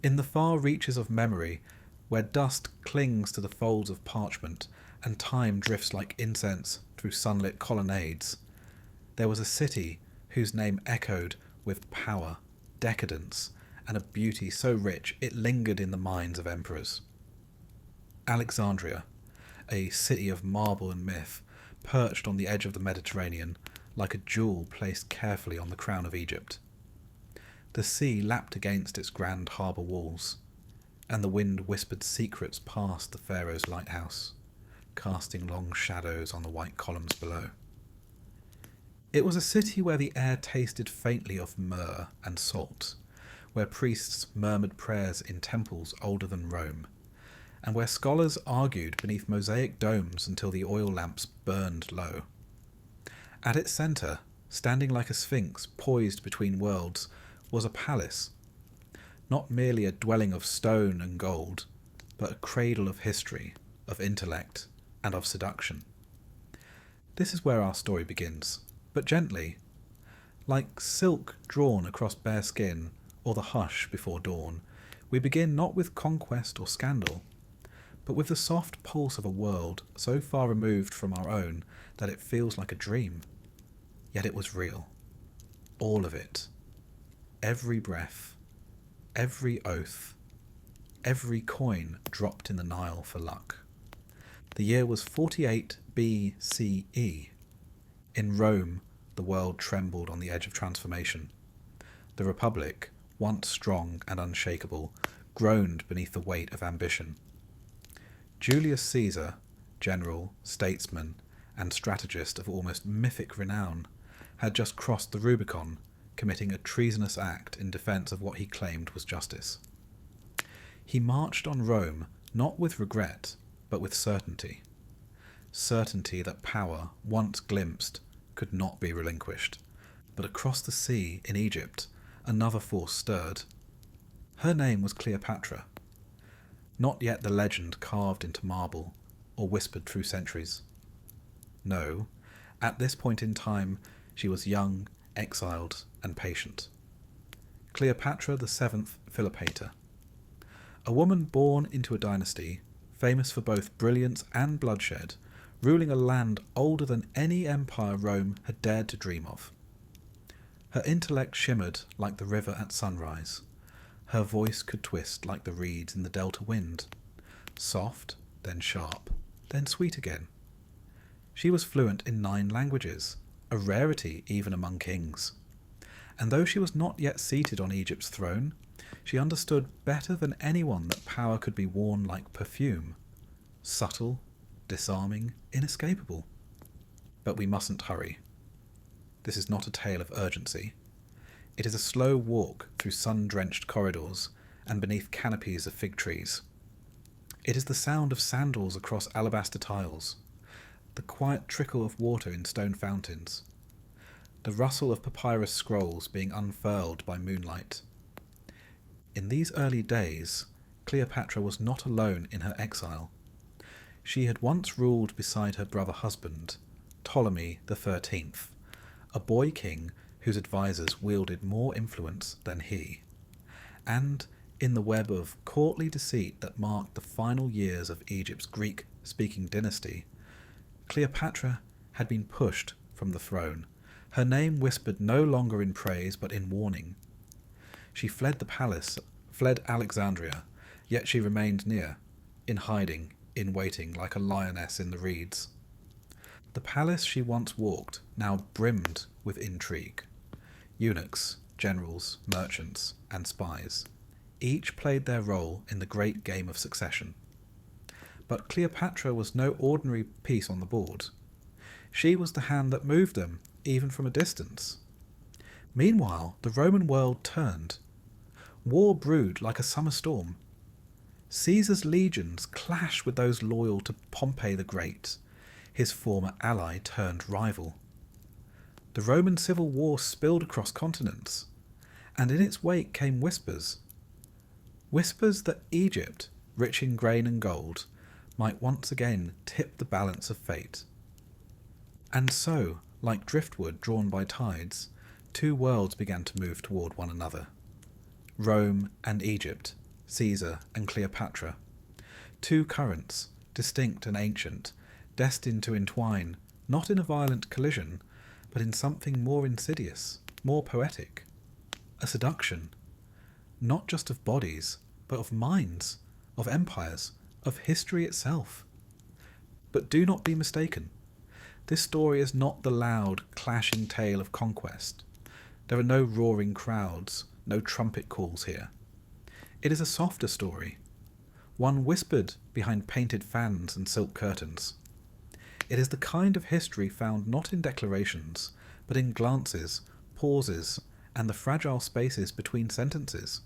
In the far reaches of memory, where dust clings to the folds of parchment and time drifts like incense through sunlit colonnades, there was a city whose name echoed with power, decadence, and a beauty so rich it lingered in the minds of emperors. Alexandria, a city of marble and myth, perched on the edge of the Mediterranean like a jewel placed carefully on the crown of Egypt. The sea lapped against its grand harbour walls, and the wind whispered secrets past the Pharaoh's lighthouse, casting long shadows on the white columns below. It was a city where the air tasted faintly of myrrh and salt, where priests murmured prayers in temples older than Rome, and where scholars argued beneath mosaic domes until the oil lamps burned low. At its centre, standing like a sphinx poised between worlds, was a palace, not merely a dwelling of stone and gold, but a cradle of history, of intellect, and of seduction. This is where our story begins, but gently, like silk drawn across bare skin, or the hush before dawn. We begin not with conquest or scandal, but with the soft pulse of a world so far removed from our own that it feels like a dream. Yet it was real. All of it. Every breath, every oath, every coin dropped in the Nile for luck. The year was 48 BCE. In Rome, the world trembled on the edge of transformation. The Republic, once strong and unshakable, groaned beneath the weight of ambition. Julius Caesar, general, statesman, and strategist of almost mythic renown, had just crossed the Rubicon, committing a treasonous act in defence of what he claimed was justice. He marched on Rome not with regret, but with certainty. Certainty that power, once glimpsed, could not be relinquished. But across the sea, in Egypt, another force stirred. Her name was Cleopatra. Not yet the legend carved into marble, or whispered through centuries. No, at this point in time, she was young, exiled, and patient. Cleopatra the Seventh Philopator. A woman born into a dynasty, famous for both brilliance and bloodshed, ruling a land older than any empire Rome had dared to dream of. Her intellect shimmered like the river at sunrise. Her voice could twist like the reeds in the delta wind. Soft, then sharp, then sweet again. She was fluent in 9 languages, a rarity even among kings. And though she was not yet seated on Egypt's throne, she understood better than anyone that power could be worn like perfume. Subtle, disarming, inescapable. But we mustn't hurry. This is not a tale of urgency. It is a slow walk through sun-drenched corridors and beneath canopies of fig trees. It is the sound of sandals across alabaster tiles, the quiet trickle of water in stone fountains, the rustle of papyrus scrolls being unfurled by moonlight. In these early days, Cleopatra was not alone in her exile. She had once ruled beside her brother husband, Ptolemy XIII, a boy king whose advisors wielded more influence than he. And in the web of courtly deceit that marked the final years of Egypt's Greek-speaking dynasty, Cleopatra had been pushed from the throne, her name whispered no longer in praise but in warning. She fled the palace, fled Alexandria, yet she remained near, in hiding, in waiting like a lioness in the reeds. The palace she once walked now brimmed with intrigue. Eunuchs, generals, merchants, and spies, each played their role in the great game of succession. But Cleopatra was no ordinary piece on the board. She was the hand that moved them, even from a distance. Meanwhile, the Roman world turned. War brewed like a summer storm. Caesar's legions clashed with those loyal to Pompey the Great, his former ally turned rival. The Roman civil war spilled across continents, and in its wake came whispers. Whispers that Egypt, rich in grain and gold, might once again tip the balance of fate. And so, like driftwood drawn by tides, 2 worlds began to move toward one another. Rome and Egypt, Caesar and Cleopatra. Two currents, distinct and ancient, destined to entwine, not in a violent collision, but in something more insidious, more poetic. A seduction, not just of bodies, but of minds, of empires, of history itself. But do not be mistaken. This story is not the loud, clashing tale of conquest. There are no roaring crowds, no trumpet calls here. It is a softer story, one whispered behind painted fans and silk curtains. It is the kind of history found not in declarations, but in glances, pauses, and the fragile spaces between sentences.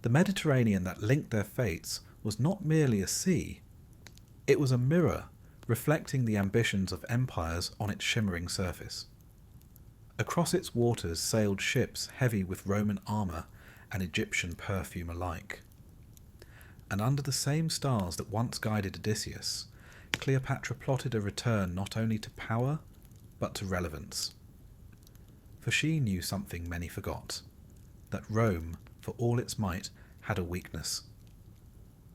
The Mediterranean that linked their fates was not merely a sea. It was a mirror reflecting the ambitions of empires on its shimmering surface. Across its waters sailed ships heavy with Roman armour and Egyptian perfume alike. And under the same stars that once guided Odysseus, Cleopatra plotted a return not only to power, but to relevance. For she knew something many forgot, that Rome, for all its might, had a weakness.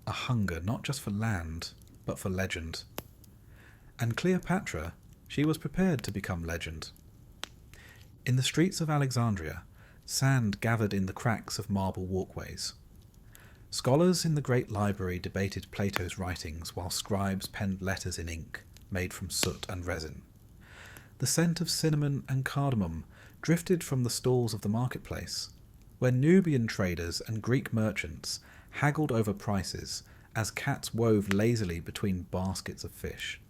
A hunger not just for land, but for legend. And Cleopatra, she was prepared to become legend. In the streets of Alexandria, sand gathered in the cracks of marble walkways. Scholars in the great library debated Plato's writings while scribes penned letters in ink made from soot and resin. The scent of cinnamon and cardamom drifted from the stalls of the marketplace, where Nubian traders and Greek merchants haggled over prices as cats wove lazily between baskets of fish.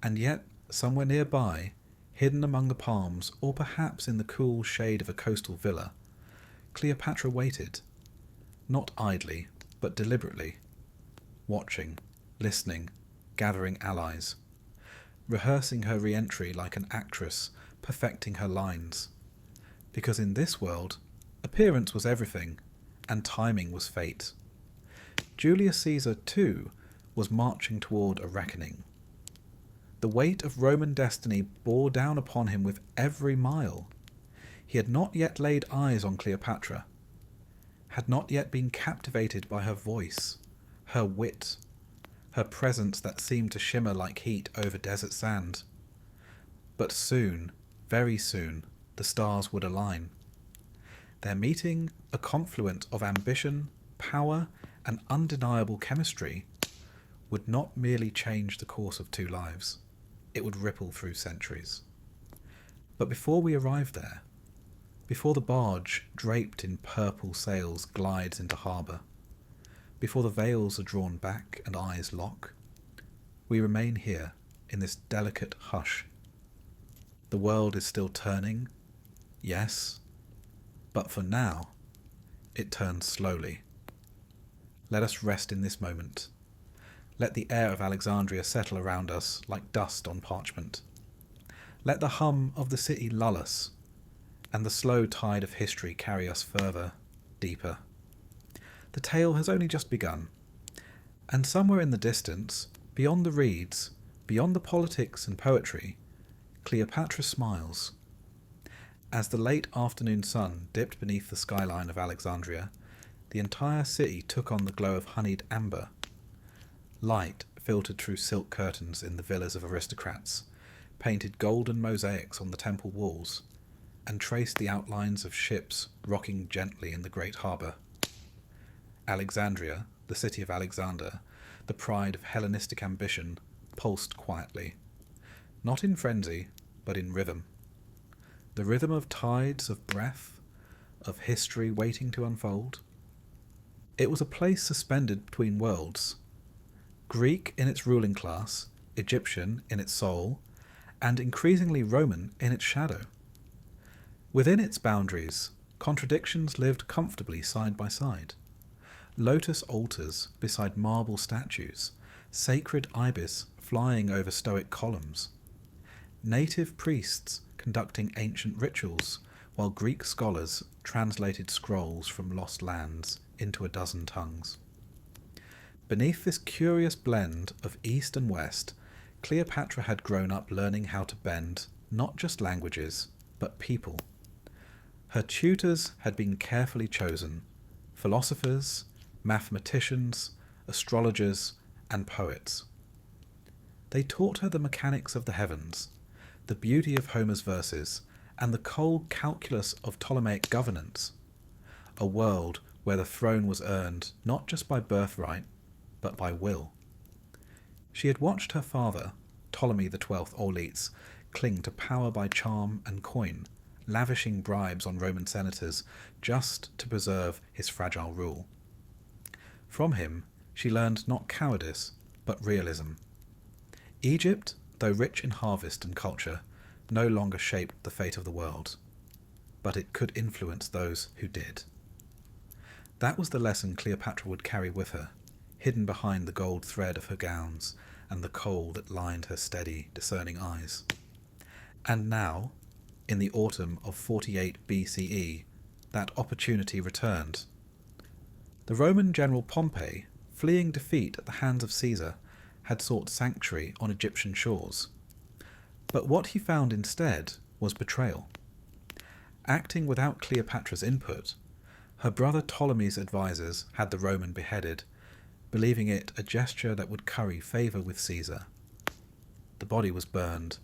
And yet, somewhere nearby, hidden among the palms or perhaps in the cool shade of a coastal villa, Cleopatra waited, not idly, but deliberately, watching, listening, gathering allies, rehearsing her re-entry like an actress, perfecting her lines. Because in this world, appearance was everything, and timing was fate. Julius Caesar, too, was marching toward a reckoning. The weight of Roman destiny bore down upon him with every mile. He had not yet laid eyes on Cleopatra, had not yet been captivated by her voice, her wit, her presence that seemed to shimmer like heat over desert sand. But soon, very soon, the stars would align. Their meeting, a confluent of ambition, power, and undeniable chemistry, would not merely change the course of two lives. It would ripple through centuries. But before we arrive there, before the barge, draped in purple sails, glides into harbour, before the veils are drawn back and eyes lock, we remain here in this delicate hush. The world is still turning, yes, but for now, it turns slowly. Let us rest in this moment. Let the air of Alexandria settle around us like dust on parchment. Let the hum of the city lull us, and the slow tide of history carry us further, deeper. The tale has only just begun, and somewhere in the distance, beyond the reeds, beyond the politics and poetry, Cleopatra smiles. As the late afternoon sun dipped beneath the skyline of Alexandria, the entire city took on the glow of honeyed amber. Light filtered through silk curtains in the villas of aristocrats, painted golden mosaics on the temple walls, and traced the outlines of ships rocking gently in the great harbour. Alexandria, the city of Alexander, the pride of Hellenistic ambition, pulsed quietly, not in frenzy, but in rhythm. The rhythm of tides of breath, of history waiting to unfold. It was a place suspended between worlds, Greek in its ruling class, Egyptian in its soul, and increasingly Roman in its shadow. Within its boundaries, contradictions lived comfortably side by side. Lotus altars beside marble statues, sacred ibis flying over stoic columns, native priests conducting ancient rituals, while Greek scholars translated scrolls from lost lands into a dozen tongues. Beneath this curious blend of East and West, Cleopatra had grown up learning how to bend not just languages, but people. Her tutors had been carefully chosen, philosophers, mathematicians, astrologers, and poets. They taught her the mechanics of the heavens, the beauty of Homer's verses, and the cold calculus of Ptolemaic governance, a world where the throne was earned not just by birthright, but by will. She had watched her father, Ptolemy XII Auletes, cling to power by charm and coin, lavishing bribes on Roman senators just to preserve his fragile rule. From him, she learned not cowardice, but realism. Egypt, though rich in harvest and culture, no longer shaped the fate of the world, but it could influence those who did. That was the lesson Cleopatra would carry with her, hidden behind the gold thread of her gowns and the kohl that lined her steady, discerning eyes. And now, in the autumn of 48 BCE, that opportunity returned. The Roman general Pompey, fleeing defeat at the hands of Caesar, had sought sanctuary on Egyptian shores. But what he found instead was betrayal. Acting without Cleopatra's input, her brother Ptolemy's advisors had the Roman beheaded, believing it a gesture that would curry favour with Caesar. The body was burned.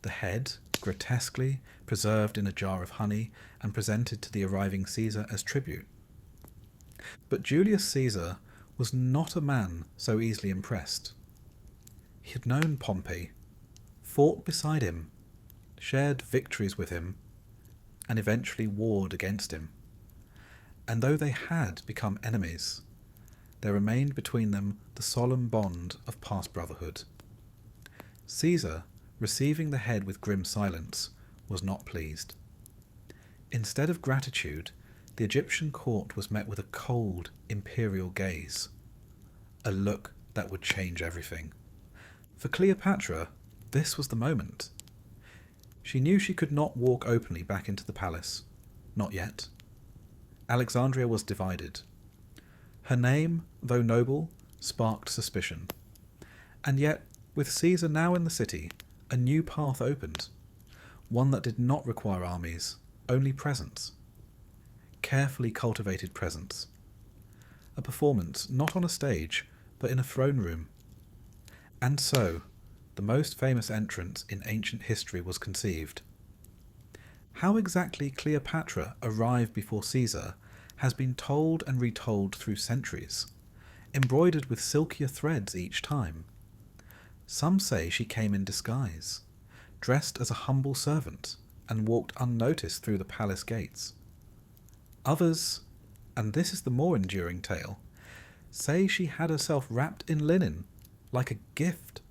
The head, grotesquely preserved in a jar of honey and presented to the arriving Caesar as tribute. But Julius Caesar was not a man so easily impressed. He had known Pompey, fought beside him, shared victories with him, and eventually warred against him. And though they had become enemies, there remained between them the solemn bond of past brotherhood. Caesar, receiving the head with grim silence, was not pleased. Instead of gratitude, the Egyptian court was met with a cold, imperial gaze, a look that would change everything. For Cleopatra, this was the moment. She knew she could not walk openly back into the palace. Not yet. Alexandria was divided. Her name, though noble, sparked suspicion. And yet, with Caesar now in the city, a new path opened, one that did not require armies, only presence. Carefully cultivated presence. A performance not on a stage, but in a throne room. And so, the most famous entrance in ancient history was conceived. How exactly Cleopatra arrived before Caesar has been told and retold through centuries, embroidered with silkier threads each time. Some say she came in disguise, dressed as a humble servant, and walked unnoticed through the palace gates. Others, and this is the more enduring tale, say she had herself wrapped in linen, like a gift,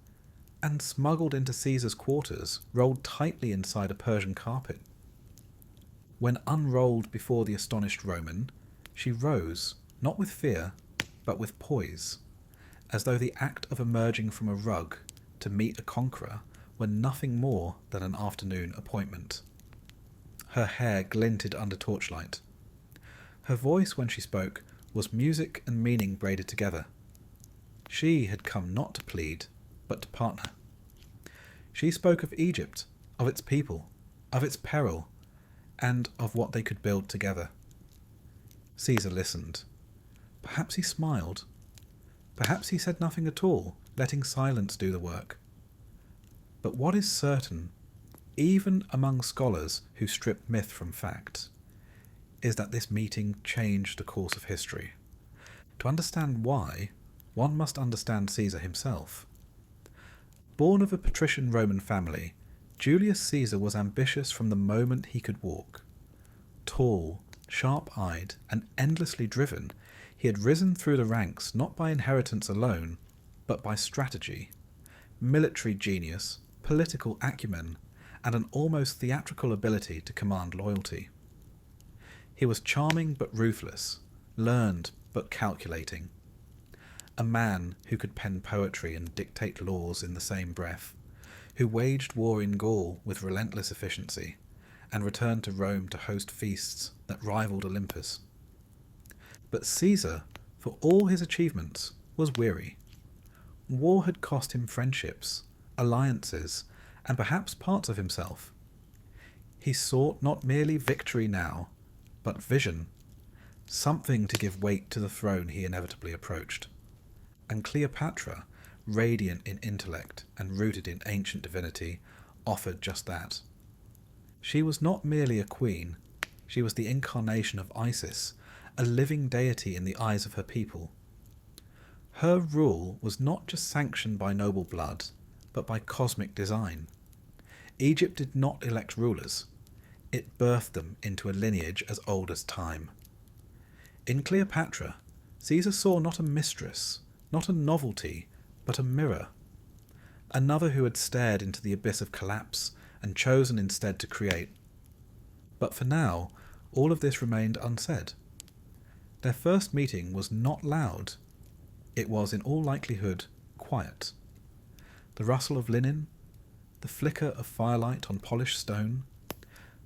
and smuggled into Caesar's quarters, rolled tightly inside a Persian carpet. When unrolled before the astonished Roman, she rose, not with fear, but with poise, as though the act of emerging from a rug to meet a conqueror were nothing more than an afternoon appointment. Her hair glinted under torchlight. Her voice, when she spoke, was music and meaning braided together. She had come not to plead, but to partner. She spoke of Egypt, of its people, of its peril, and of what they could build together. Caesar listened. Perhaps he smiled. Perhaps he said nothing at all, letting silence do the work. But what is certain, even among scholars who strip myth from fact, is that this meeting changed the course of history. To understand why, one must understand Caesar himself. Born of a patrician Roman family, Julius Caesar was ambitious from the moment he could walk. Tall, sharp-eyed, and endlessly driven, he had risen through the ranks not by inheritance alone, but by strategy, military genius, political acumen, and an almost theatrical ability to command loyalty. He was charming but ruthless, learned but calculating. A man who could pen poetry and dictate laws in the same breath, who waged war in Gaul with relentless efficiency, and returned to Rome to host feasts that rivaled Olympus. But Caesar, for all his achievements, was weary. War had cost him friendships, alliances, and perhaps parts of himself. He sought not merely victory now, but vision, something to give weight to the throne he inevitably approached. And Cleopatra, radiant in intellect and rooted in ancient divinity, offered just that. She was not merely a queen, she was the incarnation of Isis, a living deity in the eyes of her people. Her rule was not just sanctioned by noble blood, but by cosmic design. Egypt did not elect rulers, it birthed them into a lineage as old as time. In Cleopatra, Caesar saw not a mistress, not a novelty, but a mirror. Another who had stared into the abyss of collapse and chosen instead to create. But for now, all of this remained unsaid. Their first meeting was not loud. It was, in all likelihood, quiet. The rustle of linen, the flicker of firelight on polished stone,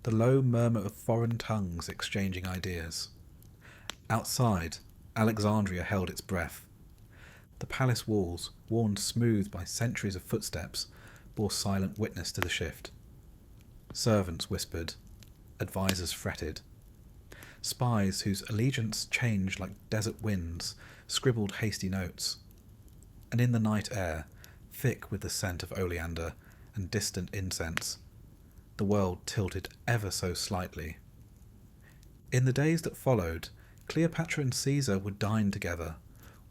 the low murmur of foreign tongues exchanging ideas. Outside, Alexandria held its breath. The palace walls, worn smooth by centuries of footsteps, bore silent witness to the shift. Servants whispered, advisors fretted. Spies whose allegiance changed like desert winds scribbled hasty notes. And in the night air, thick with the scent of oleander and distant incense, the world tilted ever so slightly. In the days that followed, Cleopatra and Caesar would dine together,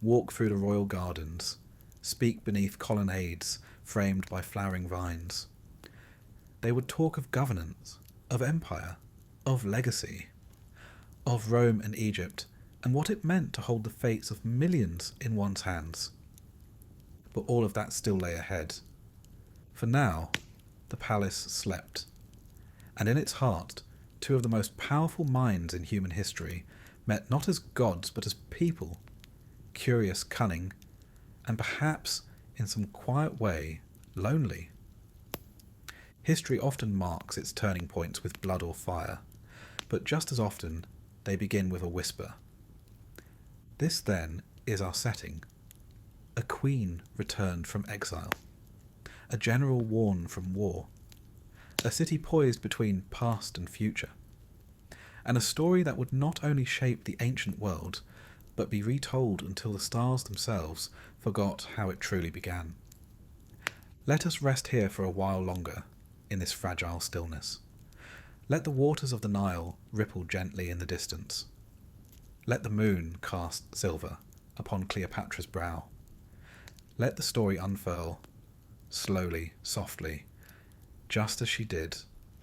walk through the royal gardens, speak beneath colonnades framed by flowering vines. They would talk of governance, of empire, of legacy, of Rome and Egypt, and what it meant to hold the fates of millions in one's hands. But all of that still lay ahead. For now, the palace slept, and in its heart, two of the most powerful minds in human history met not as gods but as people, curious, cunning, and perhaps, in some quiet way, lonely. History often marks its turning points with blood or fire, but just as often they begin with a whisper. This, then, is our setting. A queen returned from exile, a general worn from war, a city poised between past and future, and a story that would not only shape the ancient world, but be retold until the stars themselves forgot how it truly began. Let us rest here for a while longer, in this fragile stillness. Let the waters of the Nile ripple gently in the distance. Let the moon cast silver upon Cleopatra's brow. Let the story unfurl, slowly, softly, just as she did,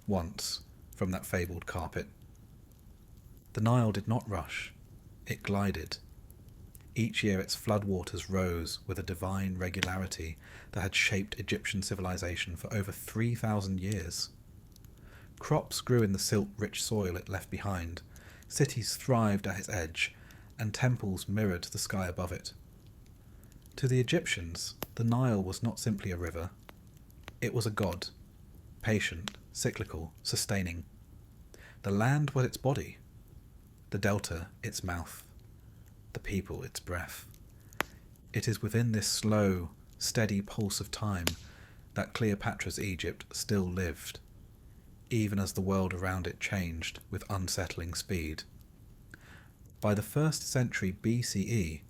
once, from that fabled carpet. The Nile did not rush, it glided. Each year its floodwaters rose with a divine regularity that had shaped Egyptian civilization for over 3,000 years. Crops grew in the silt-rich soil it left behind, cities thrived at its edge, and temples mirrored the sky above it. To the Egyptians, the Nile was not simply a river. It was a god, patient, cyclical, sustaining. The land was its body, the delta its mouth, the people its breath. It is within this slow, steady pulse of time that Cleopatra's Egypt still lived, even as the world around it changed with unsettling speed. By the 1st century BCE,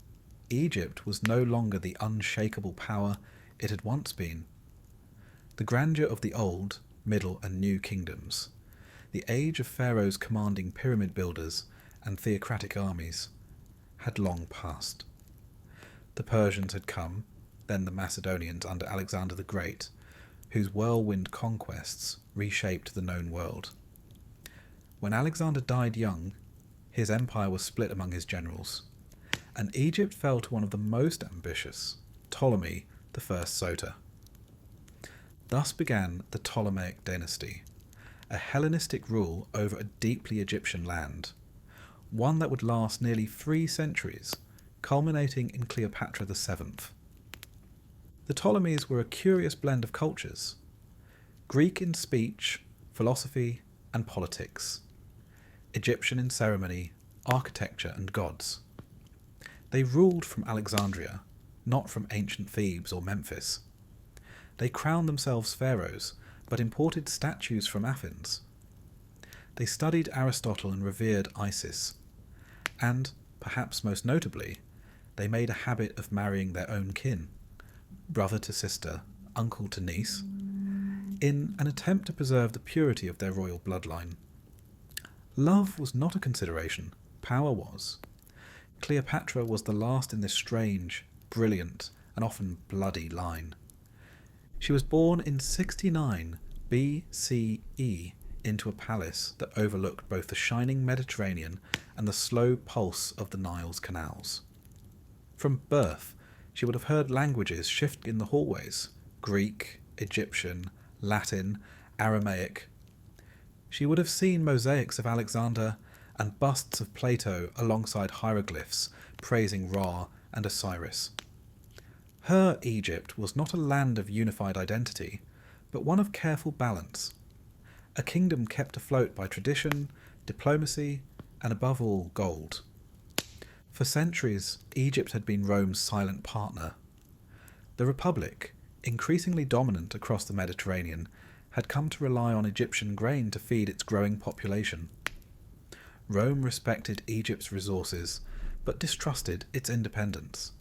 Egypt was no longer the unshakable power it had once been. The grandeur of the old, middle and new kingdoms, the age of pharaohs commanding pyramid builders and theocratic armies, had long passed. The Persians had come, then the Macedonians under Alexander the Great, whose whirlwind conquests reshaped the known world. When Alexander died young, his empire was split among his generals, and Egypt fell to one of the most ambitious, Ptolemy I Soter. Thus began the Ptolemaic dynasty, a Hellenistic rule over a deeply Egyptian land, one that would last nearly 3 centuries, culminating in Cleopatra VII. The Ptolemies were a curious blend of cultures, Greek in speech, philosophy, and politics, Egyptian in ceremony, architecture, and gods. They ruled from Alexandria, not from ancient Thebes or Memphis. They crowned themselves pharaohs, but imported statues from Athens. They studied Aristotle and revered Isis, and, perhaps most notably, they made a habit of marrying their own kin, brother to sister, uncle to niece, in an attempt to preserve the purity of their royal bloodline. Love was not a consideration, power was. Cleopatra was the last in this strange, brilliant, and often bloody line. She was born in 69 BCE into a palace that overlooked both the shining Mediterranean and the slow pulse of the Nile's canals. From birth, she would have heard languages shift in the hallways: Greek, Egyptian, Latin, Aramaic. She would have seen mosaics of Alexander and busts of Plato alongside hieroglyphs praising Ra and Osiris. Her Egypt was not a land of unified identity, but one of careful balance, a kingdom kept afloat by tradition, diplomacy, and above all, gold. For centuries, Egypt had been Rome's silent partner. The Republic, increasingly dominant across the Mediterranean, had come to rely on Egyptian grain to feed its growing population. Rome respected Egypt's resources, but distrusted its independence.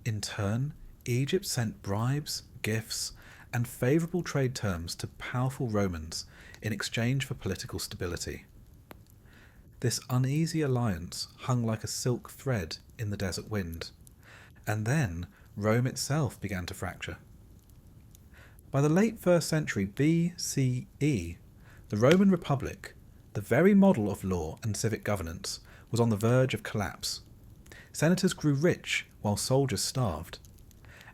In turn, Egypt sent bribes, gifts, and favourable trade terms to powerful Romans in exchange for political stability. This uneasy alliance hung like a silk thread in the desert wind, and then Rome itself began to fracture. By the late 1st century BCE, the Roman Republic, the very model of law and civic governance, was on the verge of collapse. Senators grew rich while soldiers starved.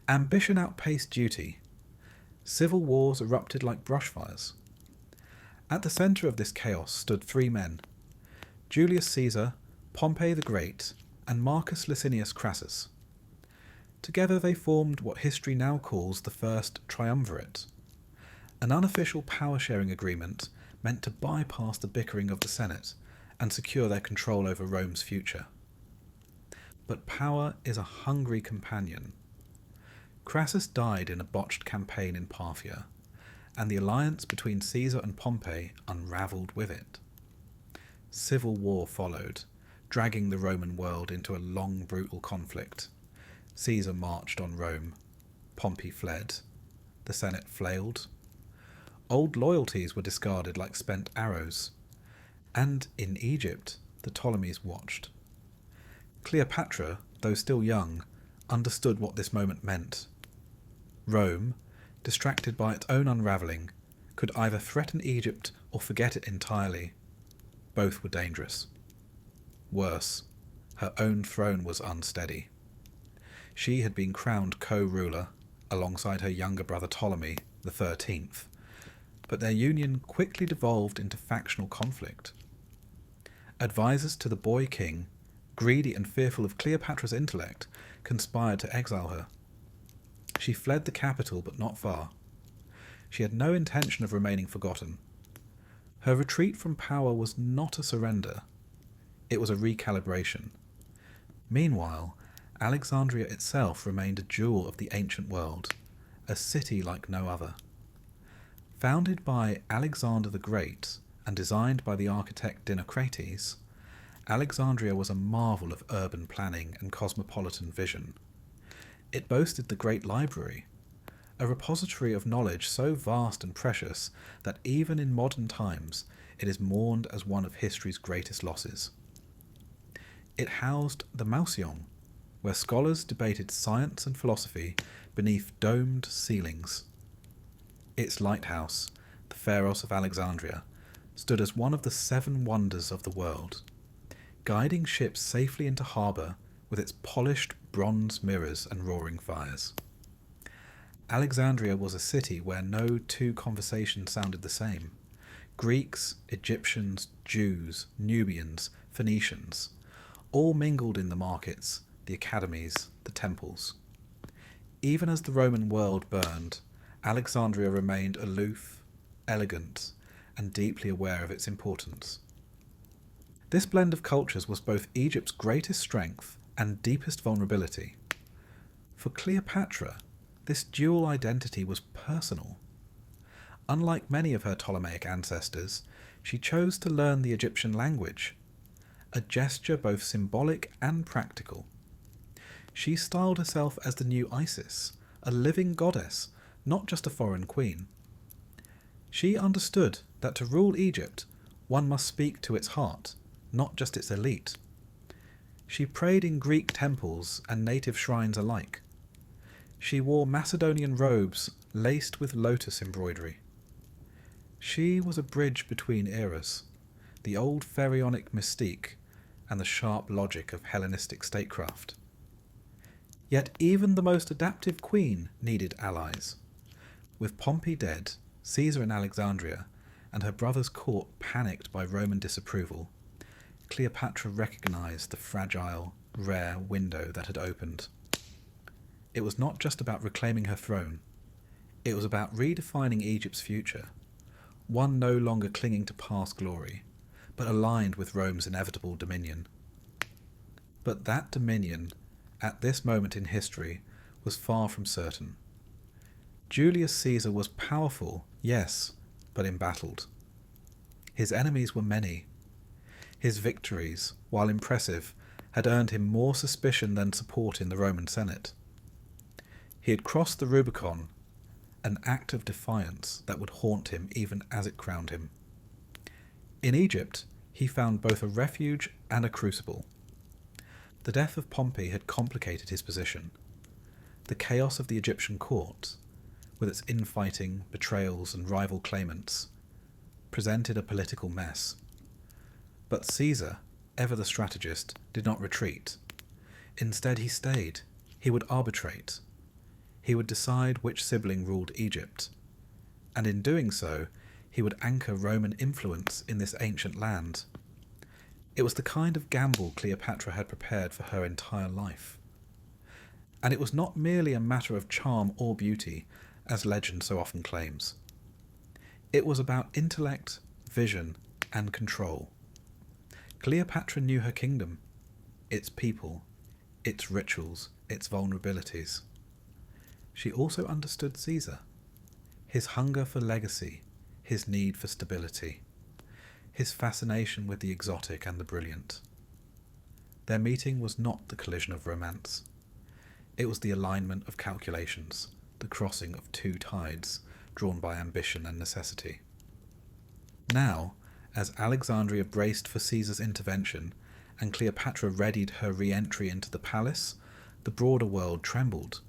Ambition outpaced duty. Civil wars erupted like brushfires. At the centre of this chaos stood three men: Julius Caesar, Pompey the Great, and Marcus Licinius Crassus. Together they formed what history now calls the First Triumvirate, an unofficial power-sharing agreement meant to bypass the bickering of the Senate and secure their control over Rome's future. But power is a hungry companion. Crassus died in a botched campaign in Parthia, and the alliance between Caesar and Pompey unravelled with it. Civil war followed, dragging the Roman world into a long, brutal conflict. Caesar marched on Rome. Pompey fled. The Senate flailed. Old loyalties were discarded like spent arrows. And in Egypt, the Ptolemies watched. Cleopatra, though still young, understood what this moment meant. Rome, distracted by its own unravelling, could either threaten Egypt or forget it entirely. Both were dangerous. Worse, her own throne was unsteady. She had been crowned co-ruler alongside her younger brother Ptolemy, the 13th, but their union quickly devolved into factional conflict. Advisors to the boy king, greedy and fearful of Cleopatra's intellect, conspired to exile her. She fled the capital, but not far. She had no intention of remaining forgotten. Her retreat from power was not a surrender. It was a recalibration. Meanwhile, Alexandria itself remained a jewel of the ancient world, a city like no other. Founded by Alexander the Great and designed by the architect Dinocrates, Alexandria was a marvel of urban planning and cosmopolitan vision. It boasted the Great Library, a repository of knowledge so vast and precious that even in modern times it is mourned as one of history's greatest losses. It housed the Mausoleum, where scholars debated science and philosophy beneath domed ceilings. Its lighthouse, the Pharos of Alexandria, stood as one of the 7 wonders of the world, guiding ships safely into harbour with its polished bronze mirrors and roaring fires. Alexandria was a city where no two conversations sounded the same. Greeks, Egyptians, Jews, Nubians, Phoenicians, all mingled in the markets, the academies, the temples. Even as the Roman world burned, Alexandria remained aloof, elegant, and deeply aware of its importance. This blend of cultures was both Egypt's greatest strength and deepest vulnerability. For Cleopatra, this dual identity was personal. Unlike many of her Ptolemaic ancestors, she chose to learn the Egyptian language, a gesture both symbolic and practical. She styled herself as the new Isis, a living goddess, not just a foreign queen. She understood that to rule Egypt, one must speak to its heart, not just its elite. She prayed in Greek temples and native shrines alike. She wore Macedonian robes laced with lotus embroidery. She was a bridge between eras, the old pharaonic mystique and the sharp logic of Hellenistic statecraft. Yet even the most adaptive queen needed allies. With Pompey dead, Caesar in Alexandria, and her brother's court panicked by Roman disapproval, Cleopatra recognized the fragile, rare window that had opened. It was not just about reclaiming her throne. It was about redefining Egypt's future, one no longer clinging to past glory, but aligned with Rome's inevitable dominion. But that dominion, at this moment in history, was far from certain. Julius Caesar was powerful, yes, but embattled. His enemies were many. His victories, while impressive, had earned him more suspicion than support in the Roman Senate. He had crossed the Rubicon, an act of defiance that would haunt him even as it crowned him. In Egypt, he found both a refuge and a crucible. The death of Pompey had complicated his position. The chaos of the Egyptian court, with its infighting, betrayals, and rival claimants, presented a political mess. But Caesar, ever the strategist, did not retreat. Instead, he stayed. He would arbitrate. He would decide which sibling ruled Egypt. And in doing so, he would anchor Roman influence in this ancient land. It was the kind of gamble Cleopatra had prepared for her entire life. And it was not merely a matter of charm or beauty, as legend so often claims. It was about intellect, vision, and control. Cleopatra knew her kingdom, its people, its rituals, its vulnerabilities. She also understood Caesar, his hunger for legacy, his need for stability, his fascination with the exotic and the brilliant. Their meeting was not the collision of romance. It was the alignment of calculations, the crossing of two tides drawn by ambition and necessity. Now, as Alexandria braced for Caesar's intervention and Cleopatra readied her re-entry into the palace, the broader world trembled.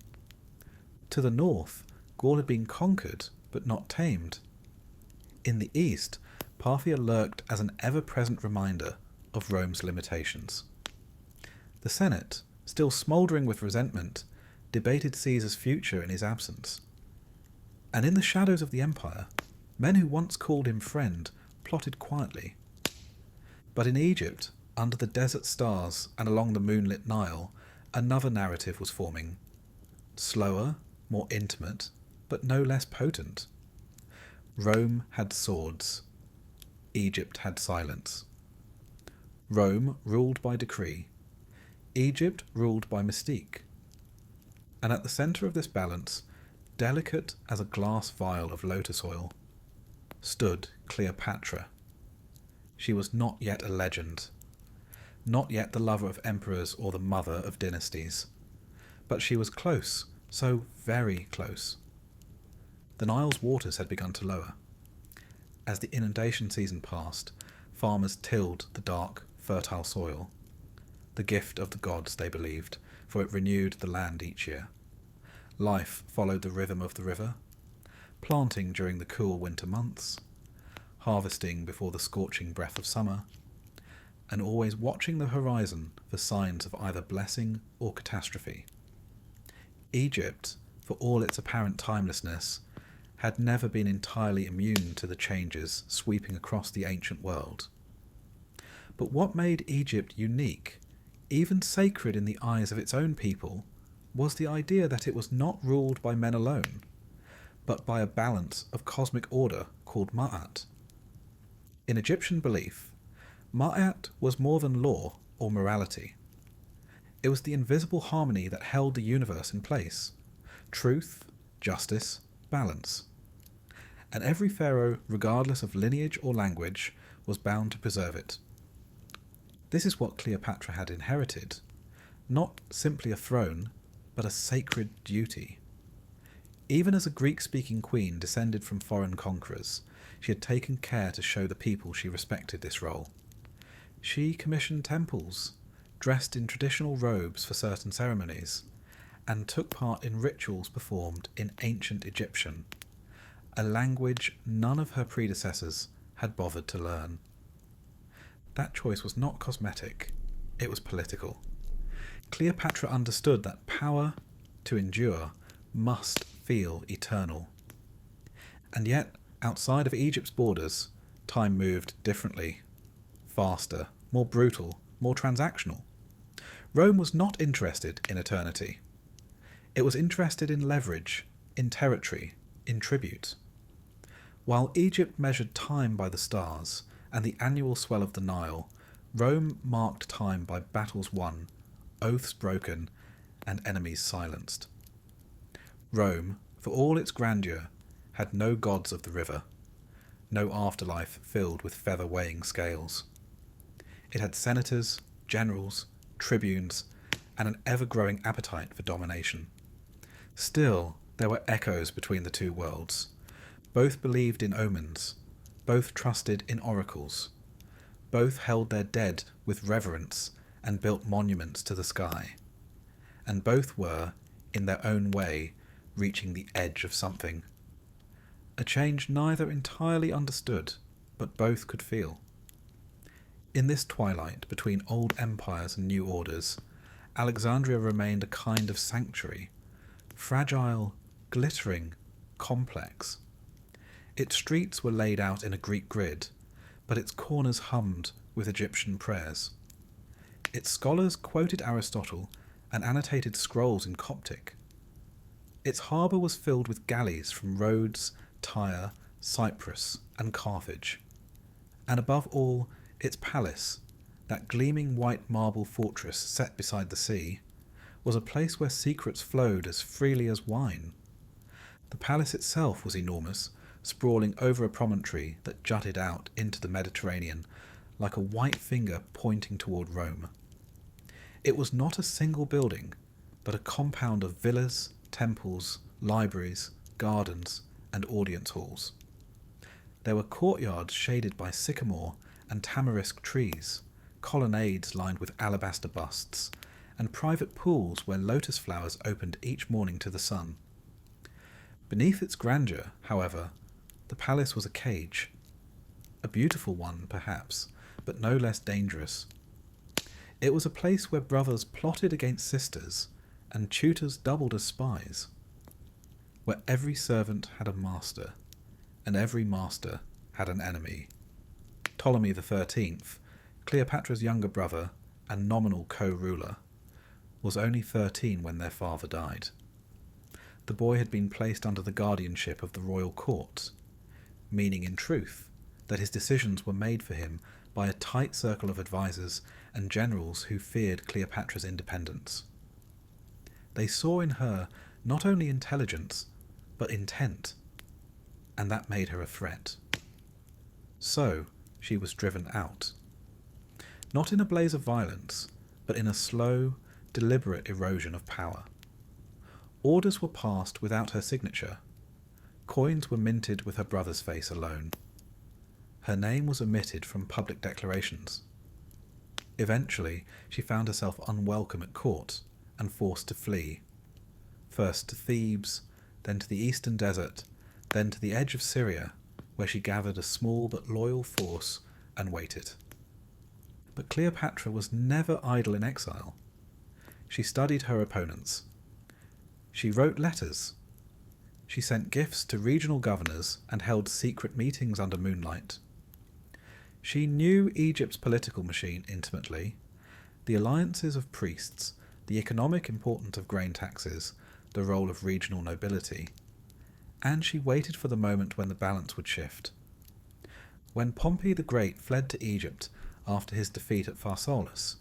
To the north, Gaul had been conquered, but not tamed. In the east, Parthia lurked as an ever-present reminder of Rome's limitations. The Senate, still smouldering with resentment, debated Caesar's future in his absence. And in the shadows of the empire, men who once called him friend plotted quietly. But in Egypt, under the desert stars and along the moonlit Nile, another narrative was forming. Slower, more intimate, but no less potent. Rome had swords. Egypt had silence. Rome ruled by decree. Egypt ruled by mystique. And at the centre of this balance, delicate as a glass vial of lotus oil, stood Cleopatra. She was not yet a legend, not yet the lover of emperors or the mother of dynasties, but she was close, so very close. The Nile's waters had begun to lower. As the inundation season passed, farmers tilled the dark, fertile soil, the gift of the gods, they believed, for it renewed the land each year. Life followed the rhythm of the river, planting during the cool winter months, harvesting before the scorching breath of summer, and always watching the horizon for signs of either blessing or catastrophe. Egypt, for all its apparent timelessness, had never been entirely immune to the changes sweeping across the ancient world. But what made Egypt unique, even sacred in the eyes of its own people, was the idea that it was not ruled by men alone, but by a balance of cosmic order called Ma'at. In Egyptian belief, Ma'at was more than law or morality. It was the invisible harmony that held the universe in place. Truth, justice, balance. And every pharaoh, regardless of lineage or language, was bound to preserve it. This is what Cleopatra had inherited, not simply a throne, but a sacred duty. Even as a Greek-speaking queen descended from foreign conquerors, she had taken care to show the people she respected this role. She commissioned temples, dressed in traditional robes for certain ceremonies, and took part in rituals performed in ancient Egyptian, a language none of her predecessors had bothered to learn. That choice was not cosmetic, it was political. Cleopatra understood that power, to endure, must feel eternal. And yet, outside of Egypt's borders, time moved differently, faster, more brutal, more transactional. Rome was not interested in eternity. It was interested in leverage, in territory, in tribute. While Egypt measured time by the stars and the annual swell of the Nile, Rome marked time by battles won, oaths broken, and enemies silenced. Rome, for all its grandeur, had no gods of the river, no afterlife filled with feather-weighing scales. It had senators, generals, tribunes, and an ever-growing appetite for domination. Still, there were echoes between the two worlds. Both believed in omens, both trusted in oracles, both held their dead with reverence and built monuments to the sky, and both were, in their own way, reaching the edge of something. A change neither entirely understood, but both could feel. In this twilight between old empires and new orders, Alexandria remained a kind of sanctuary, fragile, glittering, complex. Its streets were laid out in a Greek grid, but its corners hummed with Egyptian prayers. Its scholars quoted Aristotle and annotated scrolls in Coptic. Its harbour was filled with galleys from Rhodes, Tyre, Cyprus, and Carthage. And above all, its palace, that gleaming white marble fortress set beside the sea, was a place where secrets flowed as freely as wine. The palace itself was enormous, sprawling over a promontory that jutted out into the Mediterranean like a white finger pointing toward Rome. It was not a single building, but a compound of villas, temples, libraries, gardens, and audience halls. There were courtyards shaded by sycamore and tamarisk trees, colonnades lined with alabaster busts, and private pools where lotus flowers opened each morning to the sun. Beneath its grandeur, however, the palace was a cage. A beautiful one, perhaps, but no less dangerous. It was a place where brothers plotted against sisters, and tutors doubled as spies. Where every servant had a master, and every master had an enemy. Ptolemy XIII, Cleopatra's younger brother and nominal co-ruler, was only 13 when their father died. The boy had been placed under the guardianship of the royal court, meaning in truth that his decisions were made for him by a tight circle of advisors and generals who feared Cleopatra's independence. They saw in her not only intelligence, but intent, and that made her a threat. So she was driven out. Not in a blaze of violence, but in a slow, deliberate erosion of power. Orders were passed without her signature. Coins were minted with her brother's face alone. Her name was omitted from public declarations. Eventually, she found herself unwelcome at court and forced to flee. First to Thebes, then to the eastern desert, then to the edge of Syria, where she gathered a small but loyal force and waited. But Cleopatra was never idle in exile. She studied her opponents. She wrote letters. She sent gifts to regional governors and held secret meetings under moonlight. She knew Egypt's political machine intimately, the alliances of priests, the economic importance of grain taxes, the role of regional nobility, and she waited for the moment when the balance would shift. When Pompey the Great fled to Egypt after his defeat at Pharsalus,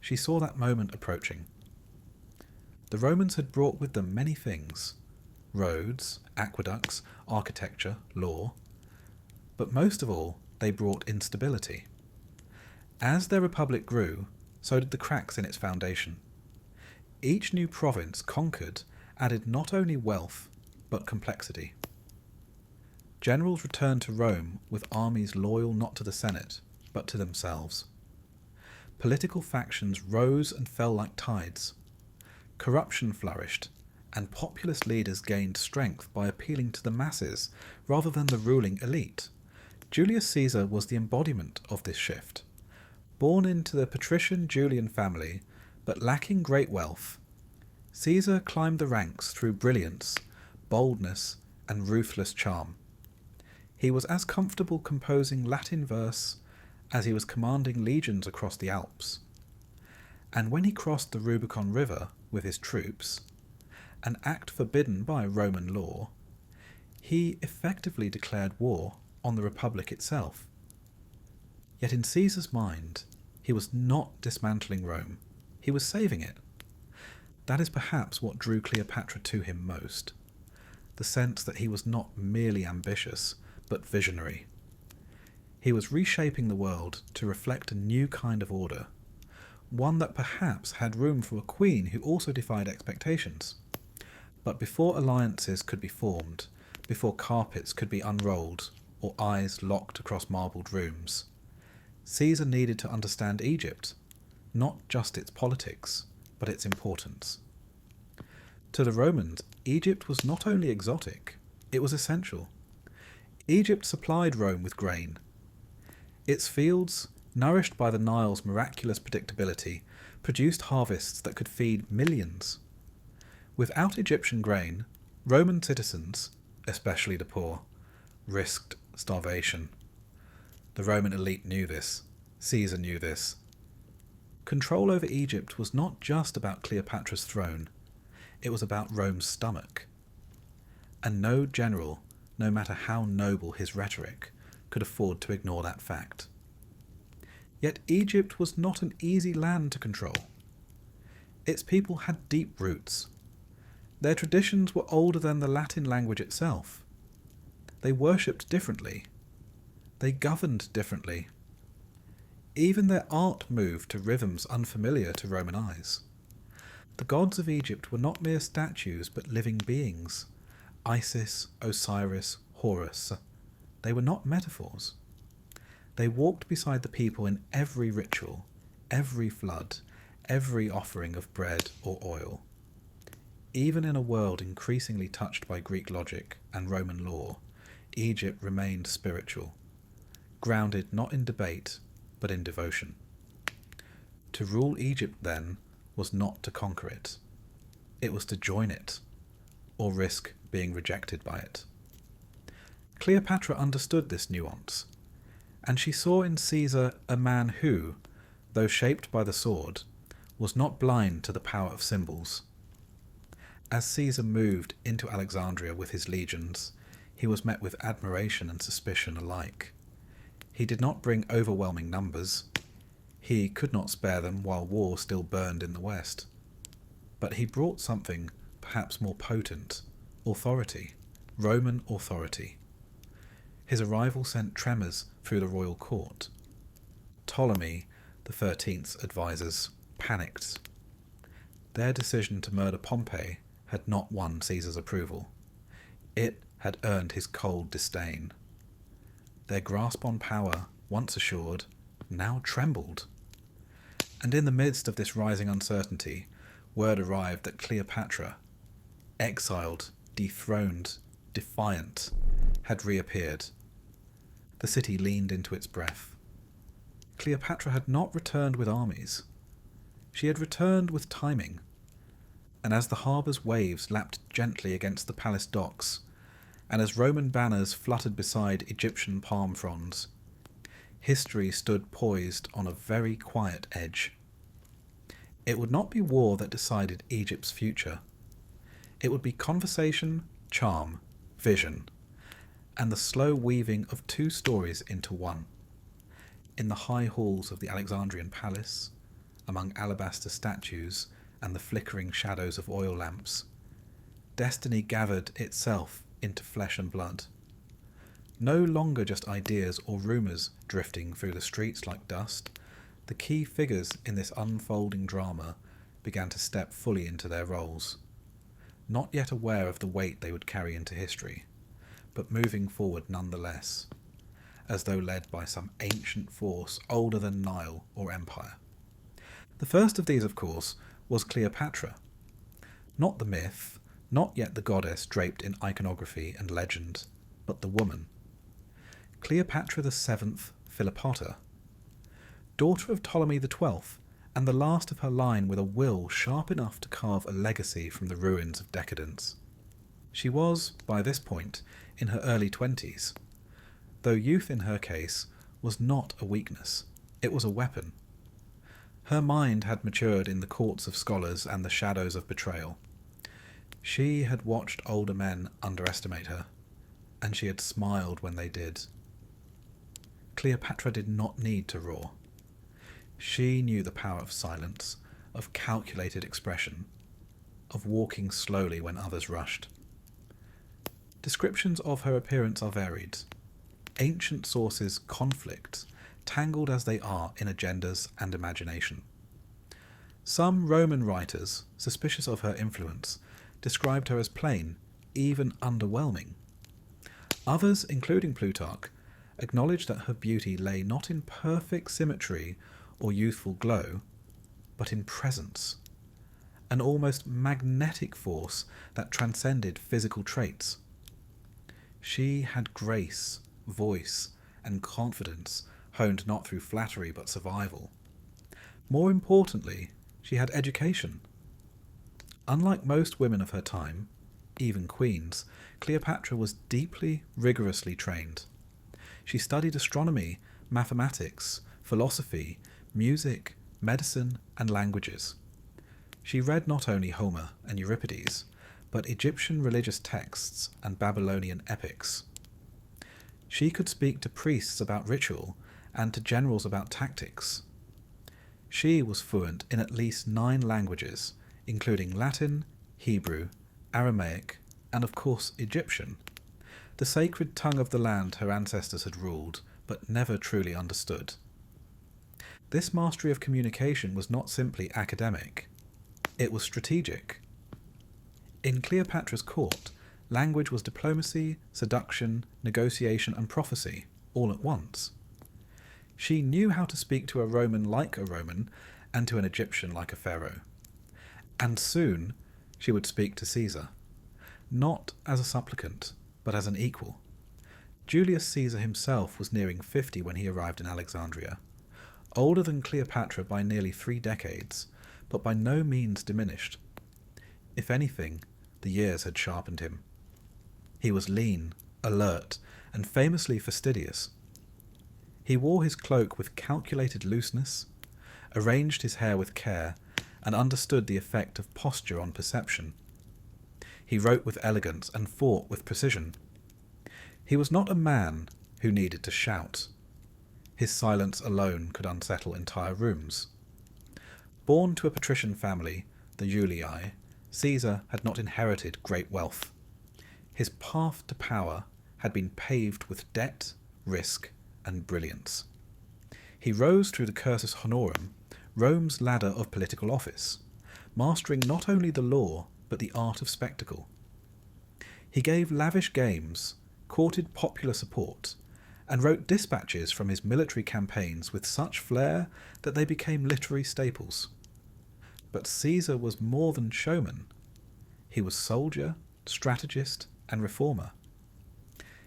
she saw that moment approaching. The Romans had brought with them many things: roads, aqueducts, architecture, law, but most of all they brought instability. As their republic grew, so did the cracks in its foundation. Each new province conquered added not only wealth, but complexity. Generals returned to Rome with armies loyal not to the Senate, but to themselves. Political factions rose and fell like tides. Corruption flourished, and populist leaders gained strength by appealing to the masses rather than the ruling elite. Julius Caesar was the embodiment of this shift. Born into the patrician Julian family, but lacking great wealth, Caesar climbed the ranks through brilliance, boldness, and ruthless charm. He was as comfortable composing Latin verse as he was commanding legions across the Alps. And when he crossed the Rubicon River with his troops, an act forbidden by Roman law, he effectively declared war on the Republic itself. Yet in Caesar's mind, he was not dismantling Rome, he was saving it. That is perhaps what drew Cleopatra to him most, the sense that he was not merely ambitious, but visionary. He was reshaping the world to reflect a new kind of order, one that perhaps had room for a queen who also defied expectations. But before alliances could be formed, before carpets could be unrolled, or eyes locked across marbled rooms, Caesar needed to understand Egypt, not just its politics, but its importance. To the Romans, Egypt was not only exotic, it was essential. Egypt supplied Rome with grain. Its fields, nourished by the Nile's miraculous predictability, produced harvests that could feed millions. Without Egyptian grain, Roman citizens, especially the poor, risked starvation. The Roman elite knew this. Caesar knew this. Control over Egypt was not just about Cleopatra's throne, it was about Rome's stomach. And no general, no matter how noble his rhetoric, could afford to ignore that fact. Yet Egypt was not an easy land to control. Its people had deep roots. Their traditions were older than the Latin language itself. They worshipped differently. They governed differently. Even their art moved to rhythms unfamiliar to Roman eyes. The gods of Egypt were not mere statues, but living beings. Isis, Osiris, Horus. They were not metaphors. They walked beside the people in every ritual, every flood, every offering of bread or oil. Even in a world increasingly touched by Greek logic and Roman law, Egypt remained spiritual, grounded not in debate, but in devotion. To rule Egypt, then, was not to conquer it. It was to join it, or risk being rejected by it. Cleopatra understood this nuance, and she saw in Caesar a man who, though shaped by the sword, was not blind to the power of symbols. As Caesar moved into Alexandria with his legions, he was met with admiration and suspicion alike. He did not bring overwhelming numbers. He could not spare them while war still burned in the West. But he brought something perhaps more potent: authority, Roman authority. His arrival sent tremors through the royal court. Ptolemy, the 13th's advisors, panicked. Their decision to murder Pompey had not won Caesar's approval. It had earned his cold disdain. Their grasp on power, once assured, now trembled. And in the midst of this rising uncertainty, word arrived that Cleopatra, exiled, dethroned, defiant, had reappeared. The city leaned into its breath. Cleopatra had not returned with armies. She had returned with timing. And as the harbour's waves lapped gently against the palace docks, and as Roman banners fluttered beside Egyptian palm fronds, history stood poised on a very quiet edge. It would not be war that decided Egypt's future. It would be conversation, charm, vision, and the slow weaving of two stories into one. In the high halls of the Alexandrian palace, among alabaster statues and the flickering shadows of oil lamps, destiny gathered itself into flesh and blood. No longer just ideas or rumours drifting through the streets like dust, The key figures in this unfolding drama began to step fully into their roles, not yet aware of the weight they would carry into history, but moving forward nonetheless, as though led by some ancient force older than Nile or empire. The first of these, of course, was Cleopatra. Not the myth, not yet the goddess draped in iconography and legend, but the woman. Cleopatra VII Philopator, daughter of Ptolemy XII, and the last of her line with a will sharp enough to carve a legacy from the ruins of decadence. She was, by this point, in her early 20s, though youth in her case was not a weakness, it was a weapon. Her mind had matured in the courts of scholars and the shadows of betrayal. She had watched older men underestimate her, and she had smiled when they did. Cleopatra did not need to roar. She knew the power of silence, of calculated expression, of walking slowly when others rushed. Descriptions of her appearance are varied. Ancient sources conflict, tangled as they are in agendas and imagination. Some Roman writers, suspicious of her influence, described her as plain, even underwhelming. Others, including Plutarch, acknowledged that her beauty lay not in perfect symmetry or youthful glow, but in presence, an almost magnetic force that transcended physical traits. She had grace, voice, and confidence honed not through flattery but survival. More importantly, she had education. Unlike most women of her time, even queens, Cleopatra was deeply, rigorously trained. She studied astronomy, mathematics, philosophy, music, medicine, and languages. She read not only Homer and Euripides, but Egyptian religious texts and Babylonian epics. She could speak to priests about ritual and to generals about tactics. She was fluent in at least 9 languages, including Latin, Hebrew, Aramaic, and of course Egyptian, the sacred tongue of the land her ancestors had ruled, but never truly understood. This mastery of communication was not simply academic, it was strategic. In Cleopatra's court, language was diplomacy, seduction, negotiation, and prophecy, all at once. She knew how to speak to a Roman like a Roman, and to an Egyptian like a pharaoh. And soon she would speak to Caesar, not as a supplicant, but as an equal. Julius Caesar himself was nearing 50 when he arrived in Alexandria, older than Cleopatra by nearly 3 decades, but by no means diminished. If anything, the years had sharpened him. He was lean, alert, and famously fastidious. He wore his cloak with calculated looseness, arranged his hair with care, and understood the effect of posture on perception. He wrote with elegance and fought with precision. He was not a man who needed to shout. His silence alone could unsettle entire rooms. Born to a patrician family, the Julii, Caesar had not inherited great wealth. His path to power had been paved with debt, risk, and brilliance. He rose through the cursus honorum, Rome's ladder of political office, mastering not only the law, but the art of spectacle. He gave lavish games, courted popular support, and wrote dispatches from his military campaigns with such flair that they became literary staples. But Caesar was more than showman. He was soldier, strategist, and reformer.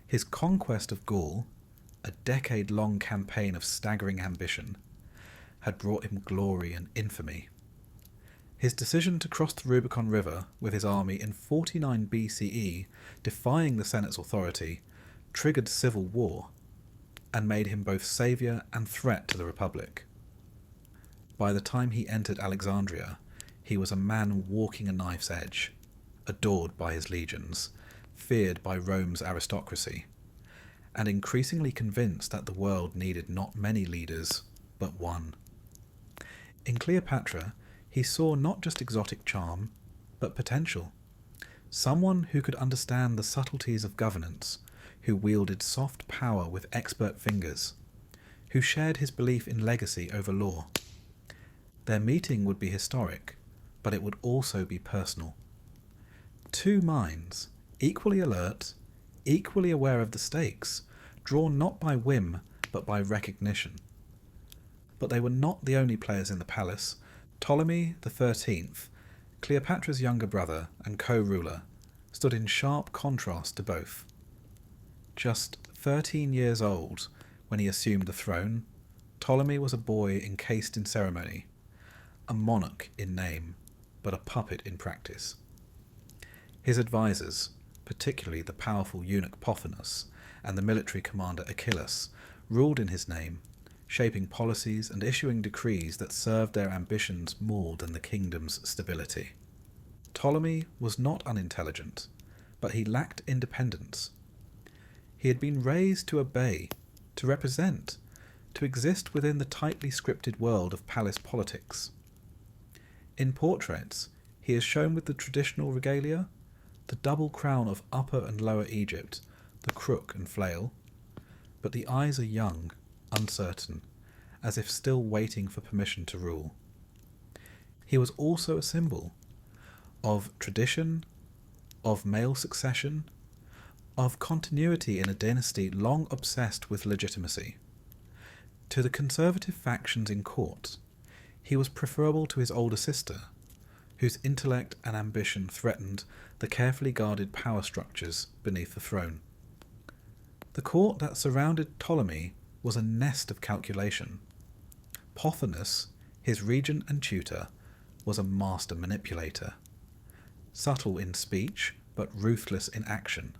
His conquest of Gaul, a decade-long campaign of staggering ambition, had brought him glory and infamy. His decision to cross the Rubicon River with his army in 49 BCE, defying the Senate's authority, triggered civil war, and made him both saviour and threat to the Republic. By the time he entered Alexandria, he was a man walking a knife's edge, adored by his legions, feared by Rome's aristocracy, and increasingly convinced that the world needed not many leaders, but one. In Cleopatra, he saw not just exotic charm, but potential. Someone who could understand the subtleties of governance, who wielded soft power with expert fingers. who shared his belief in legacy over law. Their meeting would be historic, but it would also be personal. Two minds, equally alert, equally aware of the stakes, drawn not by whim, but by recognition. But they were not the only players in the palace. Ptolemy XIII, Cleopatra's younger brother and co-ruler, stood in sharp contrast to both. Just 13 years old when he assumed the throne, Ptolemy was a boy encased in ceremony, a monarch in name, but a puppet in practice. His advisors, particularly the powerful eunuch Pothinus and the military commander Achillas, ruled in his name, shaping policies and issuing decrees that served their ambitions more than the kingdom's stability. Ptolemy was not unintelligent, but he lacked independence. He had been raised to obey, to represent, to exist within the tightly scripted world of palace politics. In portraits, he is shown with the traditional regalia, the double crown of Upper and Lower Egypt, the crook and flail, but the eyes are young, uncertain, as if still waiting for permission to rule. He was also a symbol of tradition, of male succession, of continuity in a dynasty long obsessed with legitimacy. To the conservative factions in court, he was preferable to his older sister, whose intellect and ambition threatened the carefully guarded power structures beneath the throne. The court that surrounded Ptolemy was a nest of calculation. Pothinus, his regent and tutor, was a master manipulator, subtle in speech but ruthless in action.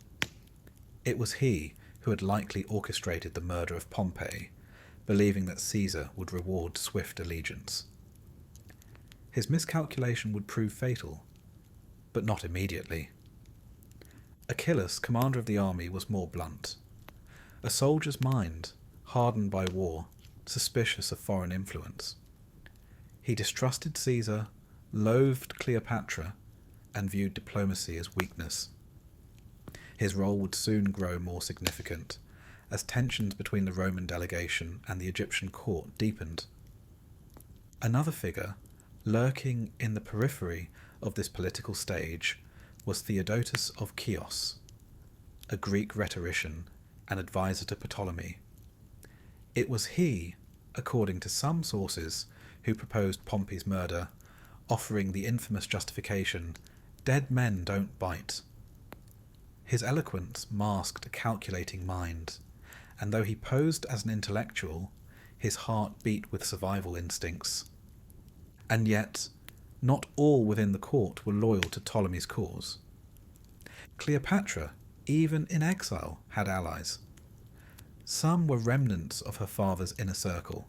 It was he who had likely orchestrated the murder of Pompey, believing that Caesar would reward swift allegiance. His miscalculation would prove fatal, but not immediately. Achillas, commander of the army, was more blunt. A soldier's mind, hardened by war, suspicious of foreign influence. He distrusted Caesar, loathed Cleopatra, and viewed diplomacy as weakness. His role would soon grow more significant, as tensions between the Roman delegation and the Egyptian court deepened. Another figure, lurking in the periphery of this political stage, was Theodotus of Chios, a Greek rhetorician and advisor to Ptolemy. It was he, according to some sources, who proposed Pompey's murder, offering the infamous justification, "Dead men don't bite." His eloquence masked a calculating mind, and though he posed as an intellectual, his heart beat with survival instincts. And yet, not all within the court were loyal to Ptolemy's cause. Cleopatra, even in exile, had allies. Some were remnants of her father's inner circle,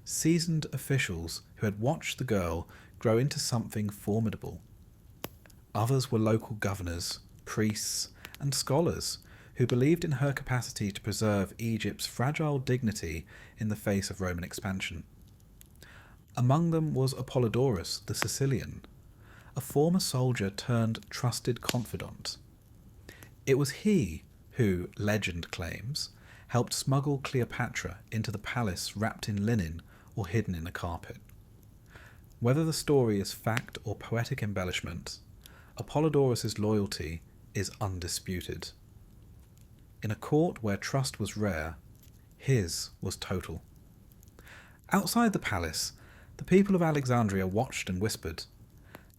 seasoned officials who had watched the girl grow into something formidable. Others were local governors, priests, and scholars who believed in her capacity to preserve Egypt's fragile dignity in the face of Roman expansion. Among them was Apollodorus the Sicilian, a former soldier turned trusted confidant. It was he who, legend claims, helped smuggle Cleopatra into the palace wrapped in linen or hidden in a carpet. Whether the story is fact or poetic embellishment, Apollodorus's loyalty is undisputed. In a court where trust was rare, his was total. Outside the palace, the people of Alexandria watched and whispered.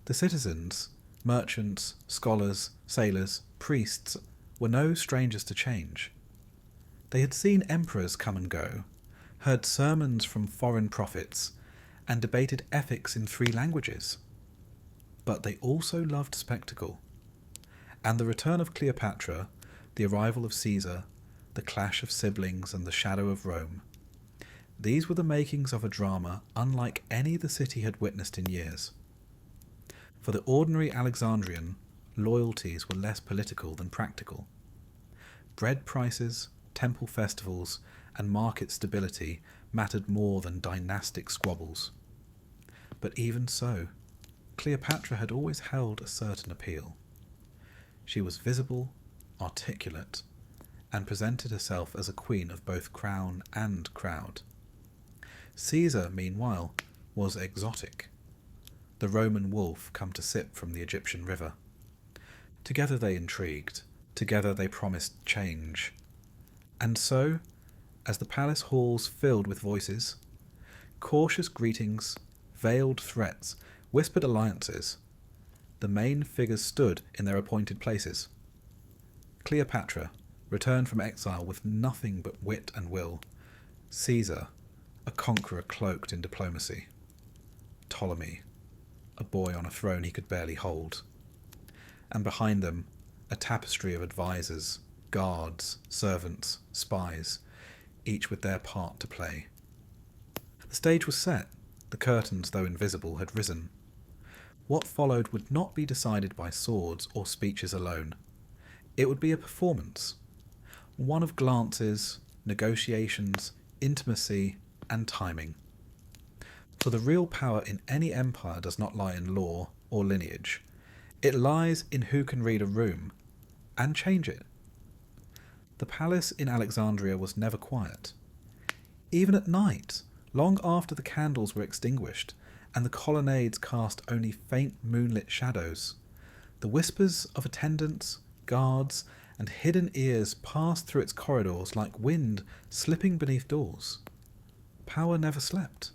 The citizens, merchants, scholars, sailors, priests, were no strangers to change. They had seen emperors come and go, heard sermons from foreign prophets, and debated ethics in 3 languages. But they also loved spectacle. And the return of Cleopatra, the arrival of Caesar, the clash of siblings and the shadow of Rome, these were the makings of a drama unlike any the city had witnessed in years. For the ordinary Alexandrian, loyalties were less political than practical. Bread prices, temple festivals, and market stability mattered more than dynastic squabbles. But even so, Cleopatra had always held a certain appeal. She was visible, articulate, and presented herself as a queen of both crown and crowd. Caesar, meanwhile, was exotic, the Roman wolf come to sip from the Egyptian river. Together they intrigued, together they promised change. And so, as the palace halls filled with voices, cautious greetings, veiled threats, whispered alliances, the main figures stood in their appointed places. Cleopatra returned from exile with nothing but wit and will. Caesar, a conqueror cloaked in diplomacy. Ptolemy, a boy on a throne he could barely hold. And behind them, a tapestry of advisors, guards, servants, spies, each with their part to play. The stage was set. The curtains, though invisible, had risen. What followed would not be decided by swords or speeches alone. It would be a performance, one of glances, negotiations, intimacy, and timing. For the real power in any empire does not lie in law or lineage. It lies in who can read a room and change it. The palace in Alexandria was never quiet. Even at night, long after the candles were extinguished and the colonnades cast only faint moonlit shadows, the whispers of attendants, guards, and hidden ears passed through its corridors like wind slipping beneath doors. Power never slept.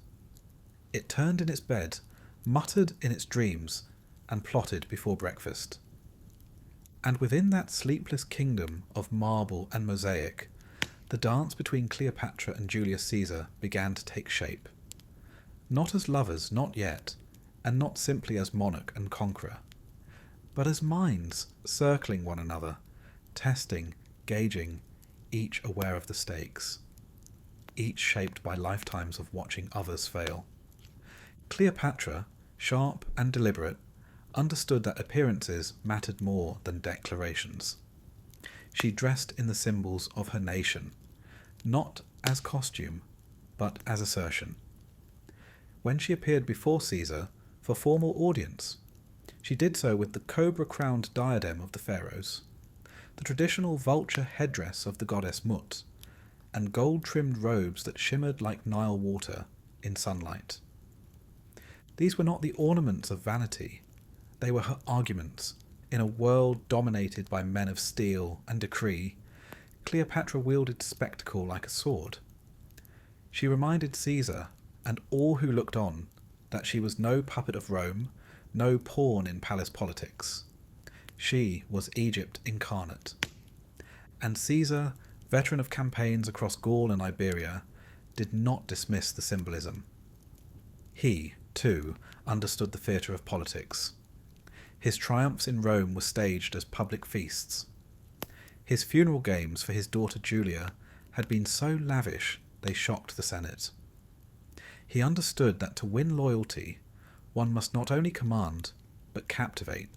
It turned in its bed, muttered in its dreams, and plotted before breakfast. And within that sleepless kingdom of marble and mosaic, the dance between Cleopatra and Julius Caesar began to take shape. Not as lovers, not yet, and not simply as monarch and conqueror, but as minds circling one another, testing, gauging, each aware of the stakes, each shaped by lifetimes of watching others fail. Cleopatra, sharp and deliberate, understood that appearances mattered more than declarations. She dressed in the symbols of her nation, not as costume, but as assertion. When she appeared before Caesar for formal audience, she did so with the cobra-crowned diadem of the pharaohs, the traditional vulture headdress of the goddess Mut, and gold-trimmed robes that shimmered like Nile water in sunlight. These were not the ornaments of vanity. They were her arguments. In a world dominated by men of steel and decree, Cleopatra wielded spectacle like a sword. She reminded Caesar, and all who looked on, that she was no puppet of Rome, no pawn in palace politics. She was Egypt incarnate. And Caesar, veteran of campaigns across Gaul and Iberia, did not dismiss the symbolism. He, too, understood the theatre of politics. His triumphs in Rome were staged as public feasts. His funeral games for his daughter Julia had been so lavish they shocked the Senate. He understood that to win loyalty, one must not only command, but captivate.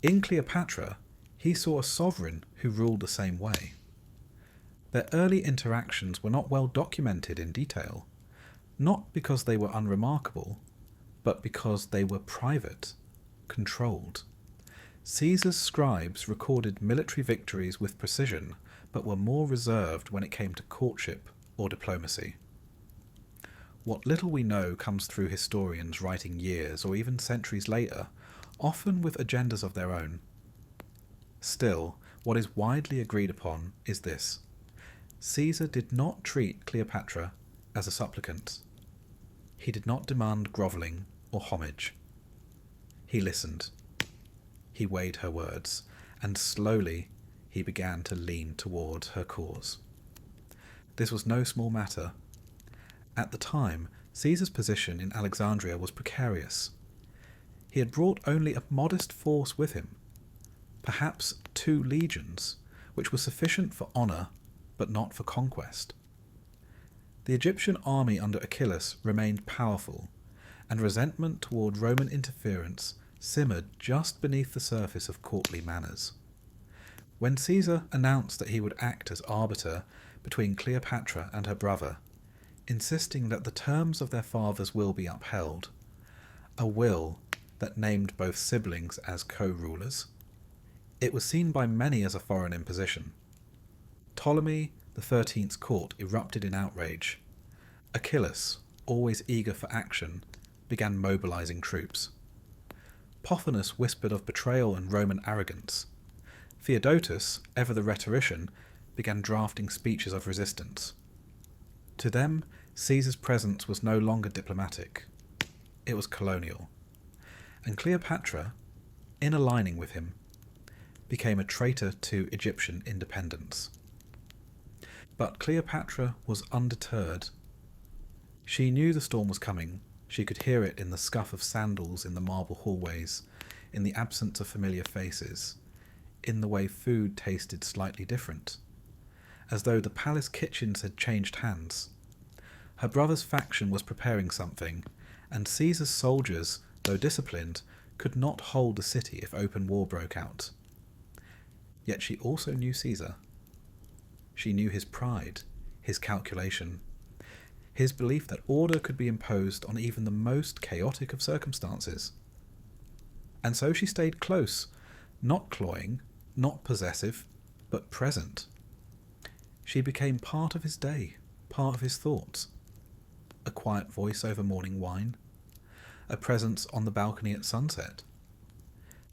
In Cleopatra, he saw a sovereign who ruled the same way. Their early interactions were not well documented in detail, not because they were unremarkable, but because they were private, controlled. Caesar's scribes recorded military victories with precision, but were more reserved when it came to courtship or diplomacy. What little we know comes through historians writing years or even centuries later, often with agendas of their own. Still, what is widely agreed upon is this: Caesar did not treat Cleopatra as a supplicant. He did not demand grovelling or homage. He listened. He weighed her words, and slowly he began to lean toward her cause. This was no small matter. At the time, Caesar's position in Alexandria was precarious. He had brought only a modest force with him, perhaps 2 legions, which were sufficient for honour, but not for conquest. The Egyptian army under Achilles remained powerful, and resentment toward Roman interference simmered just beneath the surface of courtly manners. When Caesar announced that he would act as arbiter between Cleopatra and her brother, insisting that the terms of their father's will be upheld, a will that named both siblings as co-rulers, it was seen by many as a foreign imposition. Ptolemy XIII's court erupted in outrage. Achilles, always eager for action, began mobilizing troops. Pothinus whispered of betrayal and Roman arrogance. Theodotus, ever the rhetorician, began drafting speeches of resistance. To them, Caesar's presence was no longer diplomatic. It was colonial. And Cleopatra, in aligning with him, became a traitor to Egyptian independence. But Cleopatra was undeterred. She knew the storm was coming. She could hear it in the scuff of sandals in the marble hallways, in the absence of familiar faces, in the way food tasted slightly different, as though the palace kitchens had changed hands. Her brother's faction was preparing something, and Caesar's soldiers, though disciplined, could not hold the city if open war broke out. Yet she also knew Caesar. She knew his pride, his calculation, his belief that order could be imposed on even the most chaotic of circumstances. And so she stayed close, not cloying, not possessive, but present. She became part of his day, part of his thoughts. A quiet voice over morning wine, a presence on the balcony at sunset.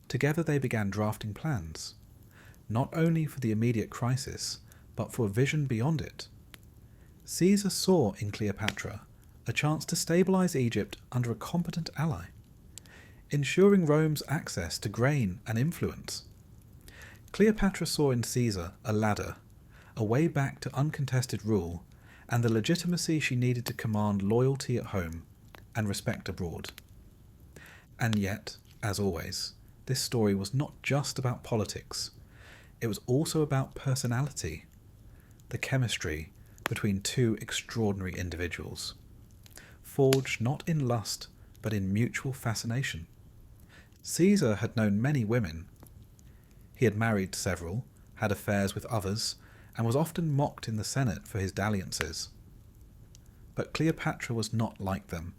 Together they began drafting plans, not only for the immediate crisis, but for a vision beyond it. Caesar saw in Cleopatra a chance to stabilize Egypt under a competent ally, ensuring Rome's access to grain and influence. Cleopatra saw in Caesar a ladder, a way back to uncontested rule, and the legitimacy she needed to command loyalty at home and respect abroad. And yet, as always, this story was not just about politics. It was also about personality, the chemistry between two extraordinary individuals, forged not in lust, but in mutual fascination. Caesar had known many women. He had married several, had affairs with others, and was often mocked in the Senate for his dalliances. But Cleopatra was not like them.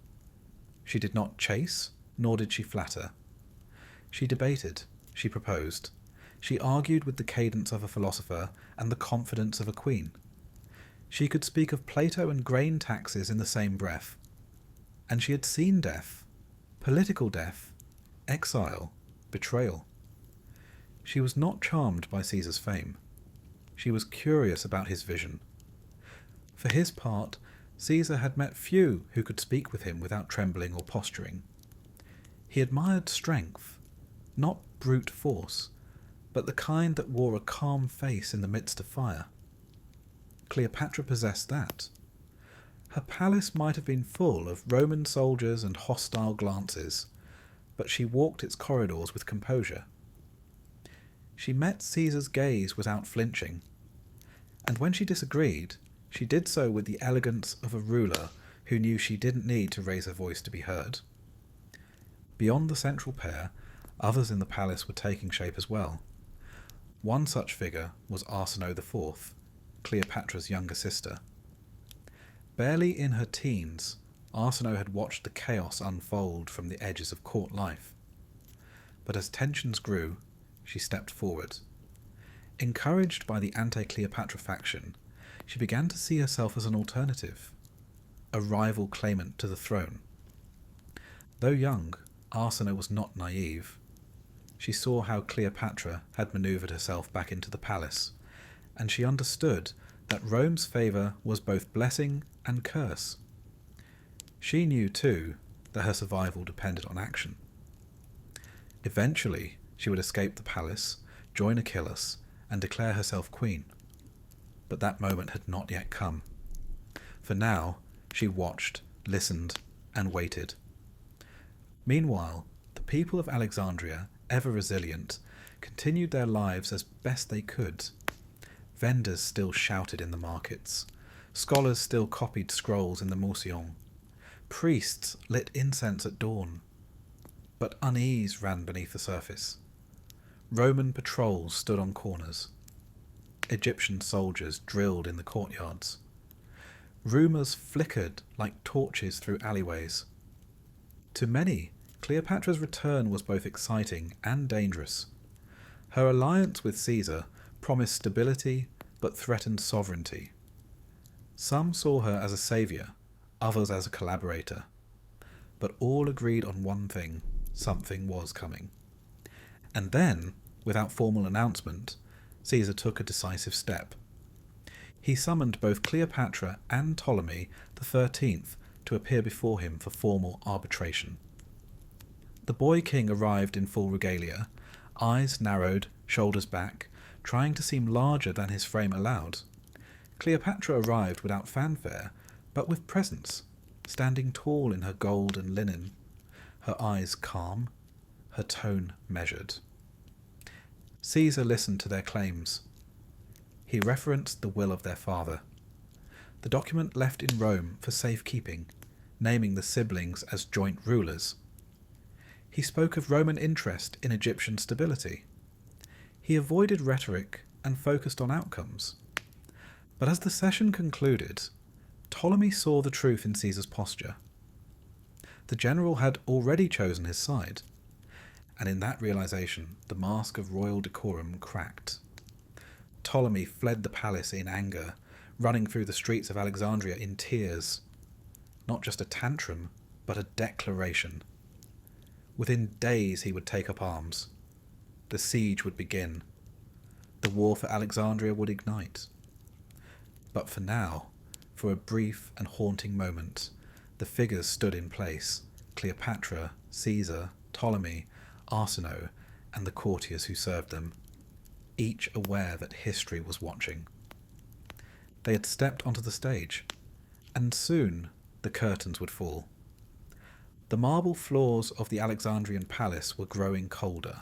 She did not chase, nor did she flatter. She debated, she proposed, she argued with the cadence of a philosopher and the confidence of a queen. She could speak of Plato and grain taxes in the same breath. And she had seen death, political death, exile, betrayal. She was not charmed by Caesar's fame. She was curious about his vision. For his part, Caesar had met few who could speak with him without trembling or posturing. He admired strength, not brute force, but the kind that wore a calm face in the midst of fire. Cleopatra possessed that. Her palace might have been full of Roman soldiers and hostile glances, but she walked its corridors with composure. She met Caesar's gaze without flinching, and when she disagreed, she did so with the elegance of a ruler who knew she didn't need to raise her voice to be heard. Beyond the central pair, others in the palace were taking shape as well. One such figure was Arsinoe IV, Cleopatra's younger sister. Barely in her teens, Arsinoe had watched the chaos unfold from the edges of court life. But as tensions grew, she stepped forward. Encouraged by the anti-Cleopatra faction, she began to see herself as an alternative, a rival claimant to the throne. Though young, Arsinoe was not naive. She saw how Cleopatra had manoeuvred herself back into the palace, and she understood that Rome's favour was both blessing and curse. She knew, too, that her survival depended on action. Eventually, she would escape the palace, join Achilles, and declare herself queen. But that moment had not yet come. For now, she watched, listened, and waited. Meanwhile, the people of Alexandria, ever resilient, continued their lives as best they could. Vendors still shouted in the markets. Scholars still copied scrolls in the Museion. Priests lit incense at dawn. But unease ran beneath the surface. Roman patrols stood on corners. Egyptian soldiers drilled in the courtyards. Rumours flickered like torches through alleyways. To many, Cleopatra's return was both exciting and dangerous. Her alliance with Caesar promised stability, but threatened sovereignty. Some saw her as a saviour, others as a collaborator. But all agreed on one thing: something was coming. And then, without formal announcement, Caesar took a decisive step. He summoned both Cleopatra and Ptolemy XIII to appear before him for formal arbitration. The boy king arrived in full regalia, eyes narrowed, shoulders back, trying to seem larger than his frame allowed. Cleopatra arrived without fanfare, but with presence, standing tall in her gold and linen, her eyes calm, her tone measured. Caesar listened to their claims. He referenced the will of their father, the document left in Rome for safekeeping, naming the siblings as joint rulers. He spoke of Roman interest in Egyptian stability. He avoided rhetoric and focused on outcomes. But as the session concluded, Ptolemy saw the truth in Caesar's posture. The general had already chosen his side, and in that realization the mask of royal decorum cracked. Ptolemy fled the palace in anger, running through the streets of Alexandria in tears. Not just a tantrum, but a declaration. Within days he would take up arms. The siege would begin. The war for Alexandria would ignite. But for now, for a brief and haunting moment, the figures stood in place: Cleopatra, Caesar, Ptolemy, Arsinoe, and the courtiers who served them, each aware that history was watching. They had stepped onto the stage, and soon the curtains would fall. The marble floors of the Alexandrian palace were growing colder.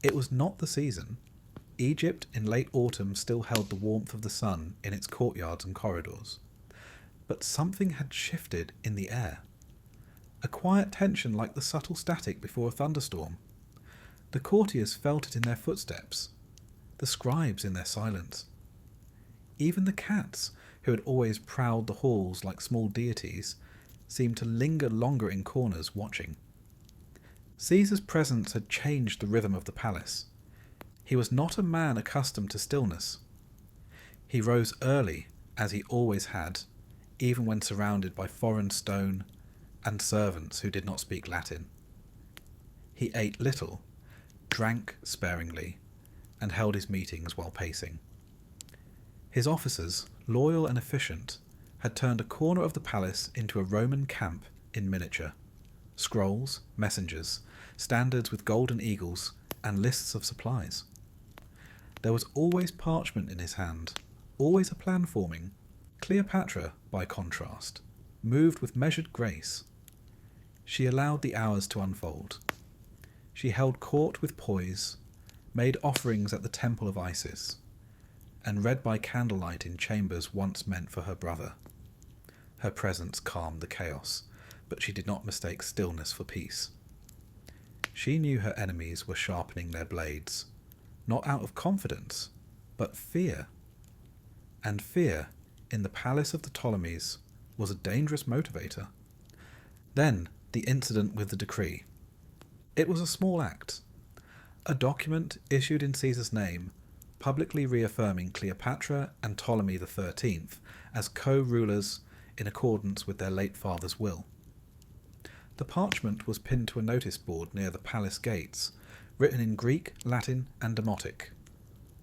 It was not the season. Egypt in late autumn still held the warmth of the sun in its courtyards and corridors. But something had shifted in the air. A quiet tension like the subtle static before a thunderstorm. The courtiers felt it in their footsteps, the scribes in their silence. Even the cats, who had always prowled the halls like small deities, seemed to linger longer in corners watching. Caesar's presence had changed the rhythm of the palace. He was not a man accustomed to stillness. He rose early, as he always had, even when surrounded by foreign stone and servants who did not speak Latin. He ate little, drank sparingly, and held his meetings while pacing. His officers, loyal and efficient, had turned a corner of the palace into a Roman camp in miniature. Scrolls, messengers, standards with golden eagles, and lists of supplies. There was always parchment in his hand, always a plan forming. Cleopatra, by contrast, moved with measured grace. She allowed the hours to unfold. She held court with poise, made offerings at the temple of Isis, and read by candlelight in chambers once meant for her brother. Her presence calmed the chaos, but she did not mistake stillness for peace. She knew her enemies were sharpening their blades, not out of confidence, but fear. And fear, in the palace of the Ptolemies, was a dangerous motivator. Then, the incident with the decree. It was a small act. A document issued in Caesar's name, publicly reaffirming Cleopatra and Ptolemy XIII as co-rulers in accordance with their late father's will. The parchment was pinned to a notice board near the palace gates, written in Greek, Latin, and Demotic.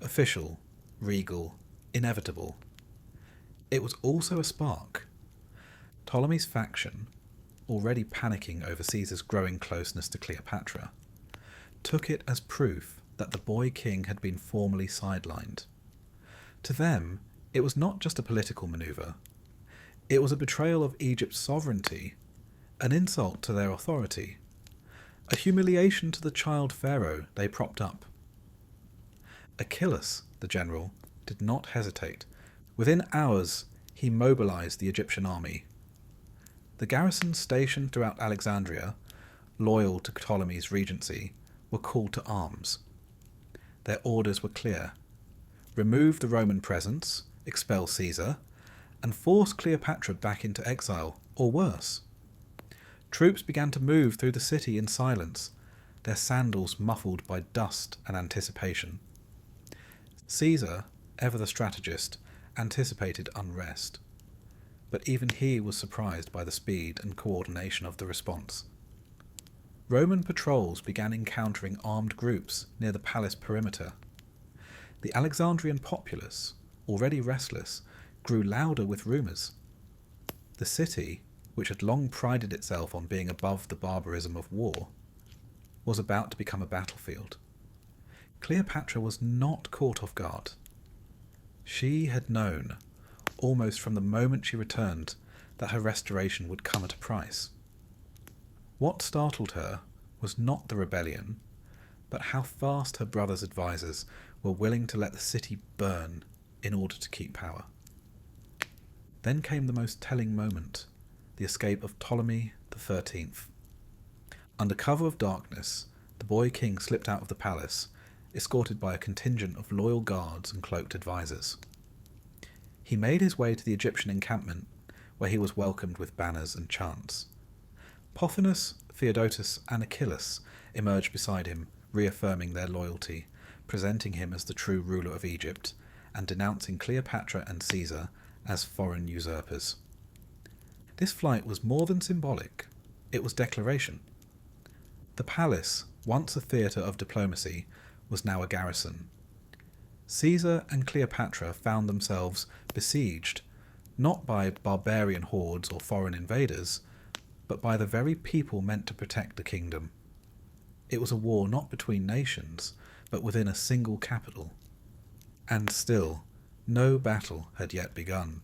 Official, regal, inevitable. It was also a spark. Ptolemy's faction, already panicking over Caesar's growing closeness to Cleopatra, took it as proof that the boy king had been formally sidelined. To them, it was not just a political maneuver. It was a betrayal of Egypt's sovereignty, an insult to their authority, a humiliation to the child pharaoh they propped up. Achilles, the general, did not hesitate. Within hours, he mobilized the Egyptian army. The garrisons stationed throughout Alexandria, loyal to Ptolemy's regency, were called to arms. Their orders were clear: remove the Roman presence, expel Caesar, and force Cleopatra back into exile, or worse. Troops began to move through the city in silence, their sandals muffled by dust and anticipation. Caesar, ever the strategist, anticipated unrest. But even he was surprised by the speed and coordination of the response. Roman patrols began encountering armed groups near the palace perimeter. The Alexandrian populace, already restless, grew louder with rumours. The city, which had long prided itself on being above the barbarism of war, was about to become a battlefield. Cleopatra was not caught off guard. She had known, almost from the moment she returned, that her restoration would come at a price. What startled her was not the rebellion, but how fast her brother's advisors were willing to let the city burn in order to keep power. Then came the most telling moment, the escape of Ptolemy XIII. Under cover of darkness, the boy king slipped out of the palace, escorted by a contingent of loyal guards and cloaked advisors. He made his way to the Egyptian encampment, where he was welcomed with banners and chants. Pothinus, Theodotus, and Achilles emerged beside him, reaffirming their loyalty, presenting him as the true ruler of Egypt, and denouncing Cleopatra and Caesar as foreign usurpers. This flight was more than symbolic, it was declaration. The palace, once a theatre of diplomacy, was now a garrison. Caesar and Cleopatra found themselves besieged, not by barbarian hordes or foreign invaders, but by the very people meant to protect the kingdom. It was a war not between nations, but within a single capital. And still, no battle had yet begun.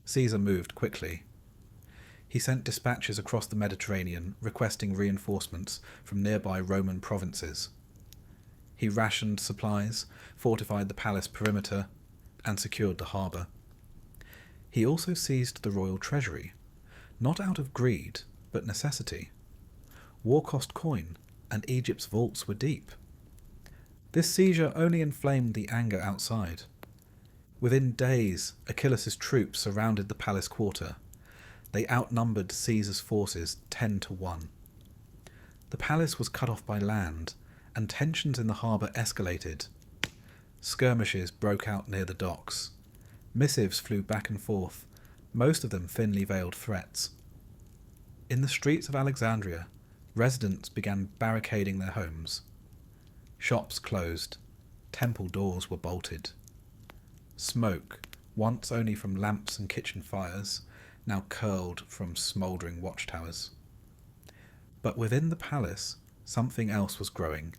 Caesar moved quickly. He sent dispatches across the Mediterranean requesting reinforcements from nearby Roman provinces. He rationed supplies, fortified the palace perimeter, and secured the harbour. He also seized the royal treasury, not out of greed, but necessity. War cost coin, and Egypt's vaults were deep. This seizure only inflamed the anger outside. Within days, Achilles' troops surrounded the palace quarter. They outnumbered Caesar's forces 10-1. The palace was cut off by land, and tensions in the harbour escalated. Skirmishes broke out near the docks. Missives flew back and forth, most of them thinly veiled threats. In the streets of Alexandria, residents began barricading their homes. Shops closed. Temple doors were bolted. Smoke, once only from lamps and kitchen fires, now curled from smouldering watchtowers. But within the palace, something else was growing.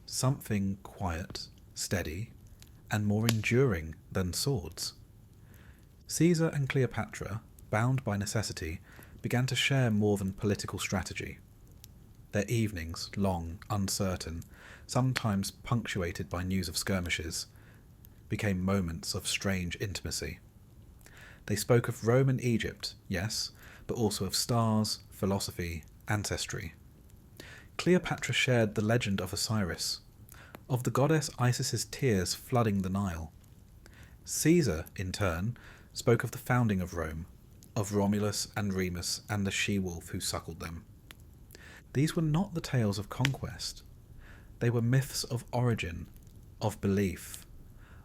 Something quiet, steady, and more enduring than swords. Caesar and Cleopatra, bound by necessity, began to share more than political strategy. Their evenings, long, uncertain, sometimes punctuated by news of skirmishes, became moments of strange intimacy. They spoke of Rome and Egypt, yes, but also of stars, philosophy, ancestry. Cleopatra shared the legend of Osiris, of the goddess Isis's tears flooding the Nile. Caesar, in turn, spoke of the founding of Rome, of Romulus and Remus and the she-wolf who suckled them. These were not the tales of conquest. They were myths of origin, of belief,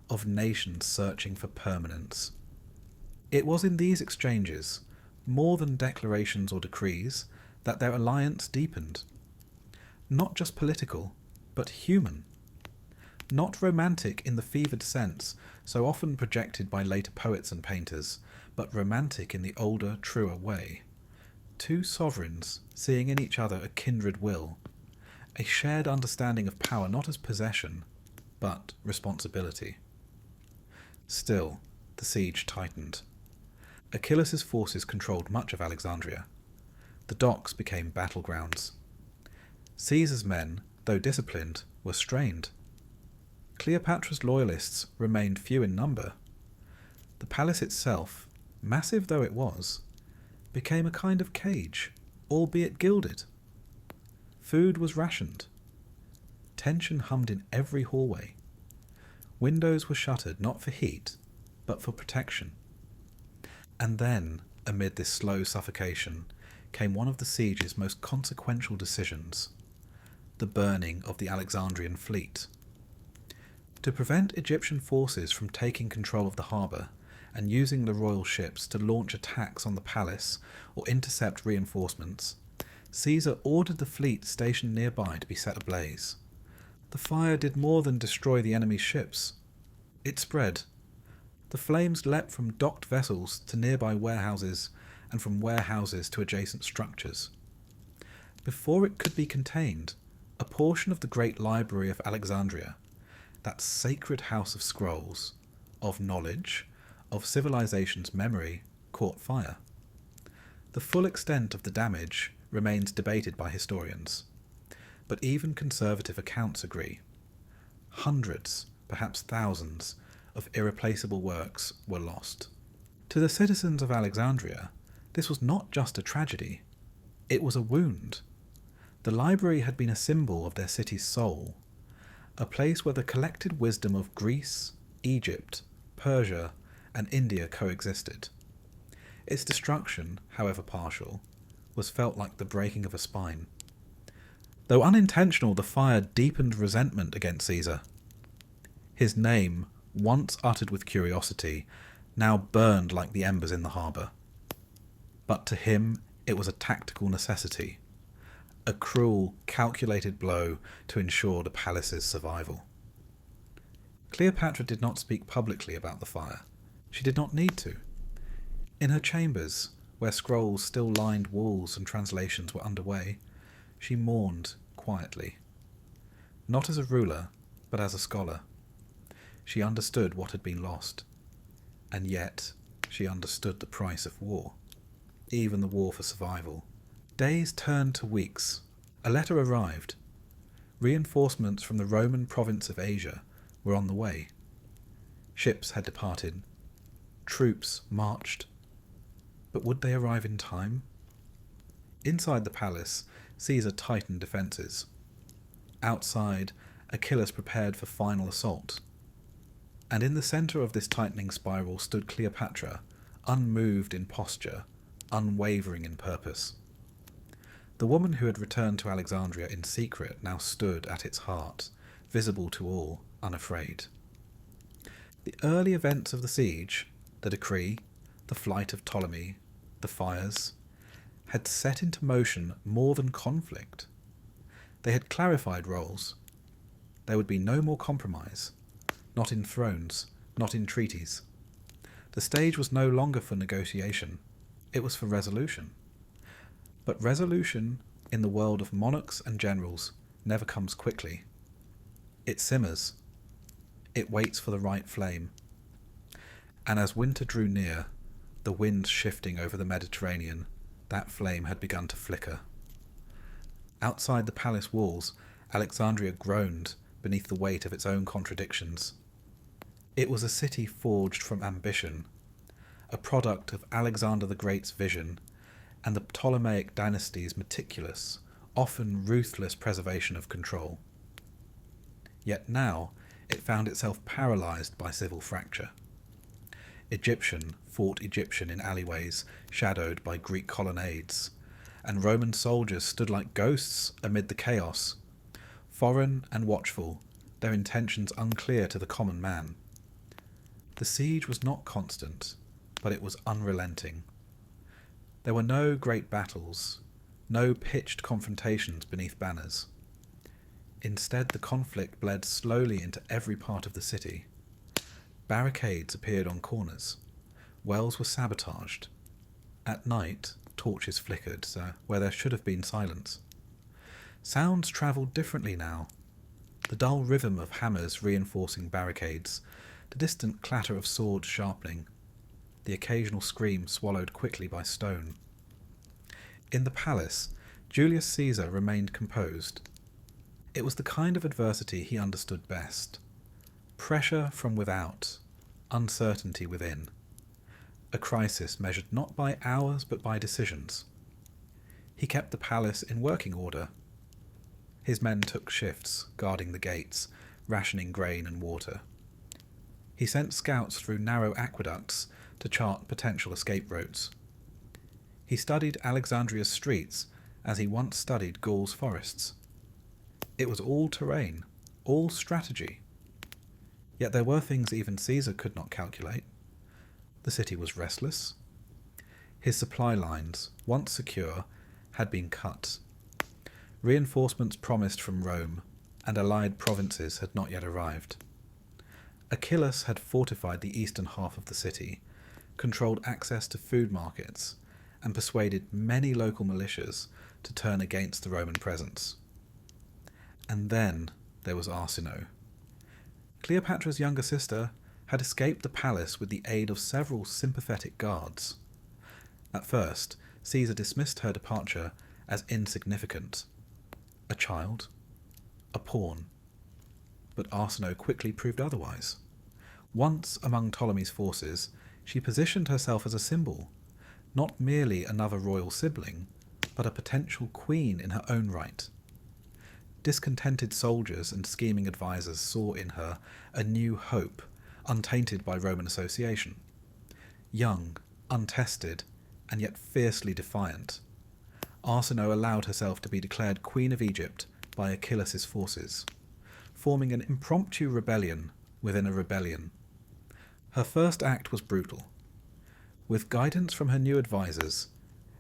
of nations searching for permanence. It was in these exchanges, more than declarations or decrees, that their alliance deepened. Not just political, but human. Not romantic in the fevered sense so often projected by later poets and painters, but romantic in the older, truer way. Two sovereigns seeing in each other a kindred will, a shared understanding of power not as possession, but responsibility. Still, the siege tightened. Achilles' forces controlled much of Alexandria. The docks became battlegrounds. Caesar's men, though disciplined, were strained. Cleopatra's loyalists remained few in number. The palace itself, massive though it was, became a kind of cage, albeit gilded. Food was rationed. Tension hummed in every hallway. Windows were shuttered not for heat, but for protection. And then, amid this slow suffocation, came one of the siege's most consequential decisions, the burning of the Alexandrian fleet. To prevent Egyptian forces from taking control of the harbour and using the royal ships to launch attacks on the palace or intercept reinforcements, Caesar ordered the fleet stationed nearby to be set ablaze. The fire did more than destroy the enemy's ships. It spread. The flames leapt from docked vessels to nearby warehouses and from warehouses to adjacent structures. Before it could be contained, a portion of the great library of Alexandria, that sacred house of scrolls, of knowledge, of civilization's memory, caught fire. The full extent of the damage remains debated by historians, but even conservative accounts agree. Hundreds, perhaps thousands, of irreplaceable works were lost. To the citizens of Alexandria, this was not just a tragedy, it was a wound. The library had been a symbol of their city's soul, a place where the collected wisdom of Greece, Egypt, Persia, and India coexisted. Its destruction, however partial, was felt like the breaking of a spine. Though unintentional, the fire deepened resentment against Caesar. His name, once uttered with curiosity, now burned like the embers in the harbour. But to him it was a tactical necessity, a cruel, calculated blow to ensure the palace's survival. Cleopatra did not speak publicly about the fire. She did not need to. In her chambers, where scrolls still lined walls and translations were underway, she mourned quietly. Not as a ruler, but as a scholar. She understood what had been lost, and yet she understood the price of war, even the war for survival. Days turned to weeks. A letter arrived. Reinforcements from the Roman province of Asia were on the way. Ships had departed. Troops marched. But would they arrive in time? Inside the palace, Caesar tightened defences. Outside, Achilles prepared for final assault. And in the centre of this tightening spiral stood Cleopatra, unmoved in posture, unwavering in purpose. The woman who had returned to Alexandria in secret now stood at its heart, visible to all, unafraid. The early events of the siege, the decree, the flight of Ptolemy, the fires, had set into motion more than conflict. They had clarified roles. There would be no more compromise, not in thrones, not in treaties. The stage was no longer for negotiation, it was for resolution. But resolution, in the world of monarchs and generals, never comes quickly. It simmers. It waits for the right flame. And as winter drew near, the wind shifting over the Mediterranean, that flame had begun to flicker. Outside the palace walls, Alexandria groaned beneath the weight of its own contradictions. It was a city forged from ambition, a product of Alexander the Great's vision, and the Ptolemaic dynasty's meticulous, often ruthless preservation of control. Yet now it found itself paralysed by civil fracture. Egyptian fought Egyptian in alleyways shadowed by Greek colonnades, and Roman soldiers stood like ghosts amid the chaos, foreign and watchful, their intentions unclear to the common man. The siege was not constant, but it was unrelenting. There were no great battles, no pitched confrontations beneath banners. Instead, the conflict bled slowly into every part of the city. Barricades appeared on corners. Wells were sabotaged. At night, torches flickered where there should have been silence. Sounds travelled differently now. The dull rhythm of hammers reinforcing barricades, the distant clatter of swords sharpening, the occasional scream swallowed quickly by stone. In the palace, Julius Caesar remained composed. It was the kind of adversity he understood best. Pressure from without, uncertainty within. A crisis measured not by hours but by decisions. He kept the palace in working order. His men took shifts, guarding the gates, rationing grain and water. He sent scouts through narrow aqueducts to chart potential escape routes. He studied Alexandria's streets as he once studied Gaul's forests. It was all terrain, all strategy. Yet there were things even Caesar could not calculate. The city was restless. His supply lines, once secure, had been cut. Reinforcements promised from Rome and allied provinces had not yet arrived. Achillas had fortified the eastern half of the city, controlled access to food markets, and persuaded many local militias to turn against the Roman presence. And then there was Arsinoe. Cleopatra's younger sister had escaped the palace with the aid of several sympathetic guards. At first, Caesar dismissed her departure as insignificant. A child, a pawn. But Arsinoe quickly proved otherwise. Once among Ptolemy's forces, she positioned herself as a symbol, not merely another royal sibling, but a potential queen in her own right. Discontented soldiers and scheming advisers saw in her a new hope, untainted by Roman association. Young, untested, and yet fiercely defiant, Arsinoe allowed herself to be declared Queen of Egypt by Achillas' forces, forming an impromptu rebellion within a rebellion. Her first act was brutal. With guidance from her new advisers,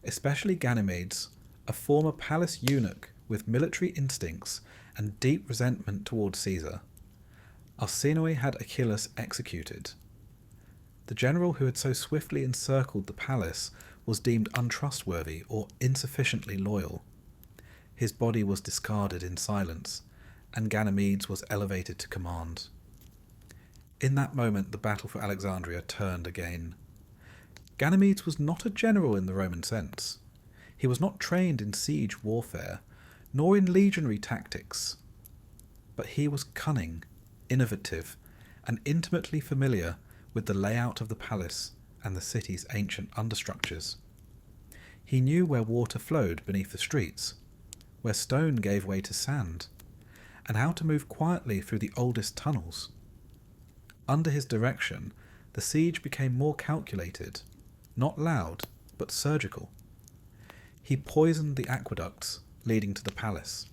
especially Ganymedes, a former palace eunuch with military instincts and deep resentment towards Caesar, Arsinoe had Achillas executed. The general who had so swiftly encircled the palace was deemed untrustworthy or insufficiently loyal. His body was discarded in silence, and Ganymedes was elevated to command. In that moment the battle for Alexandria turned again. Ganymedes was not a general in the Roman sense. He was not trained in siege warfare, nor in legionary tactics. But he was cunning, innovative, and intimately familiar with the layout of the palace and the city's ancient understructures. He knew where water flowed beneath the streets, where stone gave way to sand, and how to move quietly through the oldest tunnels. Under his direction, the siege became more calculated, not loud, but surgical. He poisoned the aqueducts leading to the palace.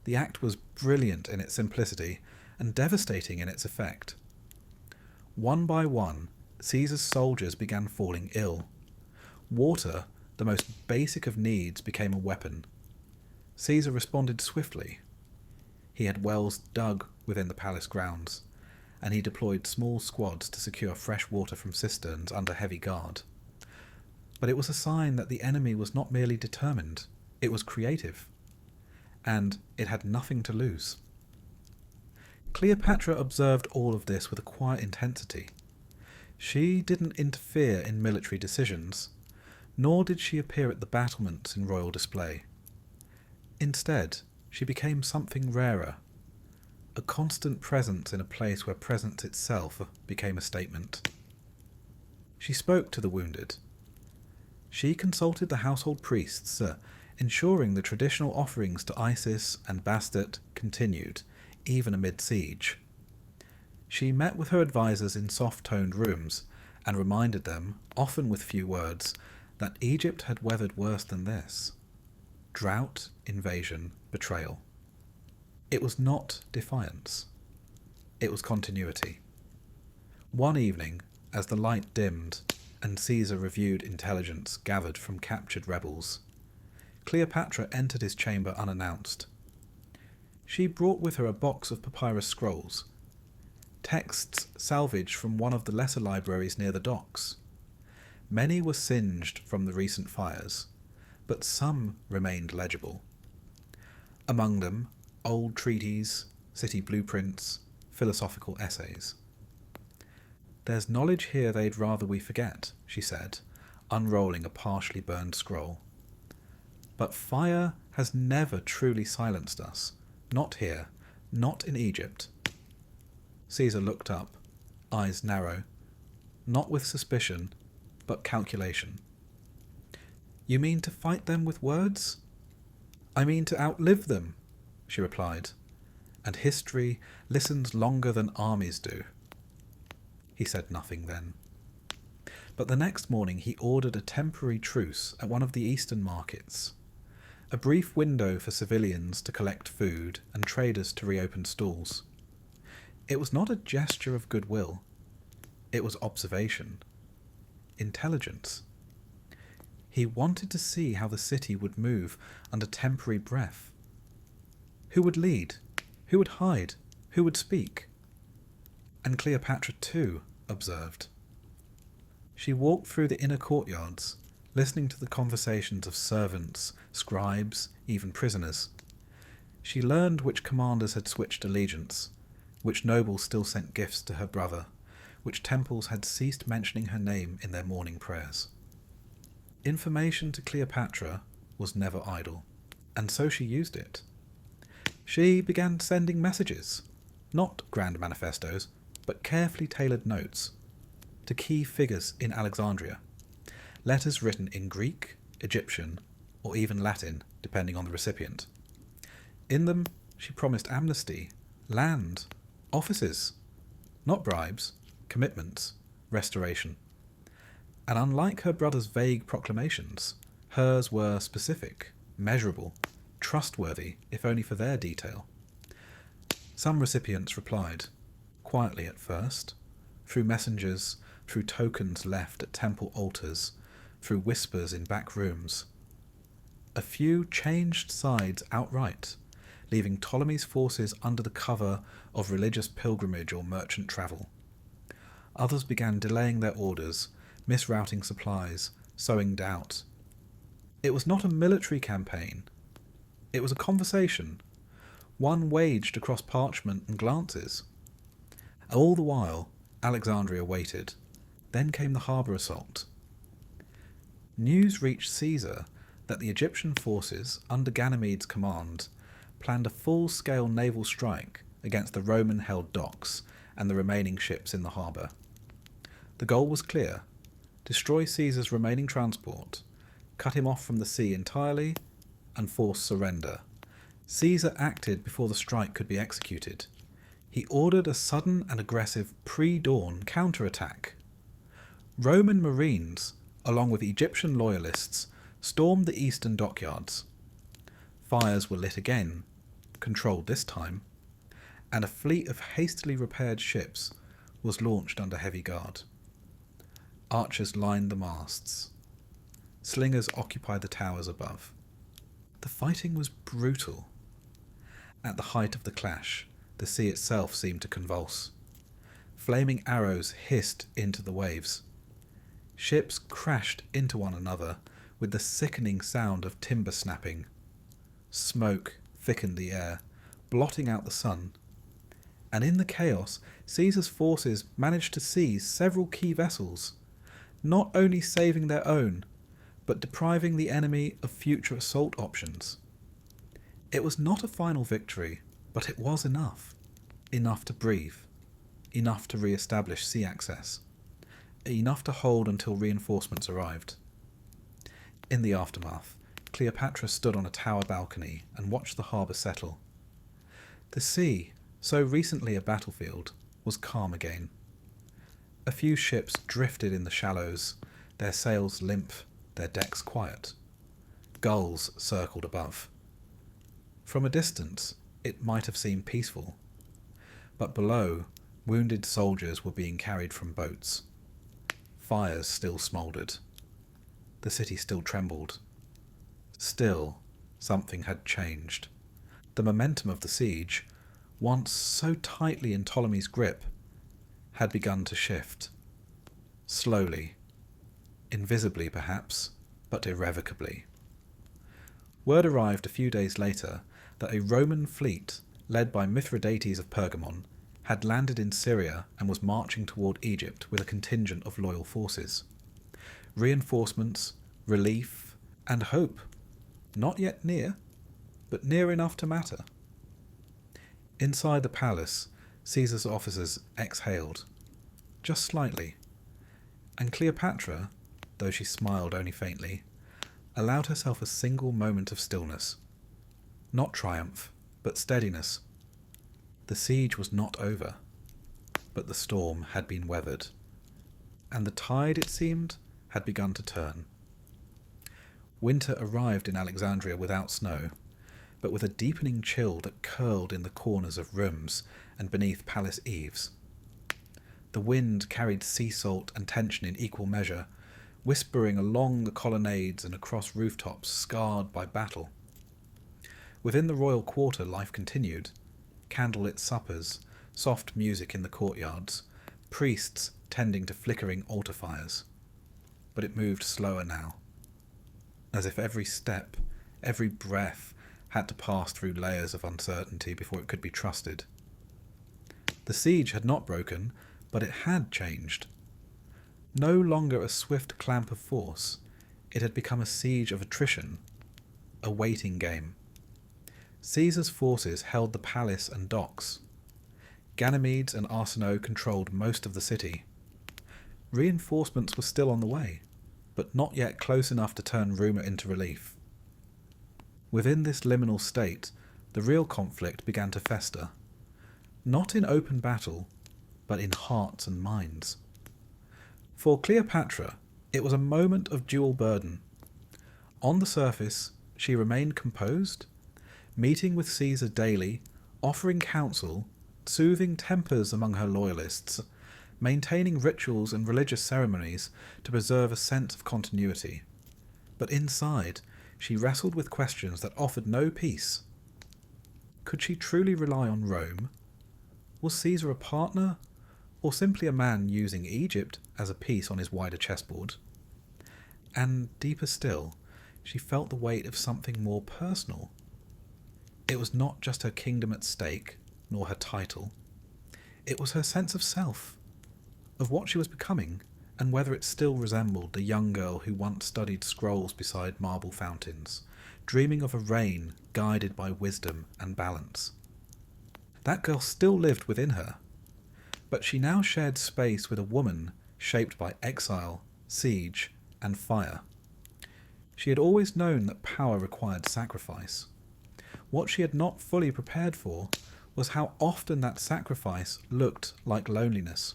The act was brilliant in its simplicity and devastating in its effect. One by one, Caesar's soldiers began falling ill. Water, the most basic of needs, became a weapon. Caesar responded swiftly. He had wells dug within the palace grounds, and he deployed small squads to secure fresh water from cisterns under heavy guard. But it was a sign that the enemy was not merely determined, it was creative, and it had nothing to lose. Cleopatra observed all of this with a quiet intensity. She didn't interfere in military decisions, nor did she appear at the battlements in royal display. Instead, she became something rarer, a constant presence in a place where presence itself became a statement. She spoke to the wounded. She consulted the household priests, ensuring the traditional offerings to Isis and Bastet continued, even amid siege. She met with her advisers in soft-toned rooms and reminded them, often with few words, that Egypt had weathered worse than this. Drought, invasion, betrayal. It was not defiance. It was continuity. One evening, as the light dimmed and Caesar reviewed intelligence gathered from captured rebels, Cleopatra entered his chamber unannounced. She brought with her a box of papyrus scrolls, texts salvaged from one of the lesser libraries near the docks. Many were singed from the recent fires, but some remained legible. Among them, old treaties, city blueprints, philosophical essays. "There's knowledge here they'd rather we forget," she said, unrolling a partially burned scroll. "But fire has never truly silenced us. Not here, not in Egypt." Caesar looked up, eyes narrow, not with suspicion, but calculation. "You mean to fight them with words?" "I mean to outlive them," she replied, "and history listens longer than armies do." He said nothing then. But the next morning he ordered a temporary truce at one of the eastern markets, a brief window for civilians to collect food and traders to reopen stalls. It was not a gesture of goodwill. It was observation. Intelligence. He wanted to see how the city would move under temporary breath. Who would lead? Who would hide? Who would speak? And Cleopatra too observed. She walked through the inner courtyards, listening to the conversations of servants, scribes, even prisoners. She learned which commanders had switched allegiance, which nobles still sent gifts to her brother, which temples had ceased mentioning her name in their morning prayers. Information to Cleopatra was never idle, and so she used it. She began sending messages, not grand manifestos, but carefully tailored notes, to key figures in Alexandria, letters written in Greek, Egyptian, or even Latin, depending on the recipient. In them, she promised amnesty, land, offices, not bribes, commitments, restoration. And unlike her brother's vague proclamations, hers were specific, measurable, trustworthy, if only for their detail. Some recipients replied, quietly at first, through messengers, through tokens left at temple altars, through whispers in back rooms. A few changed sides outright, leaving Ptolemy's forces under the cover of religious pilgrimage or merchant travel. Others began delaying their orders, misrouting supplies, sowing doubt. It was not a military campaign. It was a conversation, one waged across parchment and glances. All the while, Alexandria waited. Then came the harbour assault. News reached Caesar that the Egyptian forces, under Ganymede's command, planned a full-scale naval strike against the Roman-held docks and the remaining ships in the harbour. The goal was clear: destroy Caesar's remaining transport, cut him off from the sea entirely, and force surrender. Caesar acted before the strike could be executed. He ordered a sudden and aggressive pre-dawn counterattack. Roman marines, along with Egyptian loyalists, stormed the eastern dockyards. Fires were lit again, controlled this time, and a fleet of hastily repaired ships was launched under heavy guard. Archers lined the masts. Slingers occupied the towers above. The fighting was brutal. At the height of the clash, the sea itself seemed to convulse. Flaming arrows hissed into the waves. Ships crashed into one another with the sickening sound of timber snapping. Smoke thickened the air, blotting out the sun. And in the chaos, Caesar's forces managed to seize several key vessels, not only saving their own, but depriving the enemy of future assault options. It was not a final victory, but it was enough. Enough to breathe. Enough to re-establish sea access. Enough to hold until reinforcements arrived. In the aftermath, Cleopatra stood on a tower balcony and watched the harbour settle. The sea, so recently a battlefield, was calm again. A few ships drifted in the shallows, their sails limp, their decks quiet. Gulls circled above. From a distance, it might have seemed peaceful, but below, wounded soldiers were being carried from boats. Fires still smouldered. The city still trembled. Still, something had changed. The momentum of the siege, once so tightly in Ptolemy's grip, had begun to shift. Slowly. Invisibly, perhaps, but irrevocably. Word arrived a few days later that a Roman fleet, led by Mithridates of Pergamon, had landed in Syria and was marching toward Egypt with a contingent of loyal forces. Reinforcements, relief, and hope. Not yet near, but near enough to matter. Inside the palace, Caesar's officers exhaled, just slightly, and Cleopatra, though she smiled only faintly, allowed herself a single moment of stillness. Not triumph, but steadiness. The siege was not over, but the storm had been weathered, and the tide, it seemed, had begun to turn. Winter arrived in Alexandria without snow, but with a deepening chill that curled in the corners of rooms and beneath palace eaves. The wind carried sea salt and tension in equal measure, whispering along the colonnades and across rooftops scarred by battle. Within the royal quarter life continued, candlelit suppers, soft music in the courtyards, priests tending to flickering altar fires. But it moved slower now, as if every step, every breath had to pass through layers of uncertainty before it could be trusted. The siege had not broken, but it had changed. No longer a swift clamp of force, it had become a siege of attrition, a waiting game. Caesar's forces held the palace and docks. Ganymedes and Arsinoe controlled most of the city. Reinforcements were still on the way, but not yet close enough to turn rumour into relief. Within this liminal state, the real conflict began to fester, not in open battle, but in hearts and minds. For Cleopatra, it was a moment of dual burden. On the surface, she remained composed, meeting with Caesar daily, offering counsel, soothing tempers among her loyalists, maintaining rituals and religious ceremonies to preserve a sense of continuity. But inside, she wrestled with questions that offered no peace. Could she truly rely on Rome? Was Caesar a partner, or simply a man using Egypt as a piece on his wider chessboard? And deeper still, she felt the weight of something more personal. It was not just her kingdom at stake, nor her title. It was her sense of self, of what she was becoming, and whether it still resembled the young girl who once studied scrolls beside marble fountains, dreaming of a reign guided by wisdom and balance. That girl still lived within her, but she now shared space with a woman shaped by exile, siege, and fire. She had always known that power required sacrifice. What she had not fully prepared for was how often that sacrifice looked like loneliness.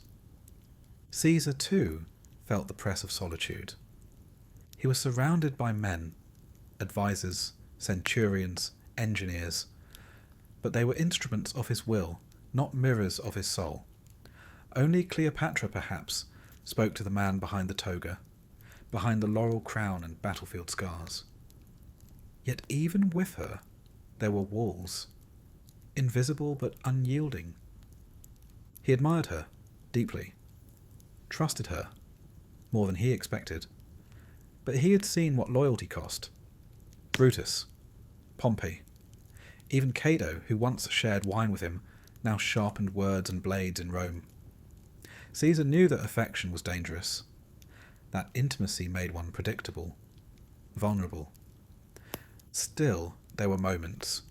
Caesar, too, felt the press of solitude. He was surrounded by men, advisors, centurions, engineers, but they were instruments of his will, not mirrors of his soul. Only Cleopatra, perhaps, spoke to the man behind the toga, behind the laurel crown and battlefield scars. Yet even with her, there were walls, invisible but unyielding. He admired her deeply, trusted her more than he expected, but he had seen what loyalty cost. Brutus, Pompey, even Cato, who once shared wine with him, now sharpened words and blades in Rome. Caesar knew that affection was dangerous. That intimacy made one predictable, vulnerable. Still, there were moments,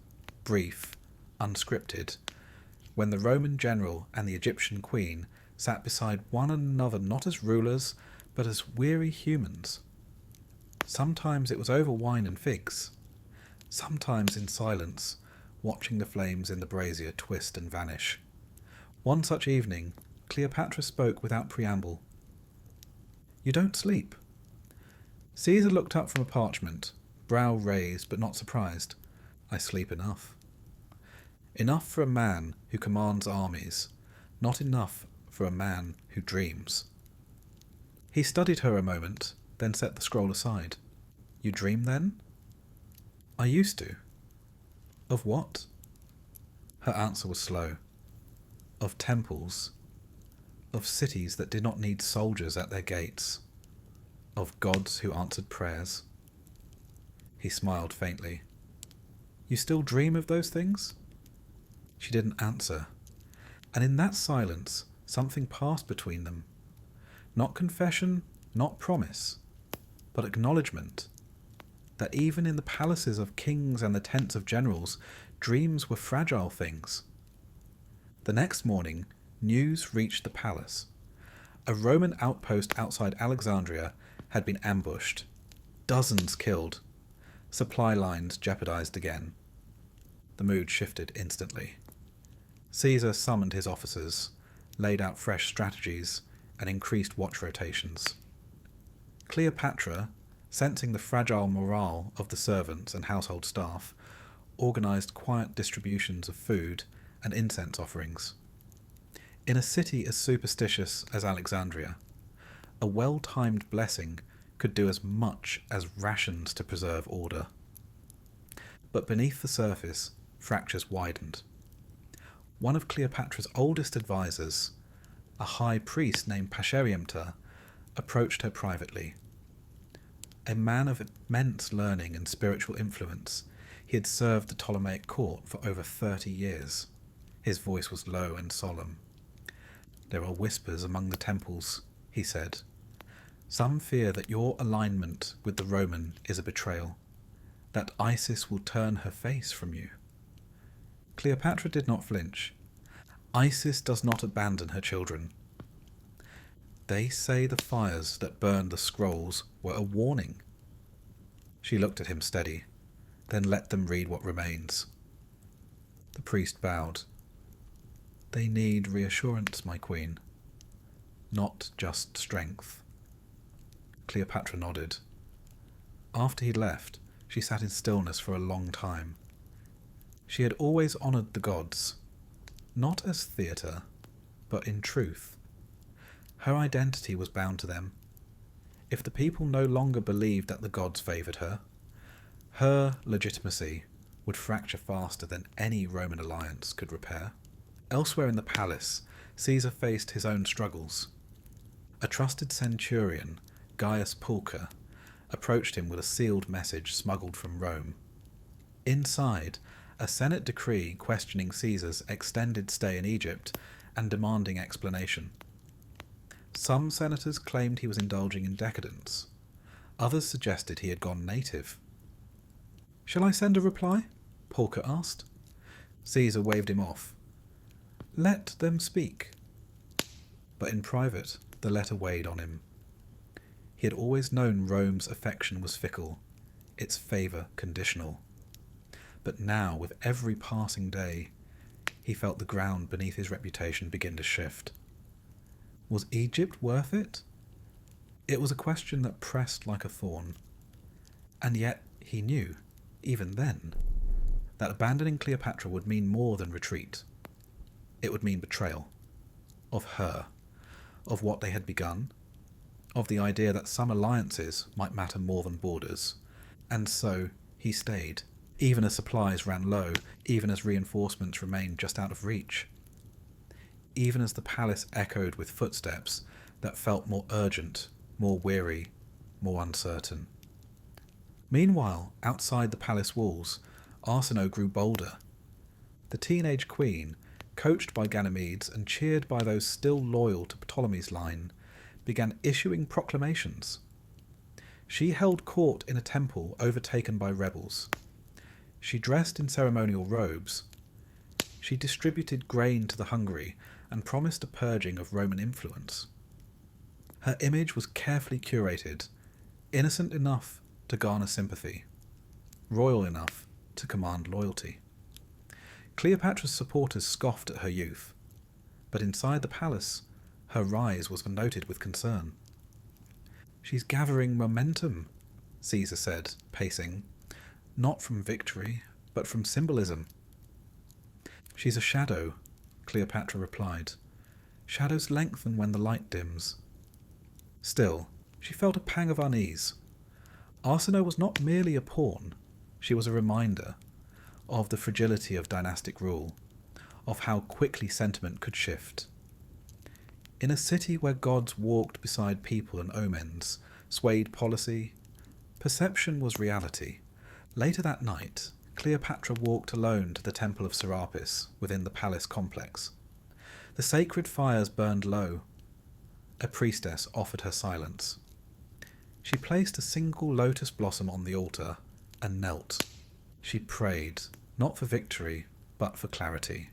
brief, unscripted, when the Roman general and the Egyptian queen sat beside one another not as rulers, but as weary humans. Sometimes it was over wine and figs, sometimes in silence, watching the flames in the brazier twist and vanish. One such evening, Cleopatra spoke without preamble. "You don't sleep." Caesar looked up from a parchment, brow raised but not surprised. "I sleep enough." Enough for a man who commands armies, not enough for a man who dreams. He studied her a moment, then set the scroll aside. "You dream, then?" "I used to." "Of what?" Her answer was slow. "Of temples. Of cities that did not need soldiers at their gates. Of gods who answered prayers." He smiled faintly. "You still dream of those things?" She didn't answer, and in that silence something passed between them. Not confession, not promise, but acknowledgement that even in the palaces of kings and the tents of generals, dreams were fragile things. The next morning, news reached the palace. A Roman outpost outside Alexandria had been ambushed. Dozens killed. Supply lines jeopardized again. The mood shifted instantly. Caesar summoned his officers, laid out fresh strategies, and increased watch rotations. Cleopatra, sensing the fragile morale of the servants and household staff, organised quiet distributions of food and incense offerings. In a city as superstitious as Alexandria, a well-timed blessing could do as much as rations to preserve order. But beneath the surface, fractures widened. One of Cleopatra's oldest advisors, a high priest named Paseriemter, approached her privately. A man of immense learning and spiritual influence, he had served the Ptolemaic court for over 30 years. His voice was low and solemn. "There are whispers among the temples," he said. "Some fear that your alignment with the Roman is a betrayal, that Isis will turn her face from you." Cleopatra did not flinch. "Isis does not abandon her children. They say the fires that burned the scrolls were a warning." She looked at him steady, then let them read what remains. The priest bowed. "They need reassurance, my queen, not just strength." Cleopatra nodded. After he'd left, she sat in stillness for a long time. She had always honoured the gods, not as theatre, but in truth. Her identity was bound to them. If the people no longer believed that the gods favoured her, her legitimacy would fracture faster than any Roman alliance could repair. Elsewhere in the palace, Caesar faced his own struggles. A trusted centurion, Gaius Pulcher, approached him with a sealed message smuggled from Rome. Inside, a Senate decree questioning Caesar's extended stay in Egypt and demanding explanation. Some senators claimed he was indulging in decadence. Others suggested he had gone native. "Shall I send a reply?" Pulcher asked. Caesar waved him off. "Let them speak." But in private, the letter weighed on him. He had always known Rome's affection was fickle, its favour conditional. But now, with every passing day, he felt the ground beneath his reputation begin to shift. Was Egypt worth it? It was a question that pressed like a thorn. And yet he knew, even then, that abandoning Cleopatra would mean more than retreat. It would mean betrayal. Of her. Of what they had begun. Of the idea that some alliances might matter more than borders. And so he stayed, even as supplies ran low, even as reinforcements remained just out of reach. Even as the palace echoed with footsteps that felt more urgent, more weary, more uncertain. Meanwhile, outside the palace walls, Arsinoe grew bolder. The teenage queen, coached by Ganymedes and cheered by those still loyal to Ptolemy's line, began issuing proclamations. She held court in a temple overtaken by rebels. She dressed in ceremonial robes. She distributed grain to the hungry and promised a purging of Roman influence. Her image was carefully curated, innocent enough to garner sympathy, royal enough to command loyalty. Cleopatra's supporters scoffed at her youth, but inside the palace, her rise was noted with concern. "She's gathering momentum," Caesar said, pacing, "not from victory, but from symbolism." "She's a shadow," Cleopatra replied. "Shadows lengthen when the light dims." Still, she felt a pang of unease. Arsinoe was not merely a pawn, she was a reminder of the fragility of dynastic rule, of how quickly sentiment could shift. In a city where gods walked beside people and omens, swayed policy, perception was reality. Later that night, Cleopatra walked alone to the temple of Serapis within the palace complex. The sacred fires burned low. A priestess offered her silence. She placed a single lotus blossom on the altar and knelt. She prayed, not for victory, but for clarity,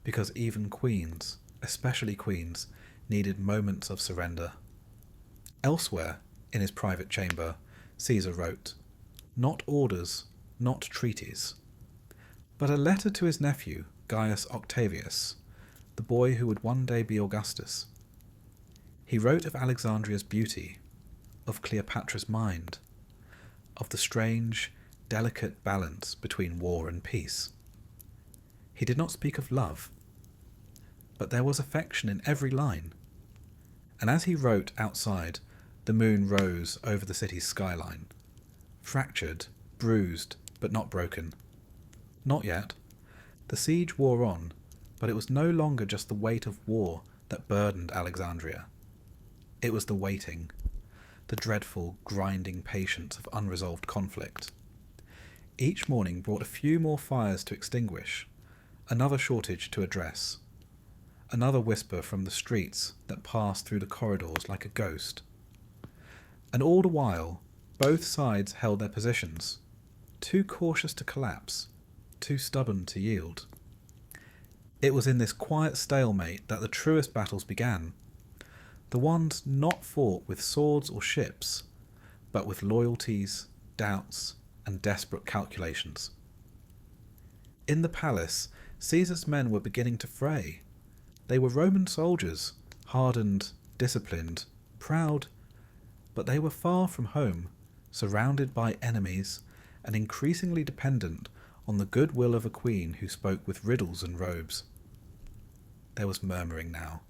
because even queens, especially queens, needed moments of surrender. Elsewhere, in his private chamber, Caesar wrote, not orders, not treaties, but a letter to his nephew, Gaius Octavius, the boy who would one day be Augustus. He wrote of Alexandria's beauty, of Cleopatra's mind, of the strange, delicate balance between war and peace. He did not speak of love, but there was affection in every line. And as he wrote outside, the moon rose over the city's skyline, fractured, bruised, but not broken. Not yet. The siege wore on, but it was no longer just the weight of war that burdened Alexandria. It was the waiting, the dreadful, grinding patience of unresolved conflict. Each morning brought a few more fires to extinguish, another shortage to address, another whisper from the streets that passed through the corridors like a ghost. And all the while, both sides held their positions, too cautious to collapse, too stubborn to yield. It was in this quiet stalemate that the truest battles began, the ones not fought with swords or ships, but with loyalties, doubts, and desperate calculations. In the palace, Caesar's men were beginning to fray. They were Roman soldiers, hardened, disciplined, proud, but they were far from home, surrounded by enemies, and increasingly dependent on the goodwill of a queen who spoke with riddles and robes. There was murmuring now,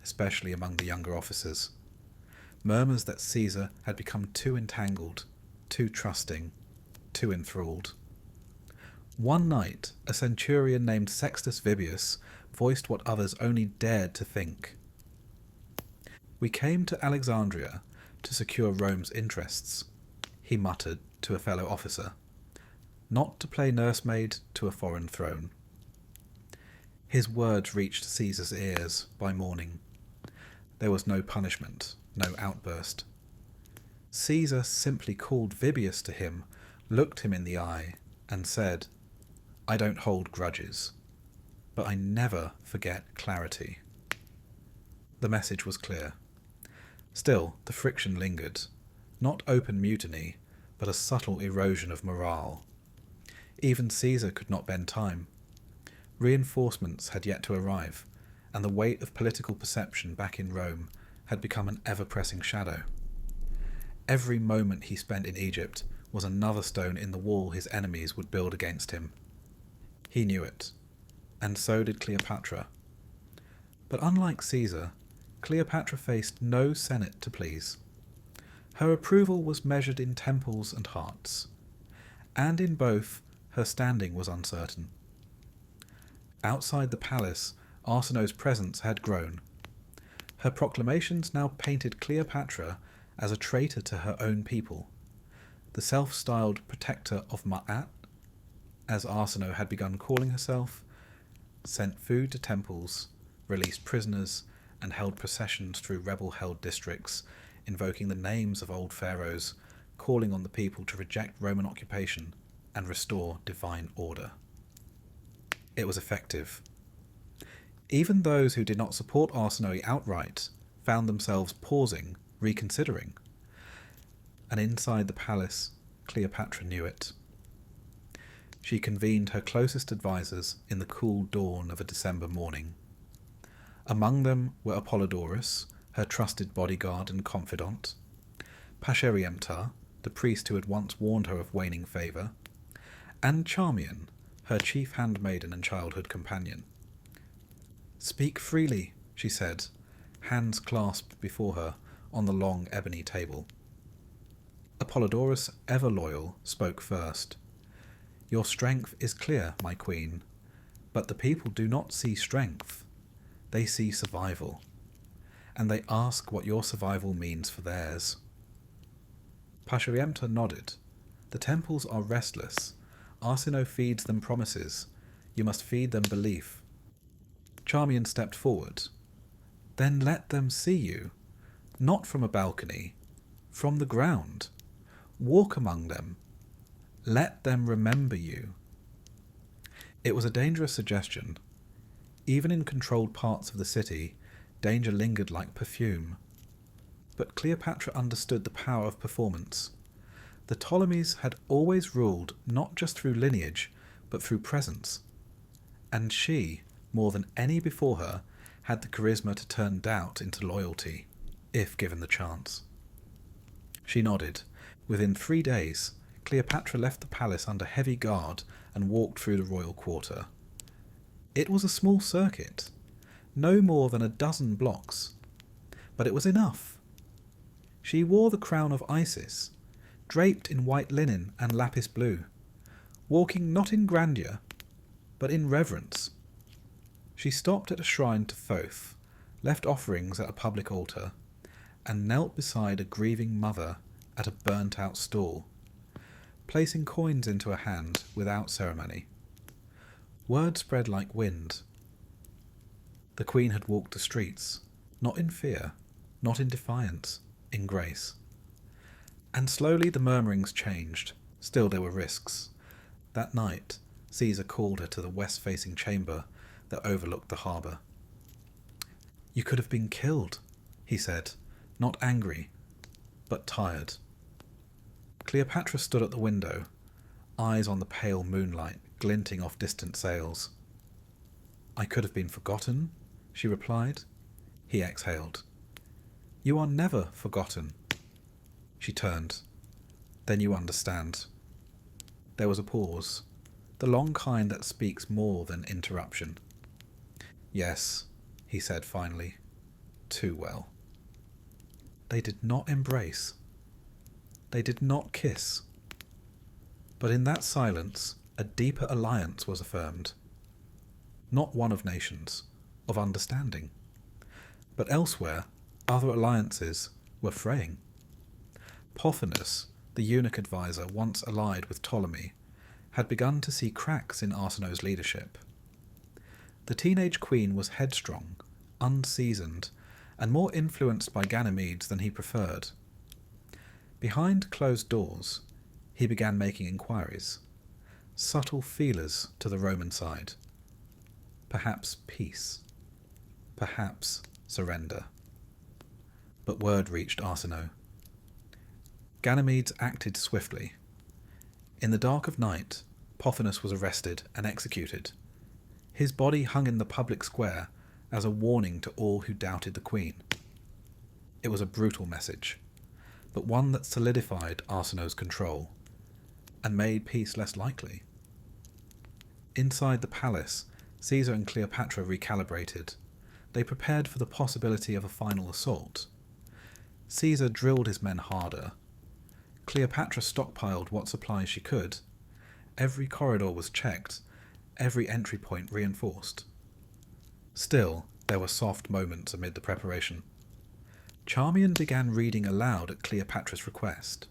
especially among the younger officers. Murmurs that Caesar had become too entangled, too trusting, too enthralled. One night, a centurion named Sextus Vibius voiced what others only dared to think. "We came to Alexandria to secure Rome's interests," he muttered to a fellow officer, "not to play nursemaid to a foreign throne." His words reached Caesar's ears by morning. There was no punishment, no outburst. Caesar simply called Vibius to him, looked him in the eye, and said, "I don't hold grudges, but I never forget clarity." The message was clear. Still, the friction lingered, not open mutiny, but a subtle erosion of morale. Even Caesar could not bend time. Reinforcements had yet to arrive, and the weight of political perception back in Rome had become an ever-pressing shadow. Every moment he spent in Egypt was another stone in the wall his enemies would build against him. He knew it, and so did Cleopatra. But unlike Caesar, Cleopatra faced no senate to please. Her approval was measured in temples and hearts, and in both her standing was uncertain. Outside the palace, Arsinoe's presence had grown. Her proclamations now painted Cleopatra as a traitor to her own people, the self-styled protector of Ma'at, as Arsinoe had begun calling herself, sent food to temples, released prisoners, and held processions through rebel-held districts, invoking the names of old pharaohs, calling on the people to reject Roman occupation and restore divine order. It was effective. Even those who did not support Arsinoe outright found themselves pausing, reconsidering. And inside the palace, Cleopatra knew it. She convened her closest advisers in the cool dawn of a December morning. Among them were Apollodorus, her trusted bodyguard and confidant, Paseriemta, the priest who had once warned her of waning favour, and Charmian, her chief handmaiden and childhood companion. "Speak freely," she said, hands clasped before her on the long ebony table. Apollodorus, ever loyal, spoke first. "Your strength is clear, my queen, but the people do not see strength. They see survival, and they ask what your survival means for theirs." Paseriemta nodded. "The temples are restless. Arsinoe feeds them promises. You must feed them belief." Charmian stepped forward. "Then let them see you, not from a balcony, from the ground. Walk among them. Let them remember you." It was a dangerous suggestion. Even in controlled parts of the city, danger lingered like perfume. But Cleopatra understood the power of performance. The Ptolemies had always ruled not just through lineage, but through presence. And she, more than any before her, had the charisma to turn doubt into loyalty, if given the chance. She nodded. Within 3 days, Cleopatra left the palace under heavy guard and walked through the royal quarter. It was a small circuit, no more than a dozen blocks, but it was enough. She wore the crown of Isis, draped in white linen and lapis blue, walking not in grandeur, but in reverence. She stopped at a shrine to Thoth, left offerings at a public altar, and knelt beside a grieving mother at a burnt-out stall, placing coins into her hand without ceremony. Word spread like wind. The Queen had walked the streets, not in fear, not in defiance, in grace. And slowly the murmurings changed. Still there were risks. That night, Caesar called her to the west-facing chamber that overlooked the harbour. "You could have been killed," he said, not angry, but tired. Cleopatra stood at the window, eyes on the pale moonlight glinting off distant sails. "I could have been forgotten," she replied. He exhaled. "You are never forgotten." She turned. "Then you understand." There was a pause, the long kind that speaks more than interruption. "Yes," he said finally, "too well." They did not embrace. They did not kiss. But in that silence, a deeper alliance was affirmed. Not one of nations, of understanding. But elsewhere, other alliances were fraying. Pothinus, the eunuch advisor once allied with Ptolemy, had begun to see cracks in Arsinoe's leadership. The teenage queen was headstrong, unseasoned, and more influenced by Ganymedes than he preferred. Behind closed doors, he began making inquiries, subtle feelers to the Roman side. Perhaps peace, perhaps surrender. But word reached Arsinoe. Ganymedes acted swiftly. In the dark of night, Pothinus was arrested and executed. His body hung in the public square as a warning to all who doubted the queen. It was a brutal message, but one that solidified Arsinoe's control and made peace less likely. Inside the palace, Caesar and Cleopatra recalibrated. They prepared for the possibility of a final assault. Caesar drilled his men harder. Cleopatra stockpiled what supplies she could. Every corridor was checked, every entry point reinforced. Still, there were soft moments amid the preparation. Charmian began reading aloud at Cleopatra's request.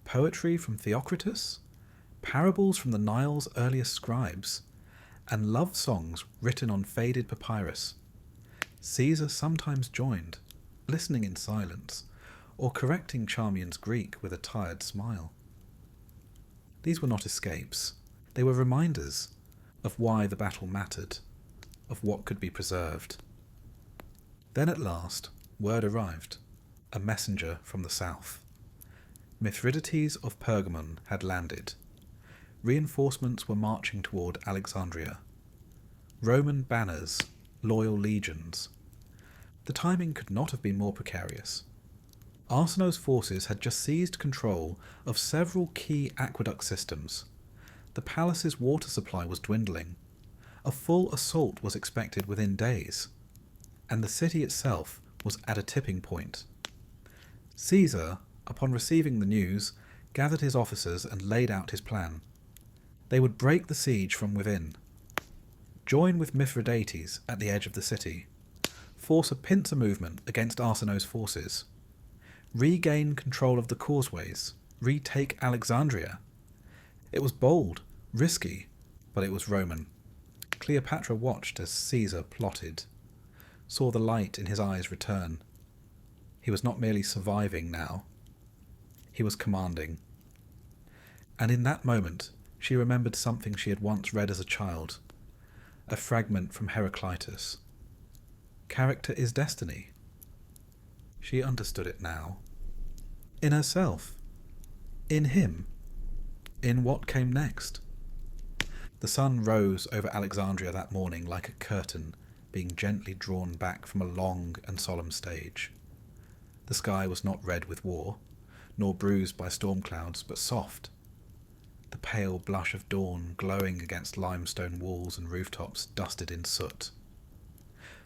Poetry from Theocritus, parables from the Nile's earliest scribes, and love songs written on faded papyrus. Caesar sometimes joined, listening in silence, or correcting Charmian's Greek with a tired smile. These were not escapes. They were reminders of why the battle mattered, of what could be preserved. Then at last, word arrived, a messenger from the south. Mithridates of Pergamon had landed. Reinforcements were marching toward Alexandria. Roman banners, loyal legions. The timing could not have been more precarious. Arsinoe's forces had just seized control of several key aqueduct systems. The palace's water supply was dwindling. A full assault was expected within days, and the city itself was at a tipping point. Caesar, upon receiving the news, gathered his officers and laid out his plan. They would break the siege from within, join with Mithridates at the edge of the city, force a pincer movement against Arsinoe's forces, regain control of the causeways, retake Alexandria. It was bold, risky, but it was Roman. Cleopatra watched as Caesar plotted, saw the light in his eyes return. He was not merely surviving now. He was commanding. And in that moment, she remembered something she had once read as a child, a fragment from Heraclitus. Character is destiny. She understood it now. In herself. In him. In what came next. The sun rose over Alexandria that morning like a curtain being gently drawn back from a long and solemn stage. The sky was not red with war, nor bruised by storm clouds, but soft, the pale blush of dawn glowing against limestone walls and rooftops dusted in soot.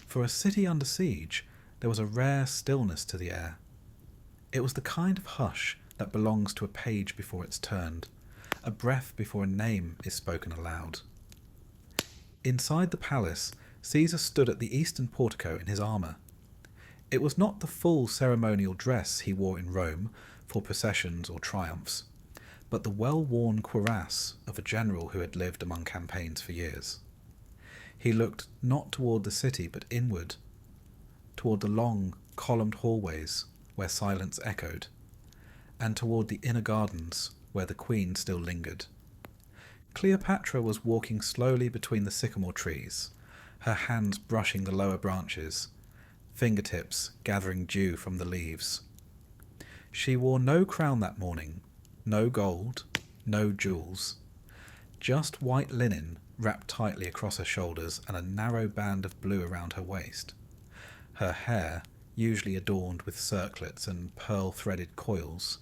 For a city under siege, there was a rare stillness to the air. It was the kind of hush that belongs to a page before it's turned, a breath before a name is spoken aloud. Inside the palace, Caesar stood at the eastern portico in his armour. It was not the full ceremonial dress he wore in Rome for processions or triumphs, but the well-worn cuirass of a general who had lived among campaigns for years. He looked not toward the city, but inward, toward the long, columned hallways where silence echoed, and toward the inner gardens where the queen still lingered. Cleopatra was walking slowly between the sycamore trees, her hands brushing the lower branches, fingertips gathering dew from the leaves. She wore no crown that morning, no gold, no jewels, just white linen wrapped tightly across her shoulders and a narrow band of blue around her waist. Her hair, usually adorned with circlets and pearl-threaded coils,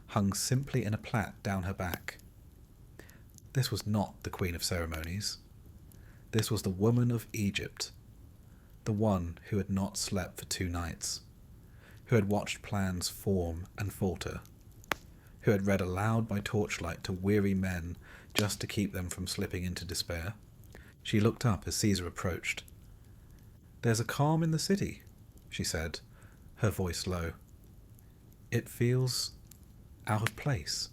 hung simply in a plait down her back. This was not the Queen of Ceremonies. This was the woman of Egypt, the one who had not slept for 2 nights, who had watched plans form and falter, who had read aloud by torchlight to weary men just to keep them from slipping into despair. She looked up as Caesar approached. "There's a calm in the city," she said, her voice low. "It feels out of place."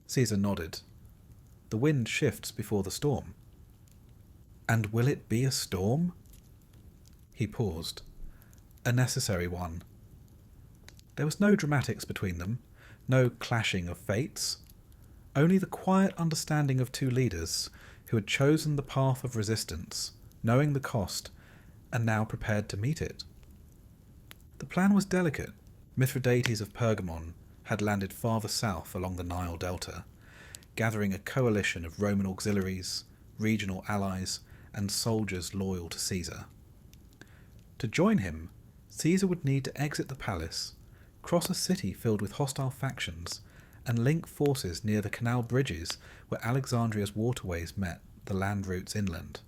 Caesar nodded. "The wind shifts before the storm." "And will it be a storm?" He paused. "A necessary one." There was no dramatics between them, no clashing of fates, only the quiet understanding of 2 leaders who had chosen the path of resistance, knowing the cost, and now prepared to meet it. The plan was delicate. Mithridates of Pergamon had landed farther south along the Nile Delta, gathering a coalition of Roman auxiliaries, regional allies, and soldiers loyal to Caesar. To join him, Caesar would need to exit the palace, cross a city filled with hostile factions, and link forces near the canal bridges where Alexandria's waterways met the land routes inland.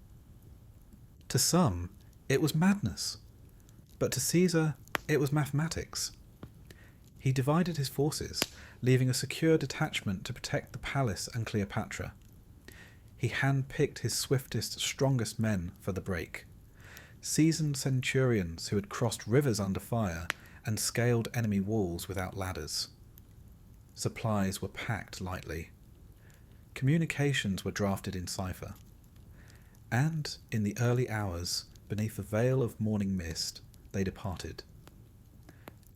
To some, it was madness, but to Caesar, it was mathematics. He divided his forces, leaving a secure detachment to protect the palace and Cleopatra. He hand-picked his swiftest, strongest men for the break, seasoned centurions who had crossed rivers under fire and scaled enemy walls without ladders. Supplies were packed lightly. Communications were drafted in cipher. And, in the early hours, beneath a veil of morning mist, they departed.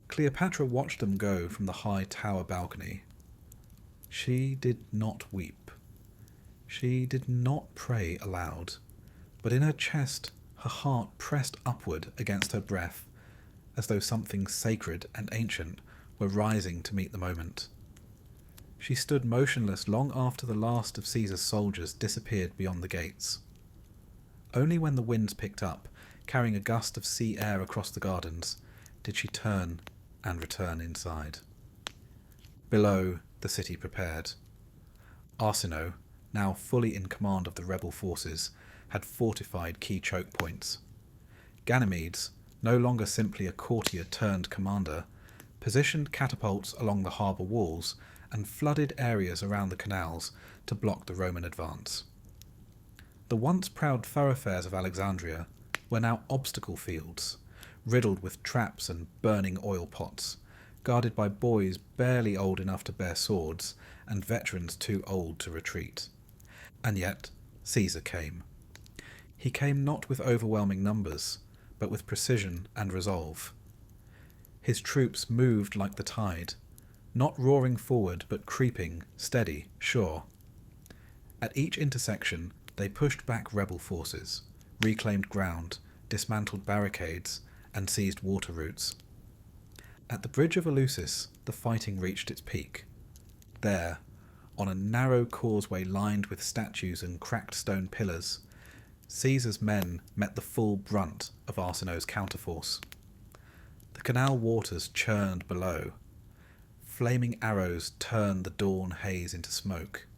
Cleopatra watched them go from the high tower balcony. She did not weep. She did not pray aloud, but in her chest her heart pressed upward against her breath, as though something sacred and ancient were rising to meet the moment. She stood motionless long after the last of Caesar's soldiers disappeared beyond the gates. Only when the winds picked up, carrying a gust of sea air across the gardens, did she turn and return inside. Below, the city prepared. Arsinoe, now fully in command of the rebel forces, had fortified key choke points. Ganymedes, no longer simply a courtier turned commander, positioned catapults along the harbour walls and flooded areas around the canals to block the Roman advance. The once proud thoroughfares of Alexandria were now obstacle fields, riddled with traps and burning oil pots, guarded by boys barely old enough to bear swords and veterans too old to retreat. And yet Caesar came. He came not with overwhelming numbers, but with precision and resolve. His troops moved like the tide, not roaring forward but creeping, steady, sure. At each intersection they pushed back rebel forces, reclaimed ground, dismantled barricades, and seized water routes. At the bridge of Eleusis the fighting reached its peak. There, on a narrow causeway lined with statues and cracked stone pillars, Caesar's men met the full brunt of Arsinoe's counterforce. The canal waters churned below. flaming arrows turned the dawn haze into smoke.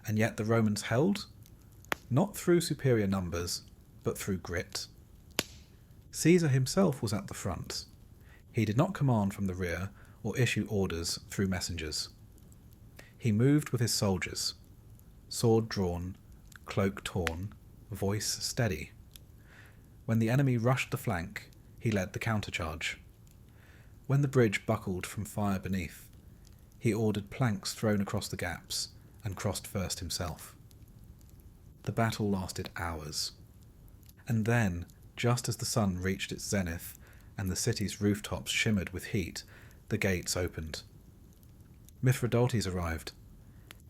And yet the Romans held, not through superior numbers, but through grit. Caesar himself was at the front. He did not command from the rear or issue orders through messengers. He moved with his soldiers, sword drawn, cloak torn, voice steady. When the enemy rushed the flank, he led the countercharge. When the bridge buckled from fire beneath, he ordered planks thrown across the gaps and crossed first himself. The battle lasted hours. And then, just as the sun reached its zenith and the city's rooftops shimmered with heat, the gates opened. Mithridates arrived.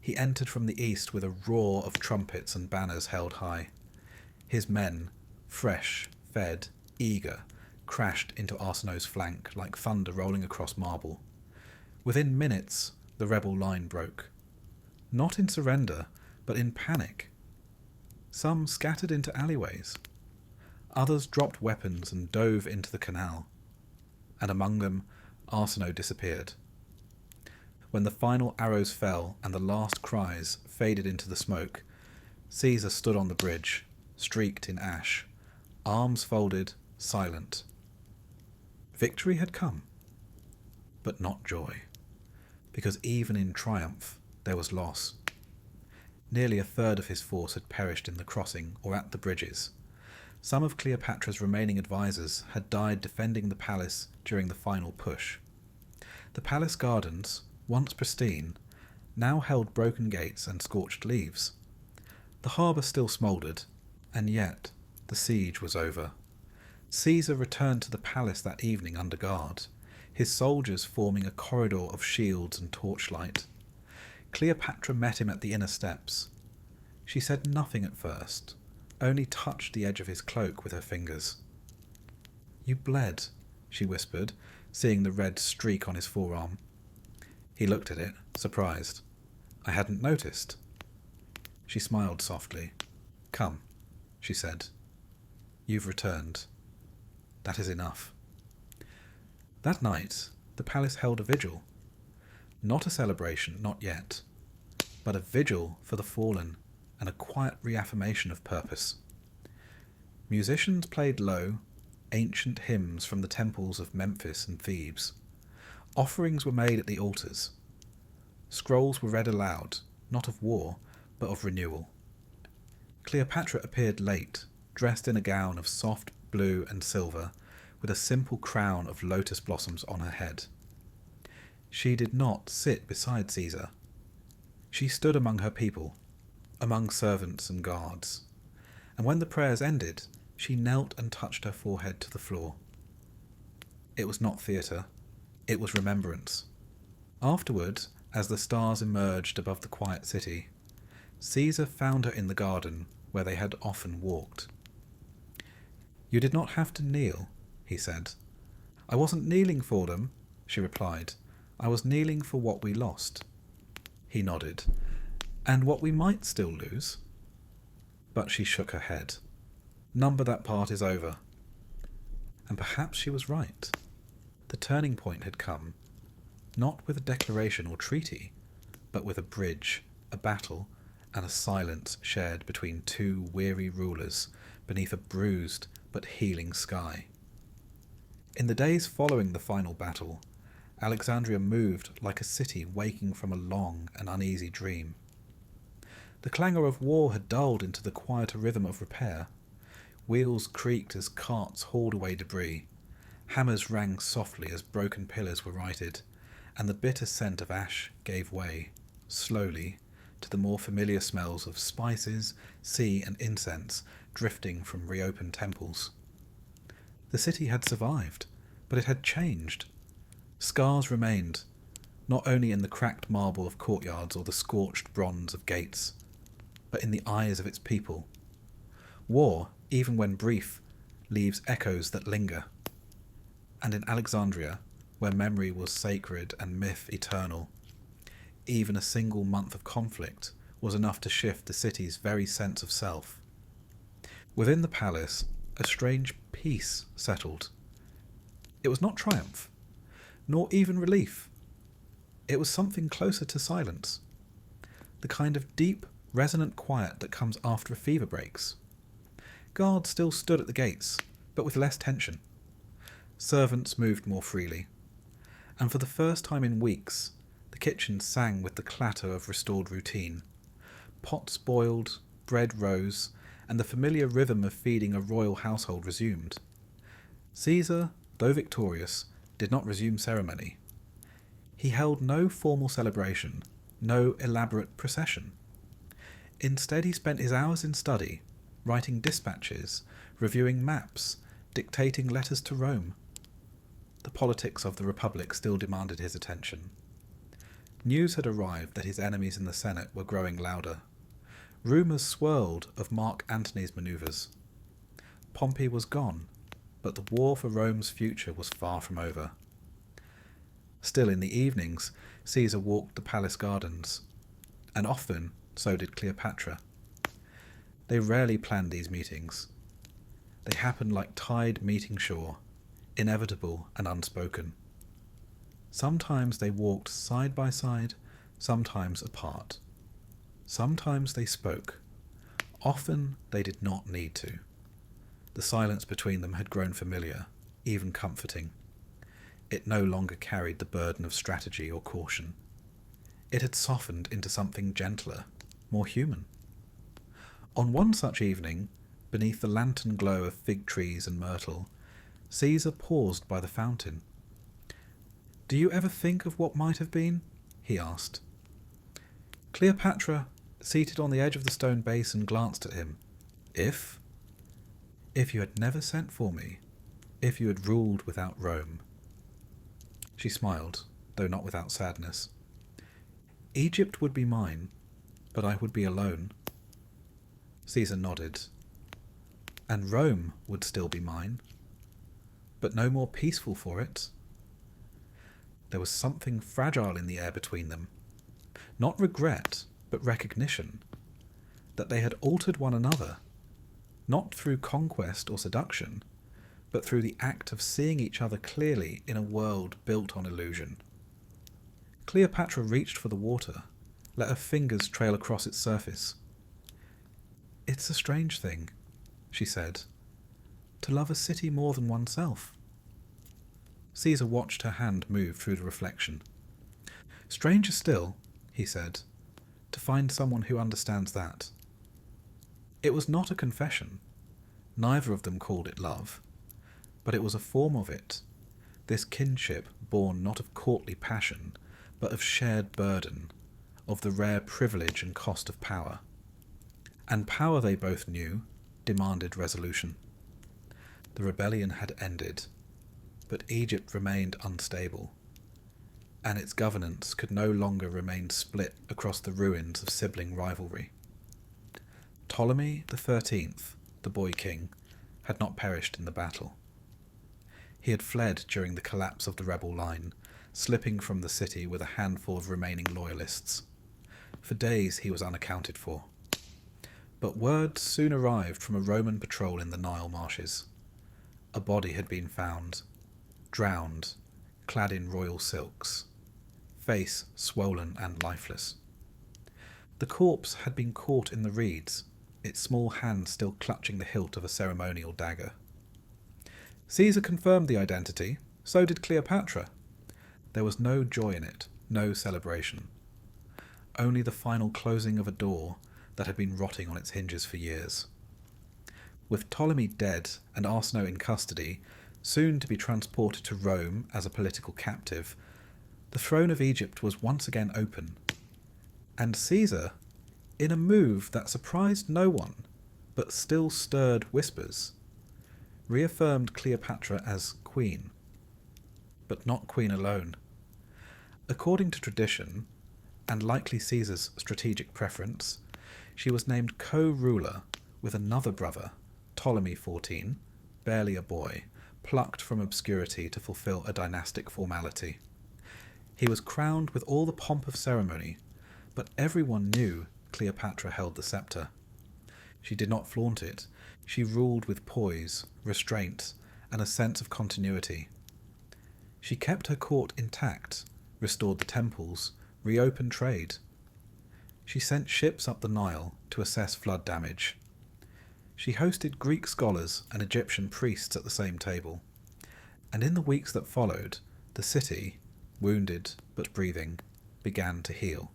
He entered from the east with a roar of trumpets and banners held high. His men, fresh, fed, eager, crashed into Arsinoe's flank like thunder rolling across marble. Within minutes, the rebel line broke. Not in surrender, but in panic. Some scattered into alleyways. Others dropped weapons and dove into the canal. And among them, Arsinoe disappeared. When the final arrows fell and the last cries faded into the smoke, Caesar stood on the bridge, streaked in ash, arms folded, silent. Victory had come, but not joy, because even in triumph there was loss. Nearly a third of his force had perished in the crossing or at the bridges. Some of Cleopatra's remaining advisors had died defending the palace during the final push. The palace gardens, once pristine, now held broken gates and scorched leaves. The harbour still smouldered, and yet the siege was over. Caesar returned to the palace that evening under guard, his soldiers forming a corridor of shields and torchlight. Cleopatra met him at the inner steps. She said nothing at first, only touched the edge of his cloak with her fingers. "You bled," she whispered, seeing the red streak on his forearm. He looked at it, surprised. "I hadn't noticed." She smiled softly. "Come," she said. "You've returned. That is enough." That night, the palace held a vigil. Not a celebration, not yet, but a vigil for the fallen and a quiet reaffirmation of purpose. Musicians played low, ancient hymns from the temples of Memphis and Thebes. Offerings were made at the altars. Scrolls were read aloud, not of war, but of renewal. Cleopatra appeared late, dressed in a gown of soft blue and silver, with a simple crown of lotus blossoms on her head. She did not sit beside Caesar. She stood among her people, among servants and guards, and when the prayers ended, she knelt and touched her forehead to the floor. It was not theatre, it was remembrance. Afterward, as the stars emerged above the quiet city, Caesar found her in the garden where they had often walked. "You did not have to kneel," he said. "I wasn't kneeling for them," she replied. "I was kneeling for what we lost." He nodded. "And what we might still lose?" But she shook her head. "Number that part is over." And perhaps she was right. The turning point had come, not with a declaration or treaty, but with a bridge, a battle, and a silence shared between two weary rulers beneath a bruised but healing sky. In the days following the final battle, Alexandria moved like a city waking from a long and uneasy dream. The clangour of war had dulled into the quieter rhythm of repair. Wheels creaked as carts hauled away debris. Hammers rang softly as broken pillars were righted, and the bitter scent of ash gave way, slowly, to the more familiar smells of spices, sea, and incense drifting from reopened temples. The city had survived, but it had changed. Scars remained, not only in the cracked marble of courtyards or the scorched bronze of gates, but in the eyes of its people. War, even when brief, leaves echoes that linger. And in Alexandria, where memory was sacred and myth eternal, even a single month of conflict was enough to shift the city's very sense of self. Within the palace, a strange peace settled. It was not triumph, nor even relief. It was something closer to silence, the kind of deep, resonant quiet that comes after a fever breaks. Guards still stood at the gates, but with less tension. Servants moved more freely, and for the first time in weeks, the kitchen sang with the clatter of restored routine. Pots boiled, bread rose, and the familiar rhythm of feeding a royal household resumed. Caesar, though victorious, did not resume ceremony. He held no formal celebration, no elaborate procession. Instead, he spent his hours in study, writing dispatches, reviewing maps, dictating letters to Rome. The politics of the Republic still demanded his attention. News had arrived that his enemies in the Senate were growing louder. Rumours swirled of Mark Antony's manoeuvres. Pompey was gone, but the war for Rome's future was far from over. Still, in the evenings, Caesar walked the palace gardens, and often so did Cleopatra. They rarely planned these meetings. They happened like tide meeting shore, inevitable and unspoken. Sometimes they walked side by side, sometimes apart. Sometimes they spoke. Often they did not need to. The silence between them had grown familiar, even comforting. It no longer carried the burden of strategy or caution. It had softened into something gentler, more human. On one such evening, beneath the lantern glow of fig trees and myrtle, Caesar paused by the fountain. "Do you ever think of what might have been?" he asked. Cleopatra, seated on the edge of the stone basin, glanced at him. If you had never sent for me, if you had ruled without Rome." She smiled, though not without sadness. "Egypt would be mine, but I would be alone." Caesar nodded. "And Rome would still be mine, but no more peaceful for it." There was something fragile in the air between them. Not regret, but recognition. That they had altered one another, not through conquest or seduction, but through the act of seeing each other clearly in a world built on illusion. Cleopatra reached for the water, let her fingers trail across its surface. "It's a strange thing," she said, "to love a city more than oneself." Caesar watched her hand move through the reflection. "Stranger still," he said, "to find someone who understands that." It was not a confession. Neither of them called it love, but it was a form of it, this kinship born not of courtly passion, but of shared burden, of the rare privilege and cost of power. And power, they both knew, demanded resolution. The rebellion had ended, but Egypt remained unstable, and its governance could no longer remain split across the ruins of sibling rivalry. Ptolemy XIII, the boy king, had not perished in the battle. He had fled during the collapse of the rebel line, slipping from the city with a handful of remaining loyalists. For days he was unaccounted for. But word soon arrived from a Roman patrol in the Nile marshes. A body had been found, drowned, clad in royal silks, face swollen and lifeless. The corpse had been caught in the reeds, its small hand still clutching the hilt of a ceremonial dagger. Caesar confirmed the identity, so did Cleopatra. There was no joy in it, no celebration. Only the final closing of a door that had been rotting on its hinges for years. With Ptolemy dead and Arsinoe in custody, soon to be transported to Rome as a political captive, the throne of Egypt was once again open. And Caesar, in a move that surprised no one, but still stirred whispers, reaffirmed Cleopatra as queen. But not queen alone. According to tradition, and likely Caesar's strategic preference, she was named co-ruler with another brother, Ptolemy XIV, barely a boy, plucked from obscurity to fulfill a dynastic formality. He was crowned with all the pomp of ceremony, but everyone knew Cleopatra held the scepter. She did not flaunt it. She ruled with poise, restraint, and a sense of continuity. She kept her court intact, restored the temples, reopened trade. She sent ships up the Nile to assess flood damage. She hosted Greek scholars and Egyptian priests at the same table. And in the weeks that followed, the city, wounded but breathing, began to heal.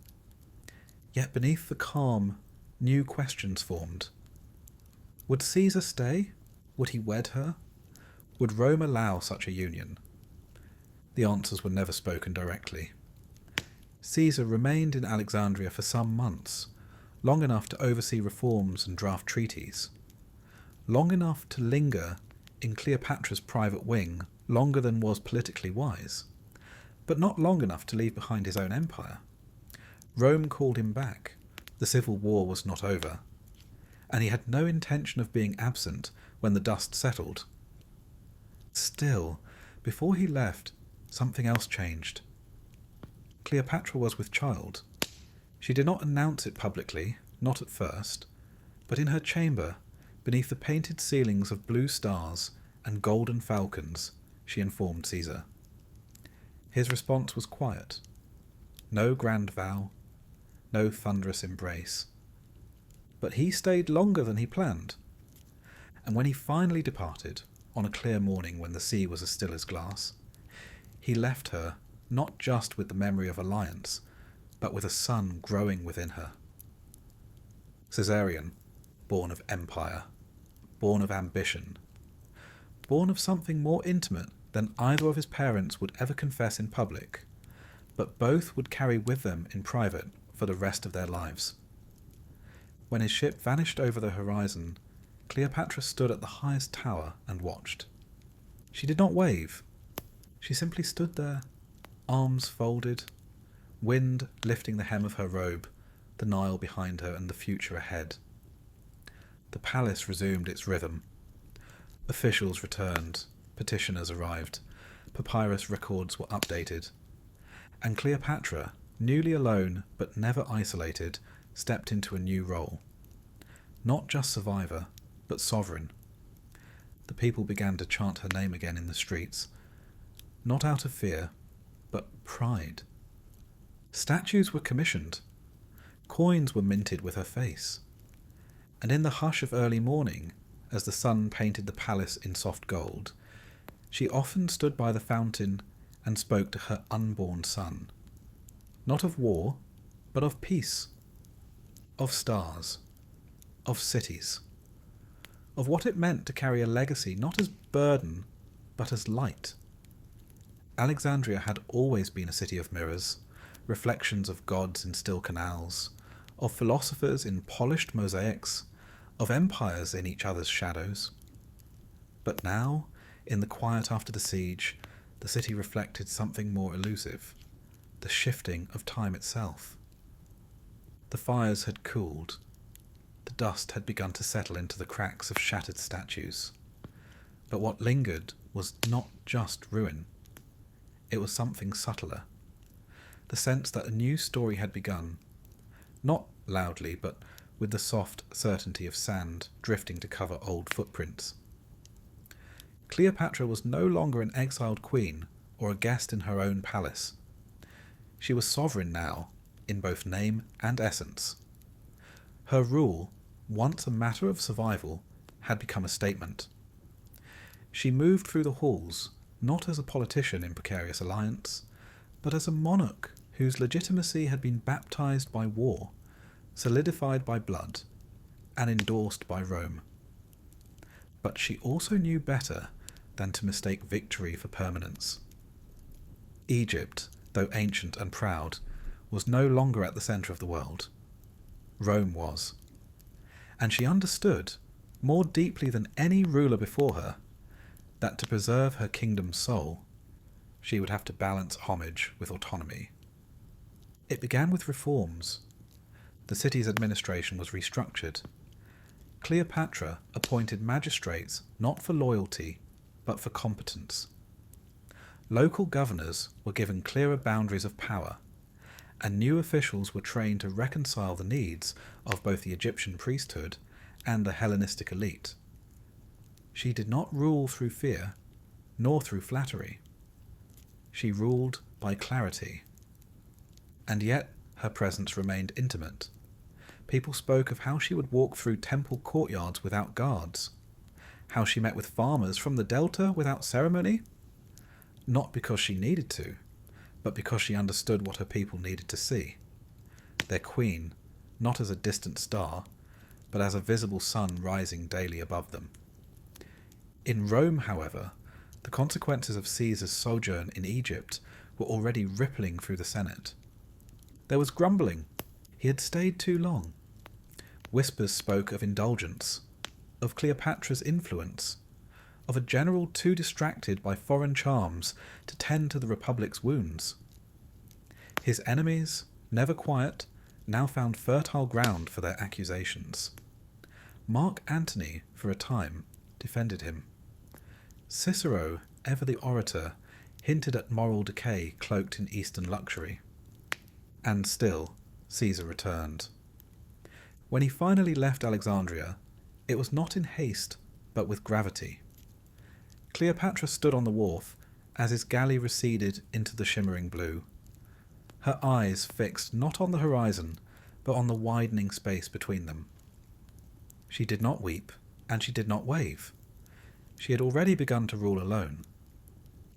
Yet beneath the calm, new questions formed. Would Caesar stay? Would he wed her? Would Rome allow such a union? The answers were never spoken directly. Caesar remained in Alexandria for some months, long enough to oversee reforms and draft treaties, long enough to linger in Cleopatra's private wing longer than was politically wise, but not long enough to leave behind his own empire. Rome called him back. The civil war was not over, and he had no intention of being absent when the dust settled. Still, before he left, something else changed. Cleopatra was with child. She did not announce it publicly, not at first, but in her chamber, beneath the painted ceilings of blue stars and golden falcons, she informed Caesar. His response was quiet. No grand vow, no thunderous embrace. But he stayed longer than he planned. And when he finally departed, on a clear morning when the sea was as still as glass, he left her not just with the memory of alliance, but with a son growing within her. Caesarion, born of empire, born of ambition, born of something more intimate than either of his parents would ever confess in public, but both would carry with them in private for the rest of their lives. When his ship vanished over the horizon, Cleopatra stood at the highest tower and watched. She did not wave. She simply stood there, arms folded, wind lifting the hem of her robe, the Nile behind her and the future ahead. The palace resumed its rhythm. Officials returned, petitioners arrived, papyrus records were updated, and Cleopatra, newly alone but never isolated, stepped into a new role. Not just survivor, but sovereign. The people began to chant her name again in the streets, not out of fear, but pride. Statues were commissioned. Coins were minted with her face. And in the hush of early morning, as the sun painted the palace in soft gold, she often stood by the fountain and spoke to her unborn son. Not of war, but of peace, of stars, of cities, of what it meant to carry a legacy not as burden, but as light. Alexandria had always been a city of mirrors, reflections of gods in still canals, of philosophers in polished mosaics, of empires in each other's shadows. But now, in the quiet after the siege, the city reflected something more elusive, the shifting of time itself. The fires had cooled. The dust had begun to settle into the cracks of shattered statues. But what lingered was not just ruin. It was something subtler. The sense that a new story had begun, not loudly, but with the soft certainty of sand drifting to cover old footprints. Cleopatra was no longer an exiled queen or a guest in her own palace. She was sovereign now, in both name and essence. Her rule, once a matter of survival, had become a statement. She moved through the halls, not as a politician in precarious alliance, but as a monarch whose legitimacy had been baptized by war, solidified by blood, and endorsed by Rome. But she also knew better than to mistake victory for permanence. Egypt, though ancient and proud, was no longer at the centre of the world. Rome was. And she understood, more deeply than any ruler before her, that to preserve her kingdom's soul, she would have to balance homage with autonomy. It began with reforms. The city's administration was restructured. Cleopatra appointed magistrates not for loyalty, but for competence. Local governors were given clearer boundaries of power, and new officials were trained to reconcile the needs of both the Egyptian priesthood and the Hellenistic elite. She did not rule through fear, nor through flattery. She ruled by clarity. and yet her presence remained intimate. People spoke of how she would walk through temple courtyards without guards, how she met with farmers from the Delta without ceremony, not because she needed to, but because she understood what her people needed to see. Their queen, not as a distant star, but as a visible sun rising daily above them. In Rome, however, the consequences of Caesar's sojourn in Egypt were already rippling through the Senate. There was grumbling. He had stayed too long. Whispers spoke of indulgence, of Cleopatra's influence, of a general too distracted by foreign charms to tend to the Republic's wounds. His enemies, never quiet, now found fertile ground for their accusations. Mark Antony, for a time, defended him. Cicero, ever the orator, hinted at moral decay cloaked in Eastern luxury. And still, Caesar returned. When he finally left Alexandria, it was not in haste, but with gravity. Cleopatra stood on the wharf as his galley receded into the shimmering blue, her eyes fixed not on the horizon, but on the widening space between them. She did not weep, and she did not wave. She had already begun to rule alone.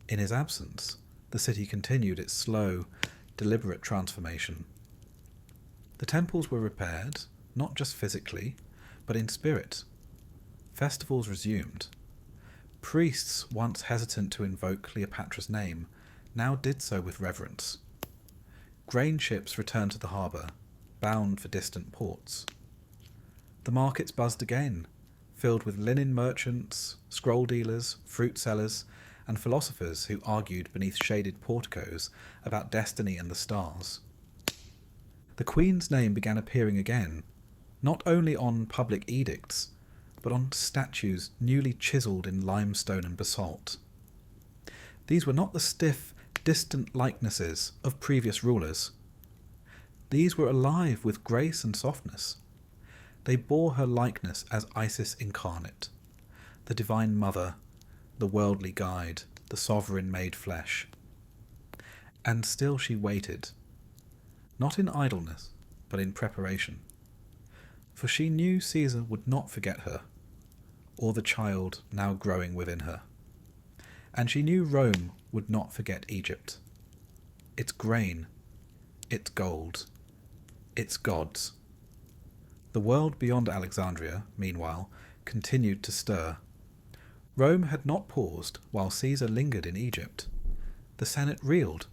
In his absence, the city continued its slow, deliberate transformation. The temples were repaired, not just physically, but in spirit. Festivals resumed. Priests, once hesitant to invoke Cleopatra's name, now did so with reverence. Grain ships returned to the harbour, bound for distant ports. The markets buzzed again, filled with linen merchants, scroll dealers, fruit sellers, and philosophers who argued beneath shaded porticos about destiny and the stars. The Queen's name began appearing again, not only on public edicts, but on statues newly chiselled in limestone and basalt. These were not the stiff, distant likenesses of previous rulers. These were alive with grace and softness. They bore her likeness as Isis incarnate, the divine mother, the worldly guide, the sovereign made flesh. And still she waited, not in idleness, but in preparation. For she knew Caesar would not forget her, or the child now growing within her. And she knew Rome would not forget Egypt, its grain, its gold, its gods. The world beyond Alexandria, meanwhile, continued to stir. Rome had not paused while Caesar lingered in Egypt. The Senate reeled.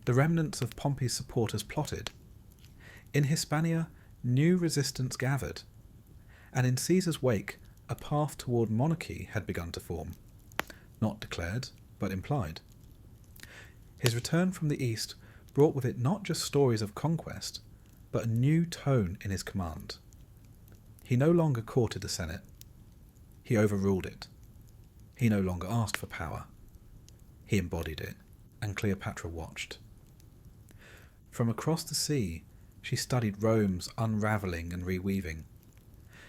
The remnants of Pompey's supporters plotted. In Hispania, new resistance gathered. And in Caesar's wake, a path toward monarchy had begun to form. Not declared, but implied. His return from the East brought with it not just stories of conquest, but a new tone in his command. He no longer courted the Senate. He overruled it. He no longer asked for power. He embodied it, and Cleopatra watched. From across the sea, she studied Rome's unravelling and reweaving.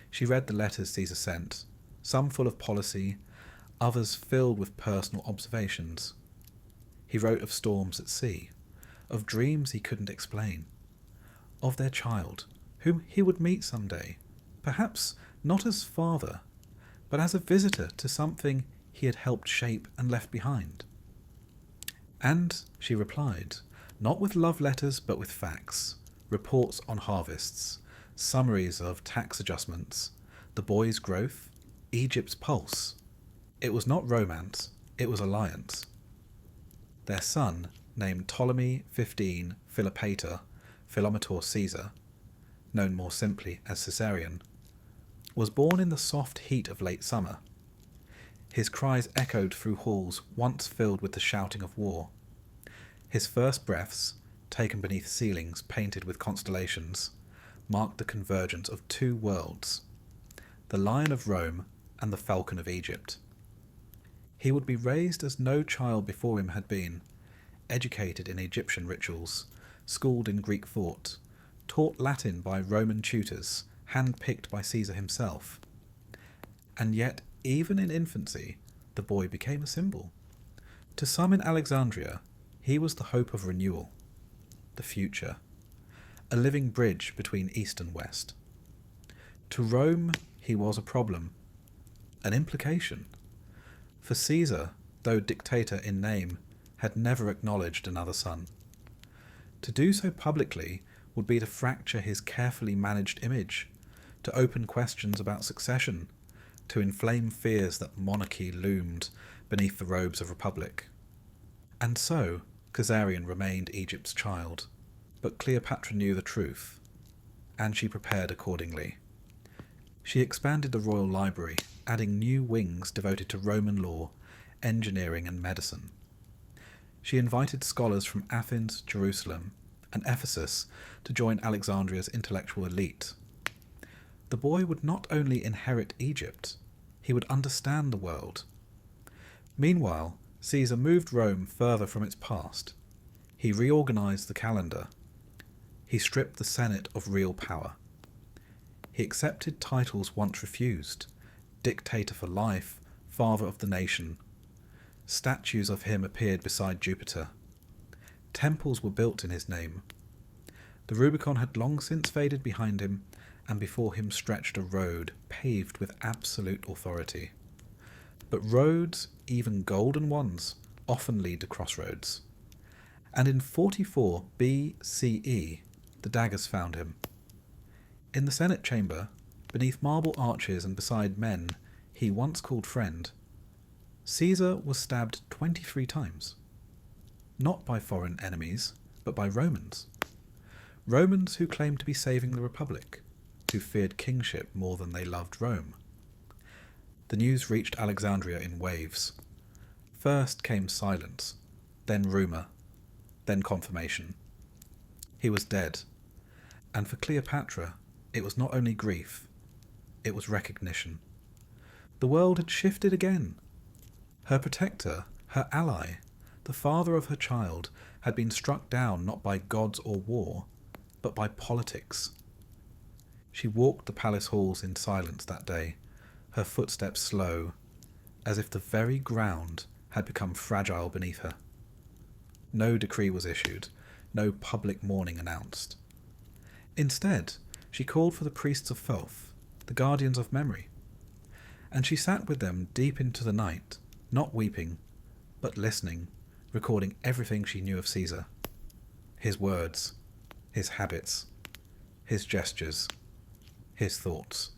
She read the letters Caesar sent, some full of policy, others filled with personal observations. He wrote of storms at sea, of dreams he couldn't explain, of their child, whom he would meet someday, perhaps not as father, but as a visitor to something he had helped shape and left behind. And, she replied, not with love letters but with facts, reports on harvests, summaries of tax adjustments, the boy's growth, Egypt's pulse. It was not romance, it was alliance. Their son, named Ptolemy 15 Philopator, Philometor Caesar, known more simply as Caesarion, was born in the soft heat of late summer. His cries echoed through halls once filled with the shouting of war. His first breaths, taken beneath ceilings painted with constellations, marked the convergence of two worlds, the Lion of Rome and the Falcon of Egypt. He would be raised as no child before him had been, educated in Egyptian rituals, schooled in Greek thought, taught Latin by Roman tutors, hand-picked by Caesar himself. And yet, even in infancy, the boy became a symbol. To some in Alexandria, he was the hope of renewal, the future, a living bridge between East and West. To Rome, he was a problem, an implication. For Caesar, though dictator in name, had never acknowledged another son. To do so publicly would be to fracture his carefully managed image, to open questions about succession, to inflame fears that monarchy loomed beneath the robes of republic. And so, Caesarion remained Egypt's child, but Cleopatra knew the truth, and she prepared accordingly. She expanded the royal library, adding new wings devoted to Roman law, engineering and medicine. She invited scholars from Athens, Jerusalem, and Ephesus to join Alexandria's intellectual elite. The boy would not only inherit Egypt, he would understand the world. Meanwhile, Caesar moved Rome further from its past. He reorganized the calendar. He stripped the Senate of real power. He accepted titles once refused: dictator for life, father of the nation. Statues of him appeared beside Jupiter. Temples were built in his name. The Rubicon had long since faded behind him, and before him stretched a road paved with absolute authority. But roads, even golden ones, often lead to crossroads. And in 44 BCE, the daggers found him. In the Senate chamber, beneath marble arches and beside men he once called friend, Caesar was stabbed 23 times. Not by foreign enemies, but by Romans. Romans who claimed to be saving the Republic, who feared kingship more than they loved Rome. The news reached Alexandria in waves. First came silence, then rumour, then confirmation. He was dead, and for Cleopatra it was not only grief, it was recognition. The world had shifted again. Her protector, her ally, the father of her child, had been struck down not by gods or war, but by politics. She walked the palace halls in silence that day, her footsteps slow, as if the very ground had become fragile beneath her. No decree was issued, no public mourning announced. Instead, she called for the priests of Thoth, the guardians of memory, and she sat with them deep into the night, not weeping, but listening, recording everything she knew of Caesar. His words, his habits, his gestures, his thoughts.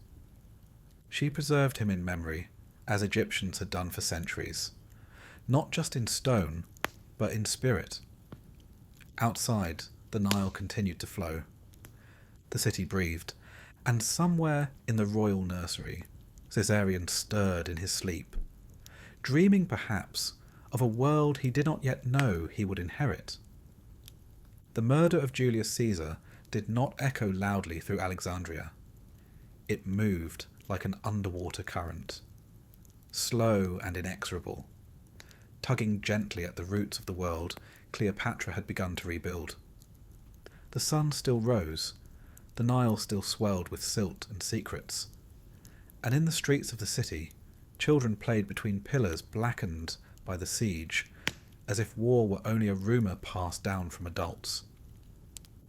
She preserved him in memory, as Egyptians had done for centuries, not just in stone, but in spirit. Outside, the Nile continued to flow. The city breathed, and somewhere in the royal nursery, Caesarion stirred in his sleep, dreaming perhaps of a world he did not yet know he would inherit. The murder of Julius Caesar did not echo loudly through Alexandria. It moved like an underwater current, slow and inexorable. Tugging gently at the roots of the world Cleopatra had begun to rebuild. The sun still rose, the Nile still swelled with silt and secrets, and in the streets of the city, children played between pillars blackened by the siege, as if war were only a rumour passed down from adults.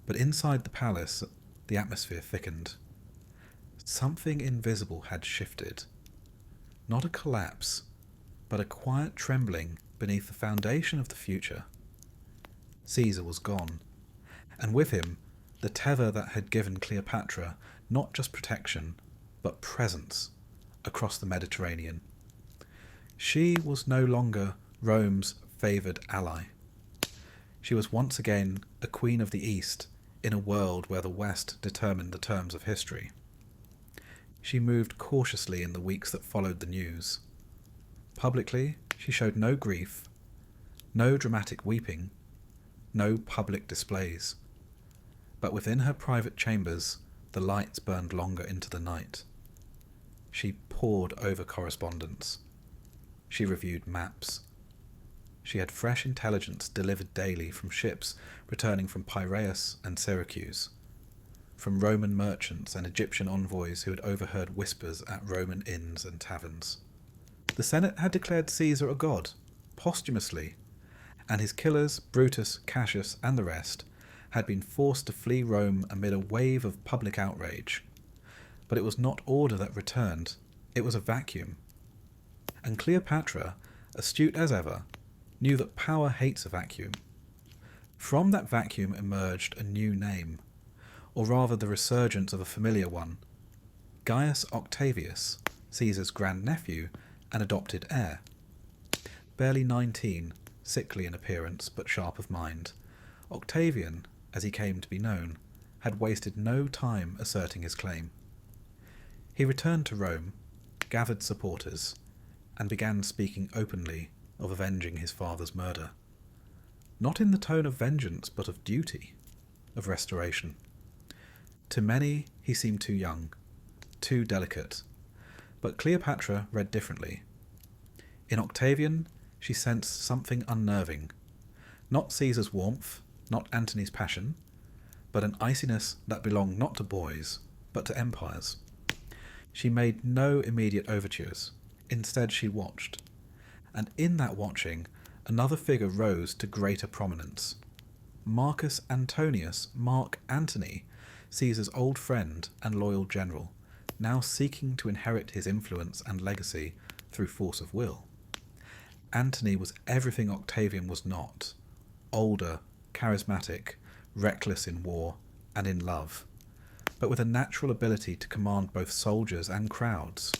But inside the palace, the atmosphere thickened. Something invisible had shifted. Not a collapse, but a quiet trembling beneath the foundation of the future. Caesar was gone, and with him the tether that had given Cleopatra not just protection, but presence across the Mediterranean. She was no longer Rome's favoured ally. She was once again a queen of the East in a world where the West determined the terms of history. She moved cautiously in the weeks that followed the news. Publicly, she showed no grief, no dramatic weeping, no public displays. But within her private chambers, the lights burned longer into the night. She pored over correspondence. She reviewed maps. She had fresh intelligence delivered daily from ships returning from Piraeus and Syracuse, from Roman merchants and Egyptian envoys who had overheard whispers at Roman inns and taverns. The Senate had declared Caesar a god, posthumously, and his killers, Brutus, Cassius, and the rest, had been forced to flee Rome amid a wave of public outrage. But it was not order that returned, it was a vacuum. And Cleopatra, astute as ever, knew that power hates a vacuum. From that vacuum emerged a new name, or rather the resurgence of a familiar one. Gaius Octavius, Caesar's grandnephew and adopted heir. Barely 19, sickly in appearance but sharp of mind, Octavian, as he came to be known, had wasted no time asserting his claim. He returned to Rome, gathered supporters, and began speaking openly of avenging his father's murder. Not in the tone of vengeance, but of duty, of restoration. To many he seemed too young, too delicate, but Cleopatra read differently. In Octavian she sensed something unnerving, not Caesar's warmth, not Antony's passion, but an iciness that belonged not to boys, but to empires. She made no immediate overtures. Instead she watched, and in that watching another figure rose to greater prominence. Marcus Antonius, Mark Antony, Caesar's old friend and loyal general, now seeking to inherit his influence and legacy through force of will. Antony was everything Octavian was not: older, charismatic, reckless in war and in love, but with a natural ability to command both soldiers and crowds.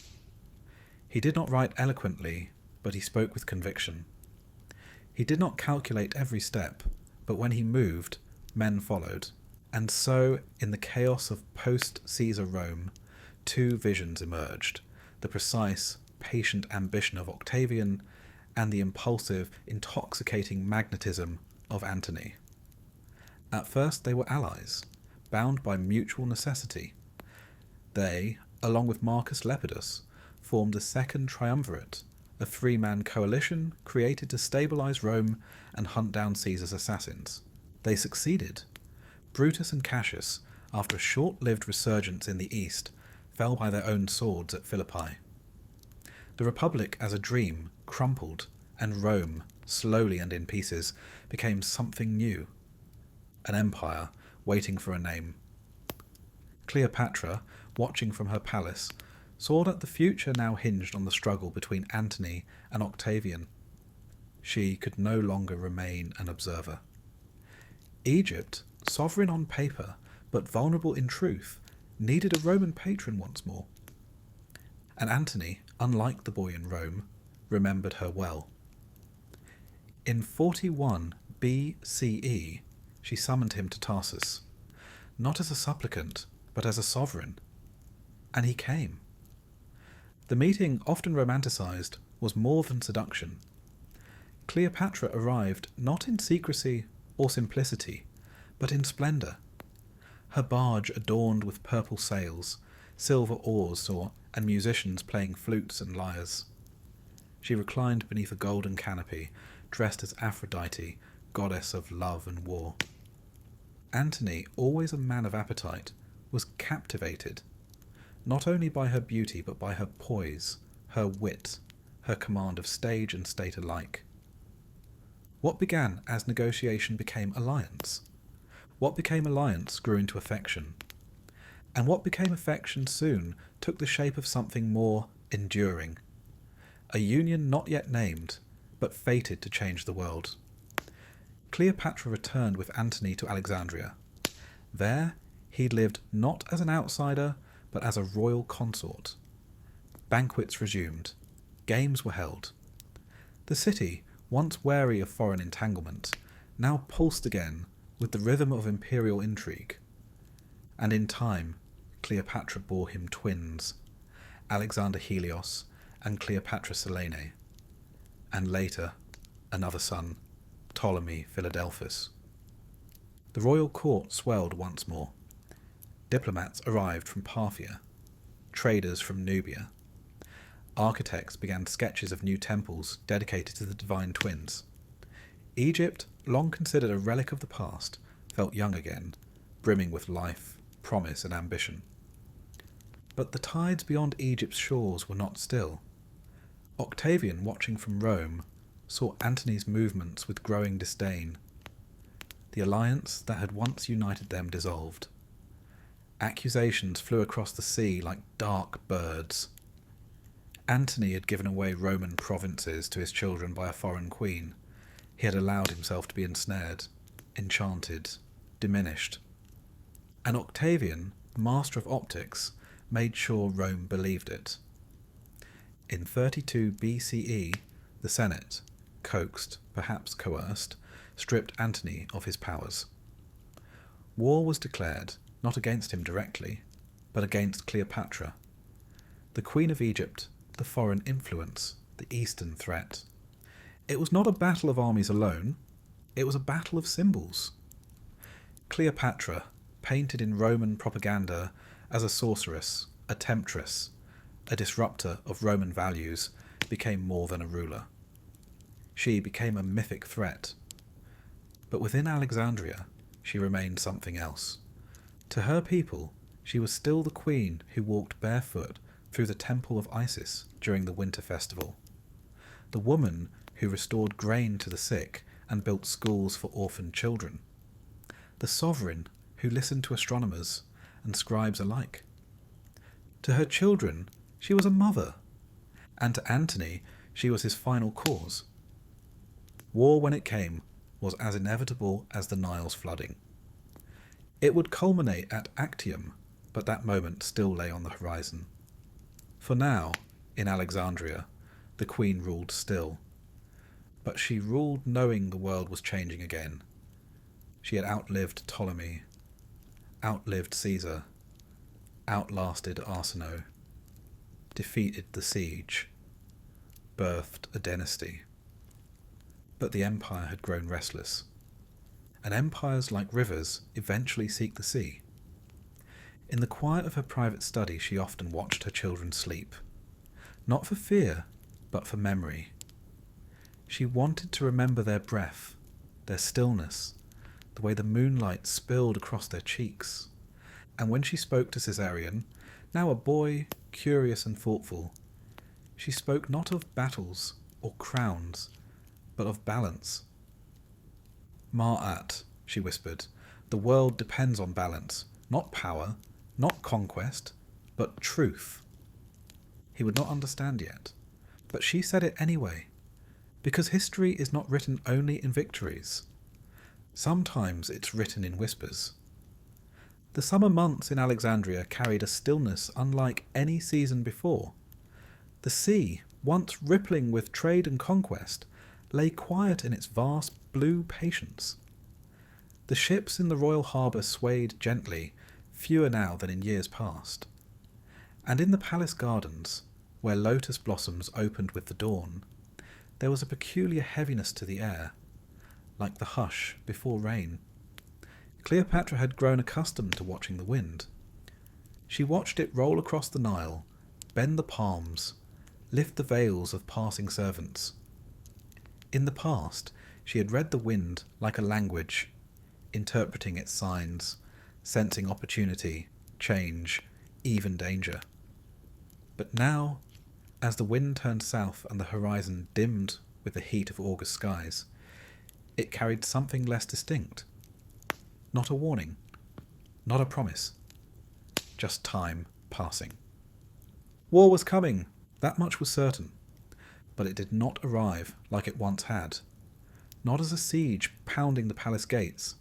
He did not write eloquently, but he spoke with conviction. He did not calculate every step, but when he moved, men followed. And so, in the chaos of post-Caesar Rome, two visions emerged: the precise, patient ambition of Octavian, and the impulsive, intoxicating magnetism of Antony. At first they were allies, bound by mutual necessity. They, along with Marcus Lepidus, formed the Second Triumvirate, a three-man coalition created to stabilize Rome and hunt down Caesar's assassins. They succeeded. Brutus and Cassius, after a short-lived resurgence in the east, fell by their own swords at Philippi. The Republic as a dream crumpled, and Rome, slowly and in pieces, became something new. An empire waiting for a name. Cleopatra, watching from her palace, saw that the future now hinged on the struggle between Antony and Octavian. She could no longer remain an observer. Egypt, sovereign on paper, but vulnerable in truth, needed a Roman patron once more. And Antony, unlike the boy in Rome, remembered her well. In 41 BCE, she summoned him to Tarsus, not as a supplicant, but as a sovereign. And he came. The meeting, often romanticized, was more than seduction. Cleopatra arrived not in secrecy or simplicity, but in splendor. Her barge adorned with purple sails, silver oars and musicians playing flutes and lyres. She reclined beneath a golden canopy, dressed as Aphrodite, goddess of love and war. Antony, always a man of appetite, was captivated, not only by her beauty but by her poise, her wit, her command of stage and state alike. What began as negotiation became alliance. What became alliance grew into affection. And what became affection soon took the shape of something more enduring. A union not yet named, but fated to change the world. Cleopatra returned with Antony to Alexandria. There he lived not as an outsider, but as a royal consort. Banquets resumed. Games were held. The city, once wary of foreign entanglement, now pulsed again with the rhythm of imperial intrigue. And in time, Cleopatra bore him twins, Alexander Helios and Cleopatra Selene, and later, another son, Ptolemy Philadelphus. The royal court swelled once more. Diplomats arrived from Parthia, traders from Nubia. Architects began sketches of new temples dedicated to the divine twins. Egypt, long considered a relic of the past, felt young again, brimming with life, promise and ambition. But the tides beyond Egypt's shores were not still. Octavian, watching from Rome, saw Antony's movements with growing disdain. The alliance that had once united them dissolved. Accusations flew across the sea like dark birds. Antony had given away Roman provinces to his children by a foreign queen. He had allowed himself to be ensnared, enchanted, diminished. And Octavian, master of optics, made sure Rome believed it. In 32 BCE, the Senate, coaxed, perhaps coerced, stripped Antony of his powers. War was declared, not against him directly, but against Cleopatra, the Queen of Egypt, the foreign influence, the eastern threat. It was not a battle of armies alone, it was a battle of symbols. Cleopatra, painted in Roman propaganda as a sorceress, a temptress, a disruptor of Roman values, became more than a ruler. She became a mythic threat. But within Alexandria, she remained something else. To her people, she was still the queen who walked barefoot through the temple of Isis during the winter festival. The woman who restored grain to the sick and built schools for orphaned children. The sovereign who listened to astronomers and scribes alike. To her children, she was a mother, and to Antony, she was his final cause. War, when it came, was as inevitable as the Nile's flooding. It would culminate at Actium, but that moment still lay on the horizon. For now, in Alexandria, the queen ruled still. But she ruled knowing the world was changing again. She had outlived Ptolemy, outlived Caesar, outlasted Arsinoe, defeated the siege, birthed a dynasty. But the empire had grown restless. And empires, like rivers, eventually seek the sea. In the quiet of her private study, she often watched her children sleep. Not for fear, but for memory. She wanted to remember their breath, their stillness, the way the moonlight spilled across their cheeks. And when she spoke to Caesarion, now a boy, curious and thoughtful, she spoke not of battles or crowns, but of balance. Ma'at, she whispered, the world depends on balance, not power, not conquest, but truth. He would not understand yet, but she said it anyway, because history is not written only in victories. Sometimes it's written in whispers. The summer months in Alexandria carried a stillness unlike any season before. The sea, once rippling with trade and conquest, lay quiet in its vast blue patience. The ships in the royal harbour swayed gently, fewer now than in years past. And in the palace gardens, where lotus blossoms opened with the dawn, there was a peculiar heaviness to the air, like the hush before rain. Cleopatra had grown accustomed to watching the wind. She watched it roll across the Nile, bend the palms, lift the veils of passing servants. In the past, she had read the wind like a language, interpreting its signs, sensing opportunity, change, even danger. But now, as the wind turned south and the horizon dimmed with the heat of August skies, it carried something less distinct. Not a warning, not a promise, just time passing. War was coming, that much was certain. But it did not arrive like it once had. Not as a siege pounding the palace gates,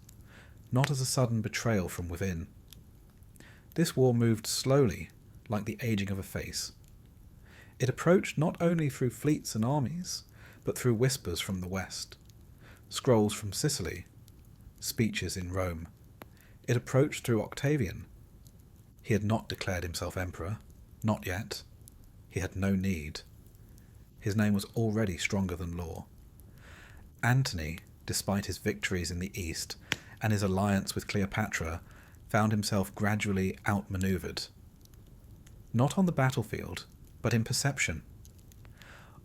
not as a sudden betrayal from within. This war moved slowly, like the aging of a face. It approached not only through fleets and armies, but through whispers from the west, scrolls from Sicily, speeches in Rome. It approached through Octavian. He had not declared himself emperor, not yet. He had no need. His name was already stronger than law. Antony, despite his victories in the east and his alliance with Cleopatra, found himself gradually outmaneuvered. Not on the battlefield, but in perception.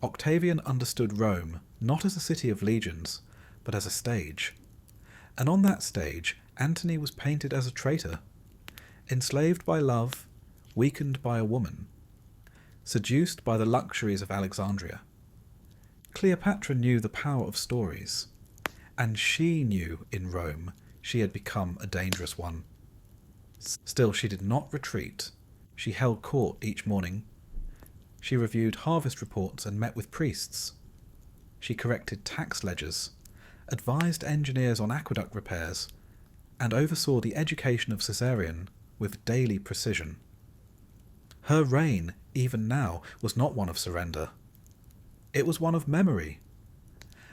Octavian understood Rome not as a city of legions, but as a stage. And on that stage, Antony was painted as a traitor, enslaved by love, weakened by a woman, seduced by the luxuries of Alexandria. Cleopatra knew the power of stories. and she knew in Rome she had become a dangerous one. Still, she did not retreat. She held court each morning. She reviewed harvest reports and met with priests. She corrected tax ledgers, advised engineers on aqueduct repairs, and oversaw the education of Caesarion with daily precision. Her reign, even now, was not one of surrender. It was one of memory,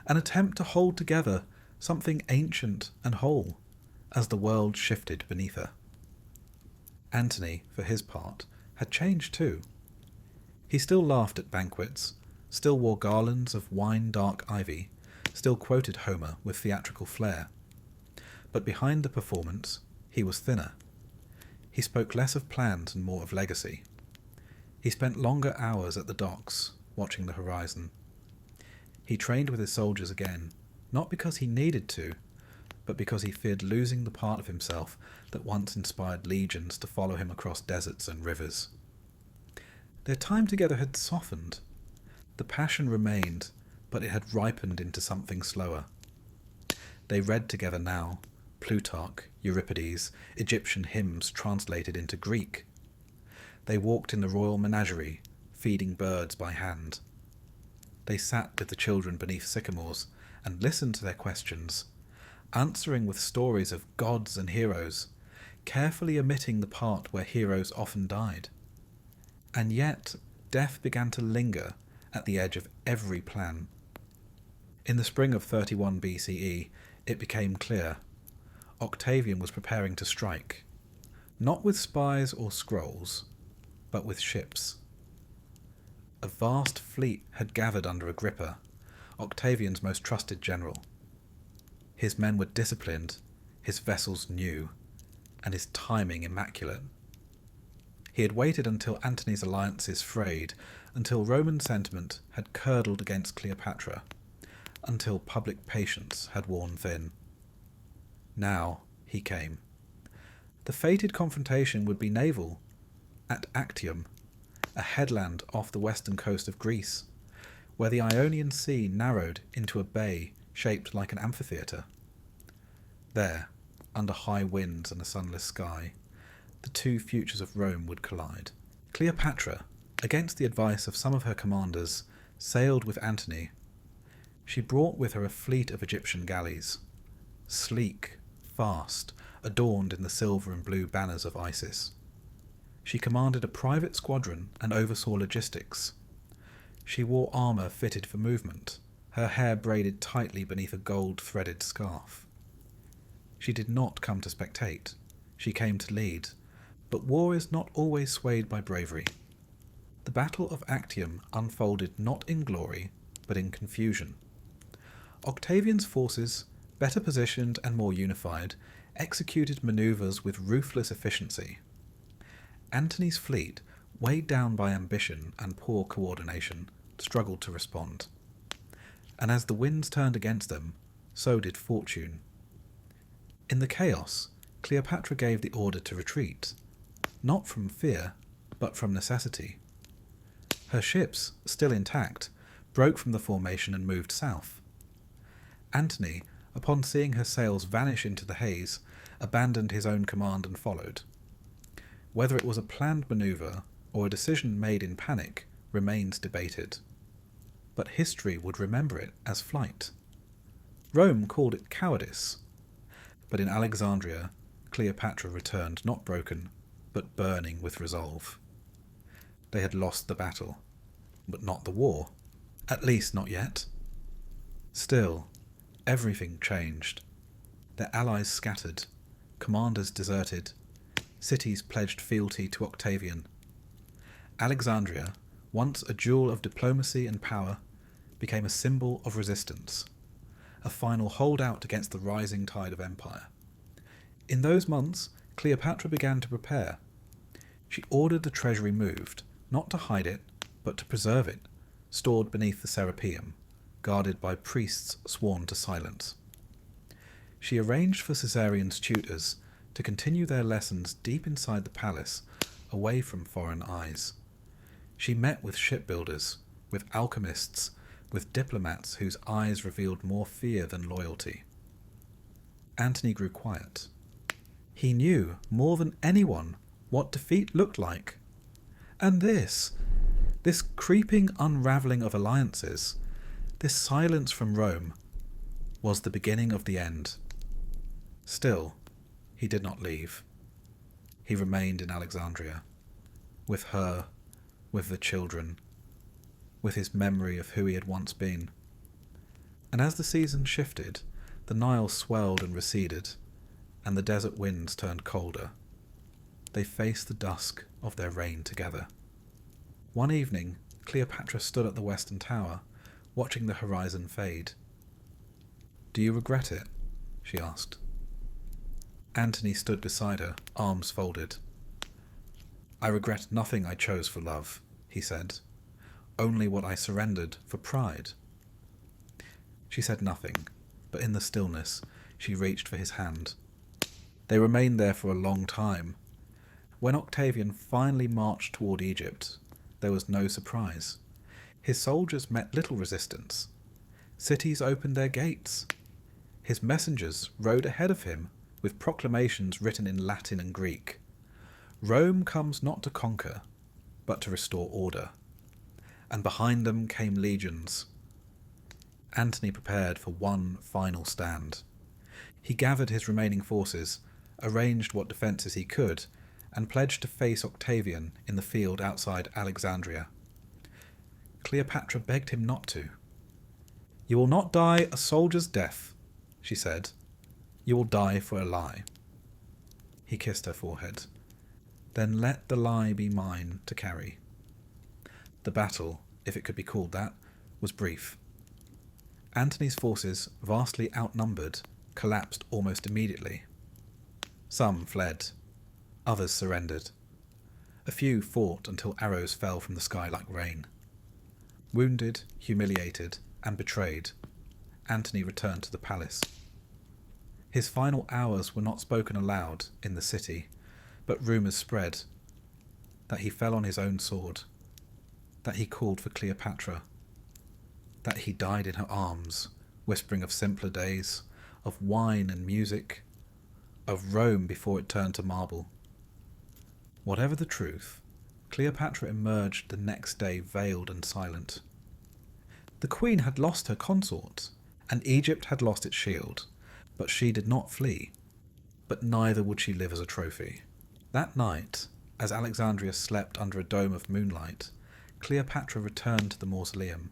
an attempt to hold together something ancient and whole as the world shifted beneath her. Antony, for his part, had changed too. He still laughed at banquets, still wore garlands of wine-dark ivy, still quoted Homer with theatrical flair. But behind the performance, he was thinner. He spoke less of plans and more of legacy. He spent longer hours at the docks, watching the horizon. He trained with his soldiers again, not because he needed to, but because he feared losing the part of himself that once inspired legions to follow him across deserts and rivers. Their time together had softened. The passion remained, but it had ripened into something slower. They read together now, Plutarch, Euripides, Egyptian hymns translated into Greek. They walked in the royal menagerie, feeding birds by hand. They sat with the children beneath sycamores and listened to their questions, answering with stories of gods and heroes, carefully omitting the part where heroes often died. And yet, death began to linger at the edge of every plan. In the spring of 31 BCE, it became clear. Octavian was preparing to strike, not with spies or scrolls, but with ships. A vast fleet had gathered under Agrippa, Octavian's most trusted general. His men were disciplined, his vessels new, and his timing immaculate. He had waited until Antony's alliances frayed, until Roman sentiment had curdled against Cleopatra, until public patience had worn thin. Now he came. The fated confrontation would be naval, at Actium, a headland off the western coast of Greece, where the Ionian Sea narrowed into a bay shaped like an amphitheatre. There, under high winds and a sunless sky, the two futures of Rome would collide. Cleopatra, against the advice of some of her commanders, sailed with Antony. She brought with her a fleet of Egyptian galleys, sleek, fast, adorned in the silver and blue banners of Isis. She commanded a private squadron and oversaw logistics. She wore armour fitted for movement, her hair braided tightly beneath a gold-threaded scarf. She did not come to spectate. She came to lead. But war is not always swayed by bravery. The Battle of Actium unfolded not in glory, but in confusion. Octavian's forces, better positioned and more unified, executed manoeuvres with ruthless efficiency. Antony's fleet, weighed down by ambition and poor coordination, struggled to respond. And as the winds turned against them, so did fortune. In the chaos, Cleopatra gave the order to retreat, not from fear, but from necessity. Her ships, still intact, broke from the formation and moved south. Antony, upon seeing her sails vanish into the haze, abandoned his own command and followed. Whether it was a planned manoeuvre or a decision made in panic remains debated. But history would remember it as flight. Rome called it cowardice. But in Alexandria, Cleopatra returned not broken, but burning with resolve. They had lost the battle, but not the war. At least not yet. Still, everything changed. Their allies scattered, commanders deserted, cities pledged fealty to Octavian. Alexandria, once a jewel of diplomacy and power, became a symbol of resistance, a final holdout against the rising tide of empire. In those months, Cleopatra began to prepare. She ordered the treasury moved, not to hide it, but to preserve it, stored beneath the Serapeum, guarded by priests sworn to silence. She arranged for Caesarion's tutors to continue their lessons deep inside the palace, away from foreign eyes. She met with shipbuilders, with alchemists, with diplomats whose eyes revealed more fear than loyalty. Antony grew quiet. He knew more than anyone what defeat looked like. And this creeping unravelling of alliances, this silence from Rome, was the beginning of the end. Still, he did not leave. He remained in Alexandria, with her, with the children, with his memory of who he had once been. And as the season shifted, the Nile swelled and receded, and the desert winds turned colder. They faced the dusk of their reign together. One evening, Cleopatra stood at the western tower, watching the horizon fade. "Do you regret it?" she asked. Antony stood beside her, arms folded. "I regret nothing I chose for love," he said. "Only what I surrendered for pride." She said nothing, but in the stillness she reached for his hand. They remained there for a long time. When Octavian finally marched toward Egypt, there was no surprise. His soldiers met little resistance. Cities opened their gates. His messengers rode ahead of him with proclamations written in Latin and Greek. Rome comes not to conquer, but to restore order. And behind them came legions. Antony prepared for one final stand. He gathered his remaining forces, arranged what defences he could, and pledged to face Octavian in the field outside Alexandria. Cleopatra begged him not to. "You will not die a soldier's death," she said. "You will die for a lie." He kissed her forehead. "Then let the lie be mine to carry." The battle, if it could be called that, was brief. Antony's forces, vastly outnumbered, collapsed almost immediately. Some fled. Others surrendered. A few fought until arrows fell from the sky like rain. Wounded, humiliated, and betrayed, Antony returned to the palace. His final hours were not spoken aloud in the city, but rumours spread that he fell on his own sword, that he called for Cleopatra, that he died in her arms, whispering of simpler days, of wine and music, of Rome before it turned to marble. Whatever the truth, Cleopatra emerged the next day veiled and silent. The queen had lost her consort, and Egypt had lost its shield, but she did not flee. But neither would she live as a trophy. That night, as Alexandria slept under a dome of moonlight, Cleopatra returned to the mausoleum.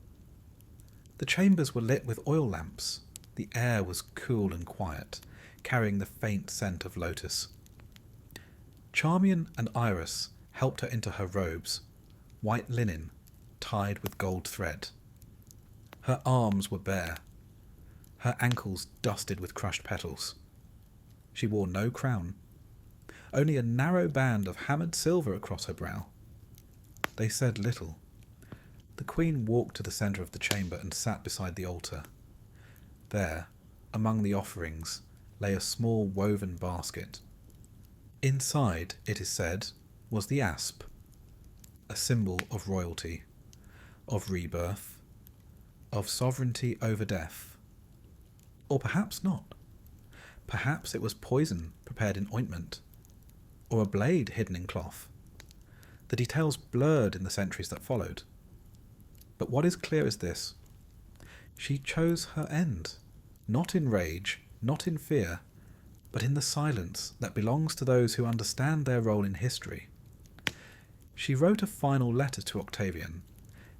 The chambers were lit with oil lamps. The air was cool and quiet, carrying the faint scent of lotus. Charmian and Iris helped her into her robes, white linen, tied with gold thread. Her arms were bare, her ankles dusted with crushed petals. She wore no crown, only a narrow band of hammered silver across her brow. They said little. The queen walked to the centre of the chamber and sat beside the altar. There, among the offerings, lay a small woven basket. Inside, it is said, was the asp, a symbol of royalty, of rebirth, of sovereignty over death. Or perhaps not. Perhaps it was poison prepared in ointment, or a blade hidden in cloth. The details blurred in the centuries that followed. But what is clear is this: she chose her end, not in rage, not in fear, but in the silence that belongs to those who understand their role in history. She wrote a final letter to Octavian,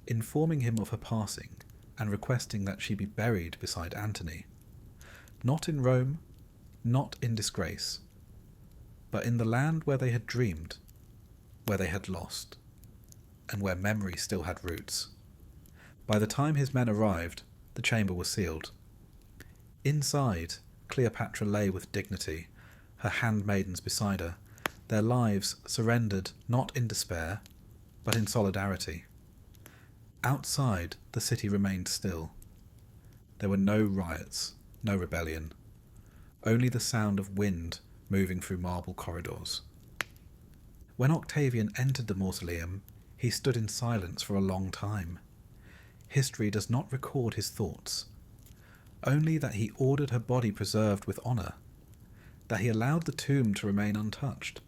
informing him of her passing and requesting that she be buried beside Antony, not in Rome, not in disgrace, but in the land where they had dreamed, where they had lost, and where memory still had roots. By the time his men arrived, the chamber was sealed. Inside, Cleopatra lay with dignity, her handmaidens beside her, their lives surrendered not in despair, but in solidarity. Outside, the city remained still. There were no riots, no rebellion, only the sound of wind moving through marble corridors. When Octavian entered the mausoleum, he stood in silence for a long time. History does not record his thoughts, only that he ordered her body preserved with honour that he allowed the tomb to remain untouched,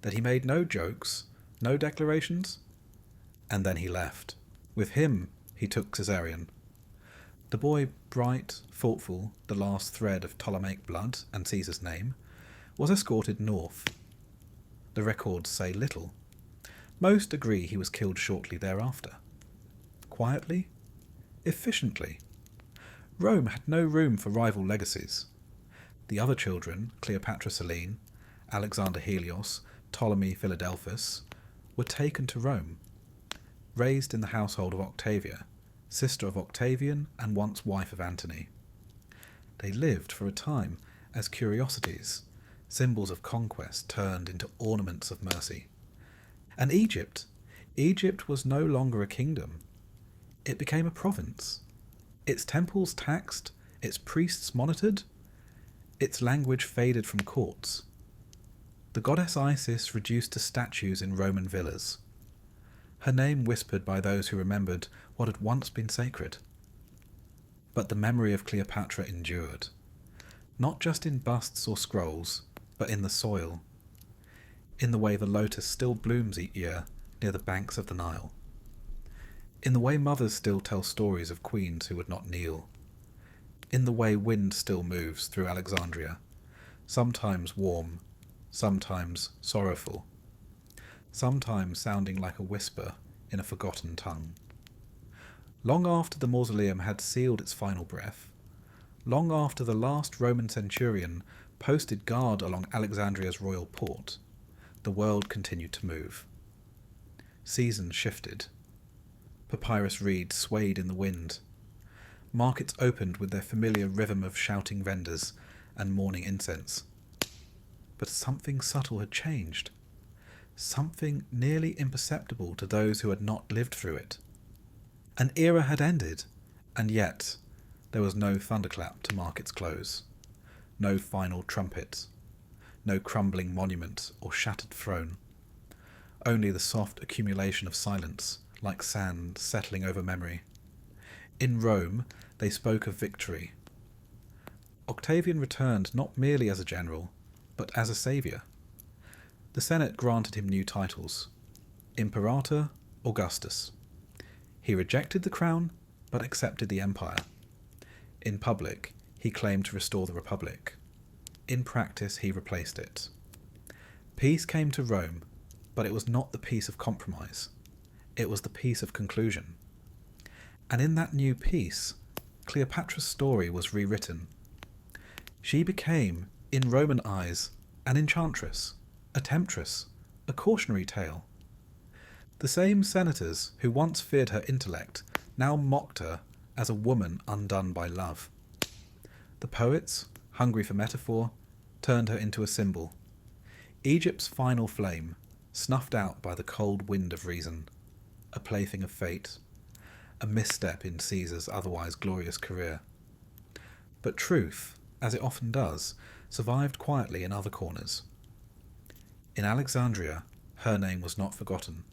that he made no jokes, no declarations, and then he left. With him he took Caesarion. The boy, bright, thoughtful, the last thread of Ptolemaic blood and Caesar's name, was escorted north. The records say little. Most agree he was killed shortly thereafter. Quietly, efficiently. Rome had no room for rival legacies. The other children, Cleopatra Selene, Alexander Helios, Ptolemy Philadelphus, were taken to Rome, raised in the household of Octavia, sister of Octavian and once wife of Antony. They lived for a time as curiosities, symbols of conquest turned into ornaments of mercy. And Egypt was no longer a kingdom. It became a province. Its temples taxed, its priests monitored, its language faded from courts. The goddess Isis reduced to statues in Roman villas. Her name whispered by those who remembered what had once been sacred. But the memory of Cleopatra endured, not just in busts or scrolls, but in the soil, in the way the lotus still blooms each year near the banks of the Nile, in the way mothers still tell stories of queens who would not kneel, in the way wind still moves through Alexandria, sometimes warm, sometimes sorrowful, sometimes sounding like a whisper in a forgotten tongue. Long after the mausoleum had sealed its final breath, long after the last Roman centurion posted guard along Alexandria's royal port, the world continued to move. Seasons shifted. Papyrus reeds swayed in the wind. Markets opened with their familiar rhythm of shouting vendors and morning incense. But something subtle had changed. Something nearly imperceptible to those who had not lived through it. An era had ended, and yet there was no thunderclap to mark its close. No final trumpet. No crumbling monument or shattered throne. Only the soft accumulation of silence, like sand settling over memory. In Rome, they spoke of victory. Octavian returned not merely as a general, but as a saviour. The Senate granted him new titles. Imperator, Augustus. He rejected the crown, but accepted the empire. In public, he claimed to restore the Republic. In practice, he replaced it. Peace came to Rome, but it was not the peace of compromise. It was the peace of conclusion. And in that new peace, Cleopatra's story was rewritten. She became, in Roman eyes, an enchantress, a temptress, a cautionary tale. The same senators who once feared her intellect now mocked her as a woman undone by love. The poets, hungry for metaphor, turned her into a symbol. Egypt's final flame, snuffed out by the cold wind of reason, a plaything of fate, a misstep in Caesar's otherwise glorious career. But truth, as it often does, survived quietly in other corners. In Alexandria, her name was not forgotten.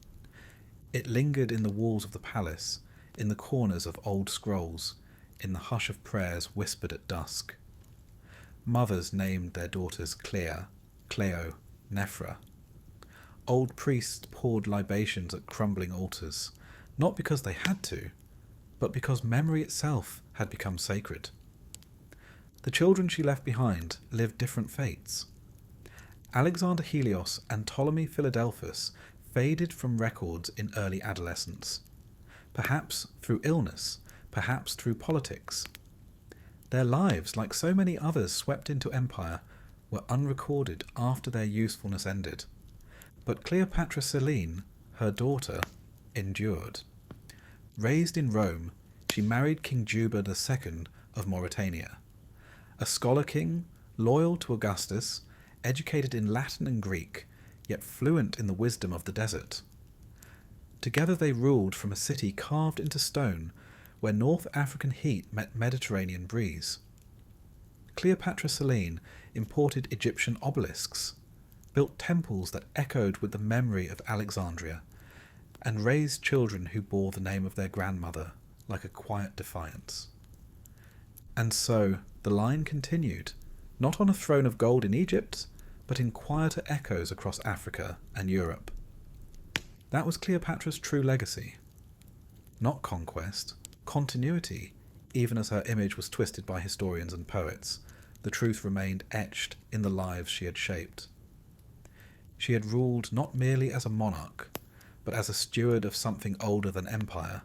It lingered in the walls of the palace, in the corners of old scrolls, in the hush of prayers whispered at dusk. Mothers named their daughters Clea, Cleo, Nephra. Old priests poured libations at crumbling altars, not because they had to, but because memory itself had become sacred. The children she left behind lived different fates. Alexander Helios and Ptolemy Philadelphus faded from records in early adolescence, perhaps through illness, perhaps through politics. Their lives, like so many others swept into empire, were unrecorded after their usefulness ended. But Cleopatra Selene, her daughter, endured. Raised in Rome, she married King Juba II of Mauritania, a scholar king, loyal to Augustus, educated in Latin and Greek, yet fluent in the wisdom of the desert. Together they ruled from a city carved into stone, where North African heat met Mediterranean breeze. Cleopatra Selene imported Egyptian obelisks, built temples that echoed with the memory of Alexandria, and raised children who bore the name of their grandmother like a quiet defiance. And so the line continued, not on a throne of gold in Egypt, but in quieter echoes across Africa and Europe. That was Cleopatra's true legacy. Not conquest, continuity. Even as her image was twisted by historians and poets, the truth remained etched in the lives she had shaped. She had ruled not merely as a monarch, but as a steward of something older than empire,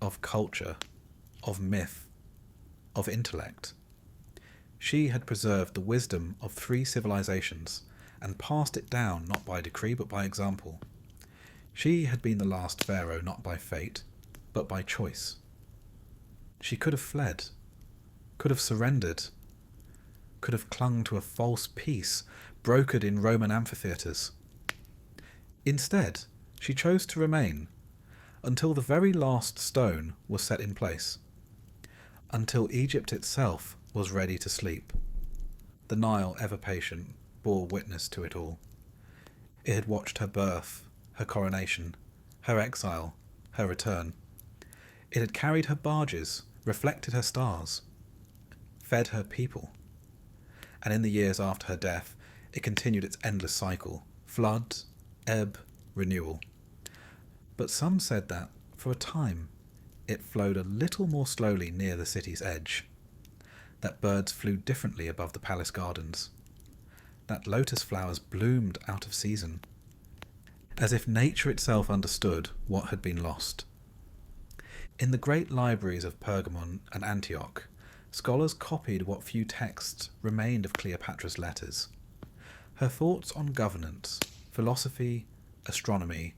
of culture, of myth, of intellect. She had preserved the wisdom of 3 civilizations and passed it down not by decree but by example. She had been the last pharaoh not by fate, but by choice. She could have fled, could have surrendered, could have clung to a false peace brokered in Roman amphitheatres. Instead, she chose to remain until the very last stone was set in place, until Egypt itself was ready to sleep. The Nile, ever patient, bore witness to it all. It had watched her birth, her coronation, her exile, her return. It had carried her barges, reflected her stars, fed her people. And in the years after her death, it continued its endless cycle, flood, ebb, renewal. But some said that, for a time, it flowed a little more slowly near the city's edge, that birds flew differently above the palace gardens, that lotus flowers bloomed out of season, as if nature itself understood what had been lost. In the great libraries of Pergamon and Antioch, scholars copied what few texts remained of Cleopatra's letters. Her thoughts on governance, philosophy, astronomy,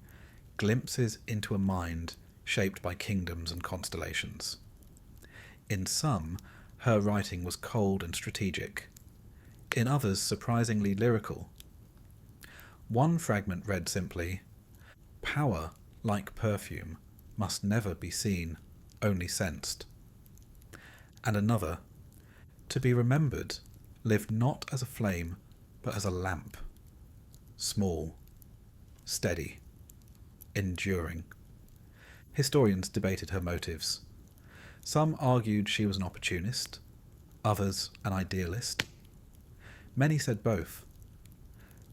glimpses into a mind shaped by kingdoms and constellations. In some, her writing was cold and strategic. In others, surprisingly lyrical. One fragment read simply, "Power, like perfume, must never be seen, only sensed." And another, "To be remembered, live not as a flame, but as a lamp, small, steady, enduring." Historians debated her motives. Some argued she was an opportunist, others an idealist. Many said both,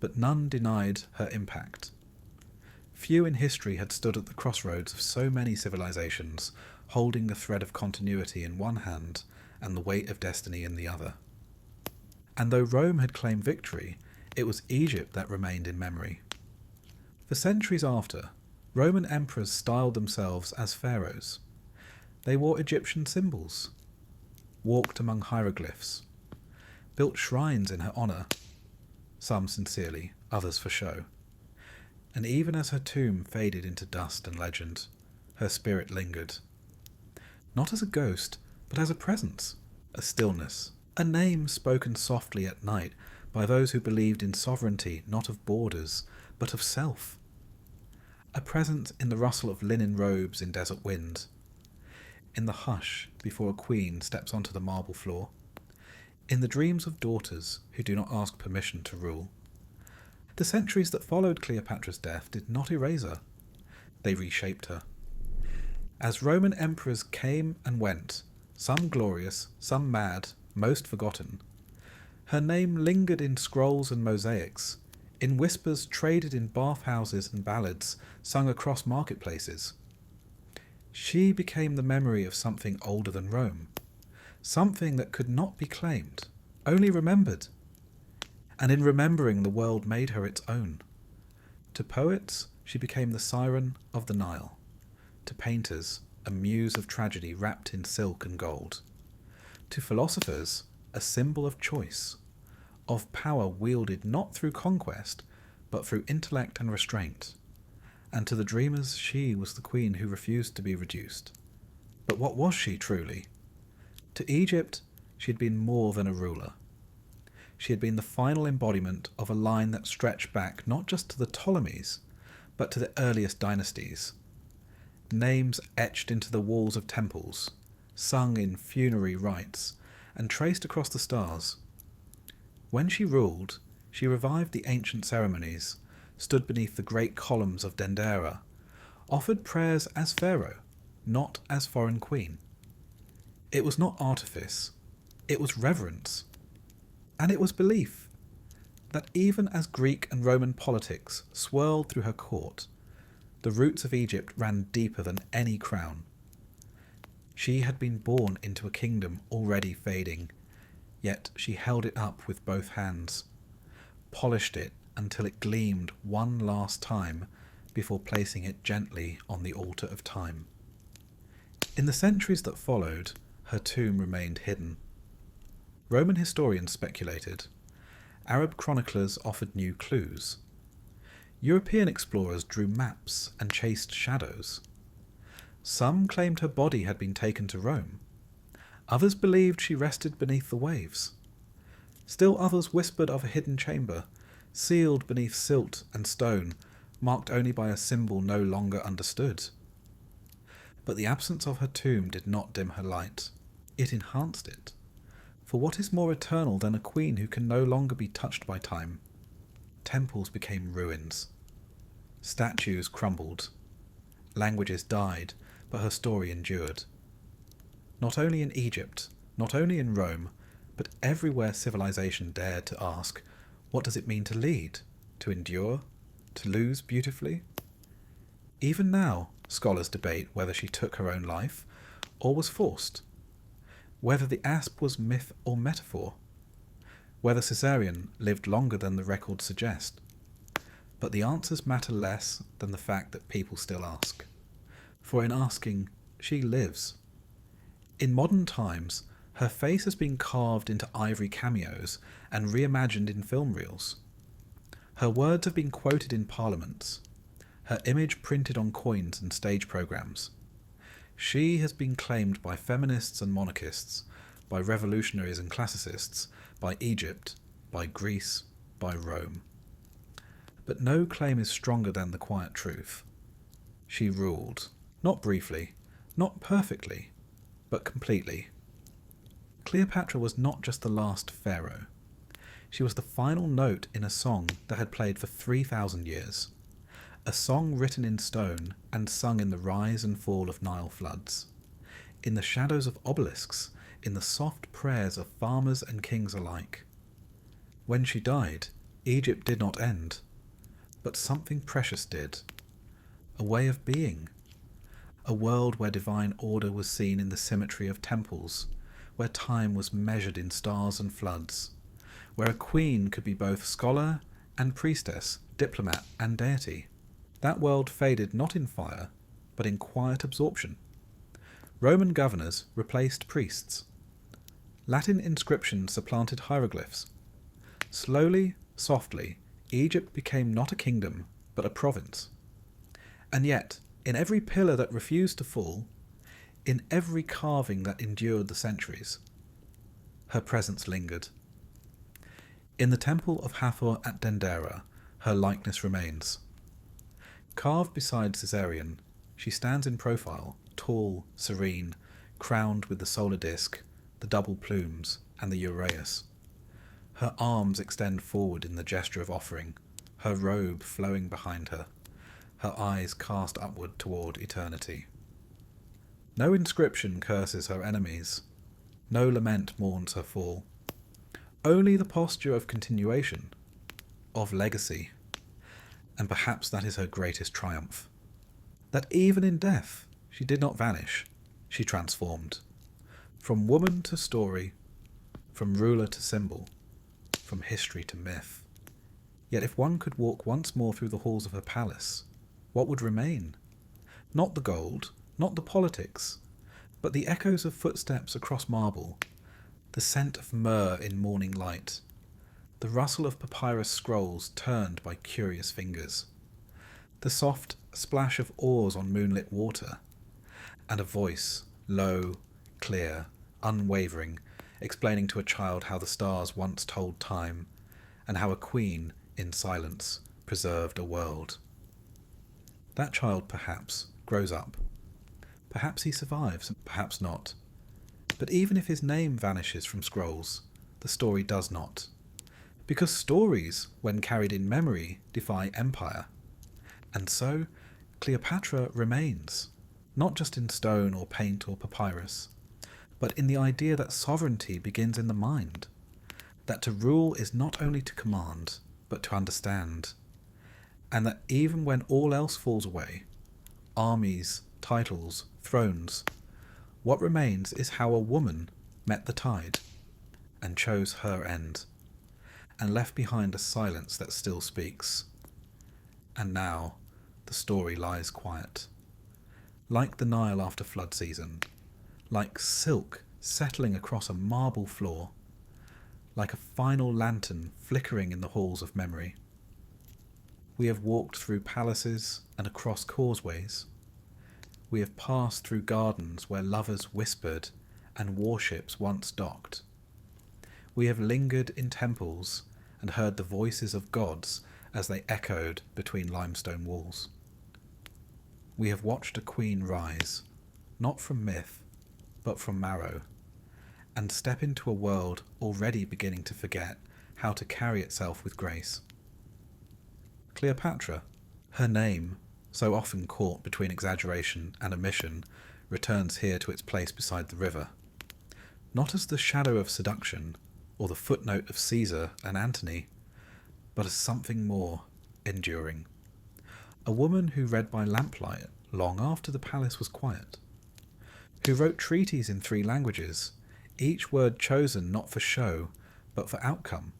but none denied her impact. Few in history had stood at the crossroads of so many civilizations, holding the thread of continuity in one hand and the weight of destiny in the other. And though Rome had claimed victory, it was Egypt that remained in memory. For centuries after, Roman emperors styled themselves as pharaohs. They wore Egyptian symbols, walked among hieroglyphs, built shrines in her honour, some sincerely, others for show. And even as her tomb faded into dust and legend, her spirit lingered. Not as a ghost, but as a presence, a stillness, a name spoken softly at night by those who believed in sovereignty not of borders, but of self. A presence in the rustle of linen robes in desert wind, in the hush before a queen steps onto the marble floor, in the dreams of daughters who do not ask permission to rule. The centuries that followed Cleopatra's death did not erase her. They reshaped her. As Roman emperors came and went, some glorious, some mad, most forgotten, her name lingered in scrolls and mosaics, in whispers traded in bathhouses and ballads sung across marketplaces. She became the memory of something older than Rome, something that could not be claimed, only remembered. And in remembering, the world made her its own. To poets, she became the siren of the Nile. To painters, a muse of tragedy wrapped in silk and gold. To philosophers, a symbol of choice, of power wielded not through conquest, but through intellect and restraint. And to the dreamers, she was the queen who refused to be reduced. But what was she truly? To Egypt, she had been more than a ruler. She had been the final embodiment of a line that stretched back not just to the Ptolemies, but to the earliest dynasties. Names etched into the walls of temples, sung in funerary rites, and traced across the stars. When she ruled, she revived the ancient ceremonies, stood beneath the great columns of Dendera, offered prayers as pharaoh, not as foreign queen. It was not artifice, it was reverence. And it was belief that even as Greek and Roman politics swirled through her court, the roots of Egypt ran deeper than any crown. She had been born into a kingdom already fading, yet she held it up with both hands, polished it until it gleamed one last time before placing it gently on the altar of time. In the centuries that followed, her tomb remained hidden. Roman historians speculated. Arab chroniclers offered new clues. European explorers drew maps and chased shadows. Some claimed her body had been taken to Rome. Others believed she rested beneath the waves. Still others whispered of a hidden chamber, sealed beneath silt and stone, marked only by a symbol no longer understood. But the absence of her tomb did not dim her light. It enhanced it. For what is more eternal than a queen who can no longer be touched by time? Temples became ruins. Statues crumbled. Languages died, but her story endured. Not only in Egypt, not only in Rome, but everywhere civilization dared to ask, what does it mean to lead, to endure, to lose beautifully? Even now, scholars debate whether she took her own life or was forced, whether the asp was myth or metaphor, whether Caesarean lived longer than the records suggest. But the answers matter less than the fact that people still ask. For in asking, she lives. In modern times, her face has been carved into ivory cameos and reimagined in film reels. Her words have been quoted in parliaments, her image printed on coins and stage programs. She has been claimed by feminists and monarchists, by revolutionaries and classicists, by Egypt, by Greece, by Rome. But no claim is stronger than the quiet truth. She ruled, not briefly, not perfectly, but completely. Cleopatra was not just the last pharaoh. She was the final note in a song that had played for 3,000 years. A song written in stone and sung in the rise and fall of Nile floods, in the shadows of obelisks, in the soft prayers of farmers and kings alike. When she died, Egypt did not end, but something precious did. A way of being. A world where divine order was seen in the symmetry of temples, where time was measured in stars and floods, where a queen could be both scholar and priestess, diplomat and deity. That world faded not in fire, but in quiet absorption. Roman governors replaced priests. Latin inscriptions supplanted hieroglyphs. Slowly, softly, Egypt became not a kingdom, but a province. And yet, in every pillar that refused to fall, in every carving that endured the centuries, her presence lingered. In the temple of Hathor at Dendera, her likeness remains. Carved beside Caesarean, she stands in profile, tall, serene, crowned with the solar disk, the double plumes, and the uraeus. Her arms extend forward in the gesture of offering, her robe flowing behind her, her eyes cast upward toward eternity. No inscription curses her enemies, no lament mourns her fall. Only the posture of continuation, of legacy. And perhaps that is her greatest triumph. That even in death, she did not vanish, she transformed. From woman to story, from ruler to symbol, from history to myth. Yet if one could walk once more through the halls of her palace, what would remain? Not the gold, not the politics, but the echoes of footsteps across marble, the scent of myrrh in morning light, the rustle of papyrus scrolls turned by curious fingers, the soft splash of oars on moonlit water, and a voice, low, clear, unwavering, explaining to a child how the stars once told time, and how a queen, in silence, preserved a world. That child, perhaps, grows up. Perhaps he survives, perhaps not. But even if his name vanishes from scrolls, the story does not. Because stories, when carried in memory, defy empire. And so, Cleopatra remains, not just in stone or paint or papyrus, but in the idea that sovereignty begins in the mind, that to rule is not only to command, but to understand, and that even when all else falls away, armies, titles, thrones, what remains is how a woman met the tide and chose her end, and left behind a silence that still speaks. And now the story lies quiet, like the Nile after flood season, like silk settling across a marble floor, like a final lantern flickering in the halls of memory. We have walked through palaces and across causeways. We have passed through gardens where lovers whispered and warships once docked. We have lingered in temples and heard the voices of gods as they echoed between limestone walls. We have watched a queen rise, not from myth, but from marrow, and step into a world already beginning to forget how to carry itself with grace. Cleopatra, her name, so often caught between exaggeration and omission, returns here to its place beside the river, not as the shadow of seduction or the footnote of Caesar and Antony, but as something more enduring. A woman who read by lamplight long after the palace was quiet, who wrote treaties in 3 languages, each word chosen not for show, but for outcome,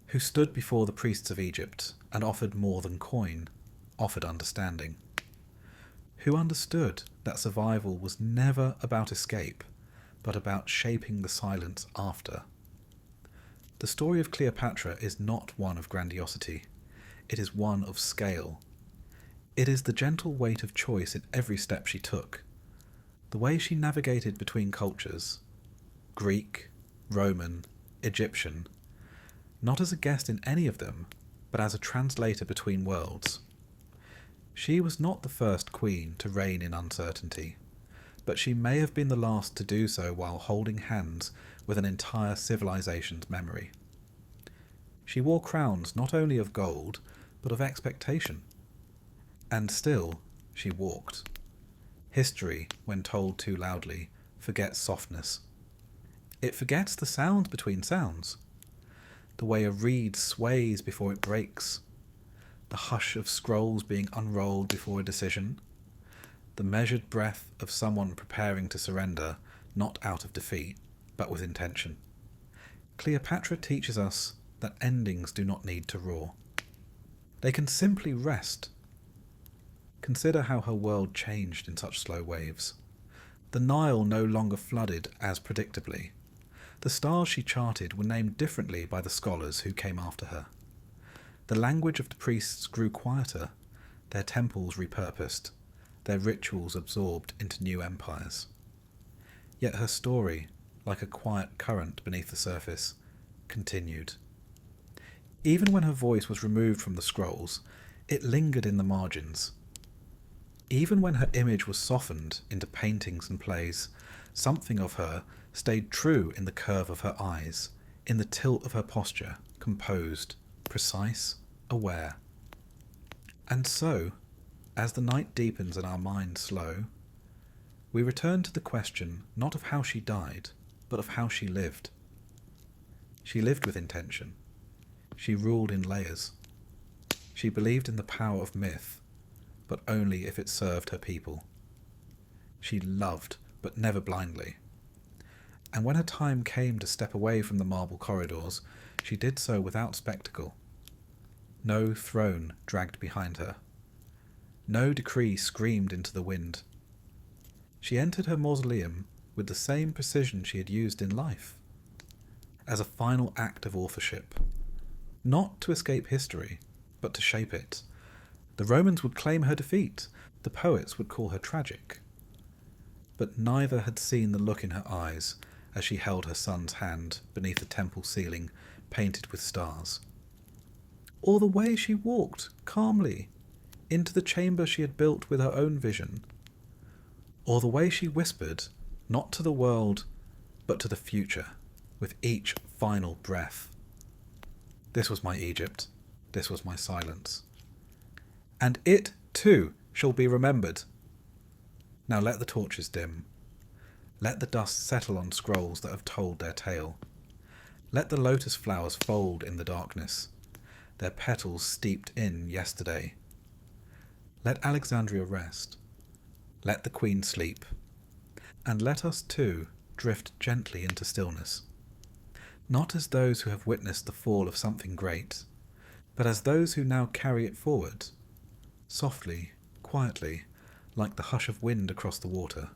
who stood before the priests of Egypt and offered more than coin, offered understanding, who understood that survival was never about escape, but about shaping the silence after. The story of Cleopatra is not one of grandiosity, it is one of scale. It is the gentle weight of choice in every step she took, the way she navigated between cultures, Greek, Roman, Egyptian, not as a guest in any of them, but as a translator between worlds. She was not the first queen to reign in uncertainty, but she may have been the last to do so while holding hands with an entire civilization's memory. She wore crowns not only of gold, but of expectation. And still, she walked. History, when told too loudly, forgets softness. It forgets the sound between sounds, the way a reed sways before it breaks, the hush of scrolls being unrolled before a decision, the measured breath of someone preparing to surrender, not out of defeat, but with intention. Cleopatra teaches us that endings do not need to roar. They can simply rest. Consider how her world changed in such slow waves. The Nile no longer flooded as predictably. The stars she charted were named differently by the scholars who came after her. The language of the priests grew quieter, their temples repurposed, their rituals absorbed into new empires. Yet her story, like a quiet current beneath the surface, continued. Even when her voice was removed from the scrolls, it lingered in the margins. Even when her image was softened into paintings and plays, something of her stayed true in the curve of her eyes, in the tilt of her posture, composed, precise, aware. And so, as the night deepens and our minds slow, we return to the question not of how she died, but of how she lived. She lived with intention. She ruled in layers. She believed in the power of myth, but only if it served her people. She loved, but never blindly. And when her time came to step away from the marble corridors, she did so without spectacle. No throne dragged behind her. No decree screamed into the wind. She entered her mausoleum with the same precision she had used in life, as a final act of authorship, not to escape history, but to shape it. The Romans would claim her defeat, the poets would call her tragic. But neither had seen the look in her eyes as she held her son's hand beneath the temple ceiling painted with stars, or the way she walked calmly into the chamber she had built with her own vision, or the way she whispered, not to the world, but to the future, with each final breath. This was my Egypt, this was my silence. And it, too, shall be remembered. Now let the torches dim. Let the dust settle on scrolls that have told their tale. Let the lotus flowers fold in the darkness, their petals steeped in yesterday. Let Alexandria rest. Let the Queen sleep. And let us too drift gently into stillness, not as those who have witnessed the fall of something great, but as those who now carry it forward, softly, quietly, like the hush of wind across the water.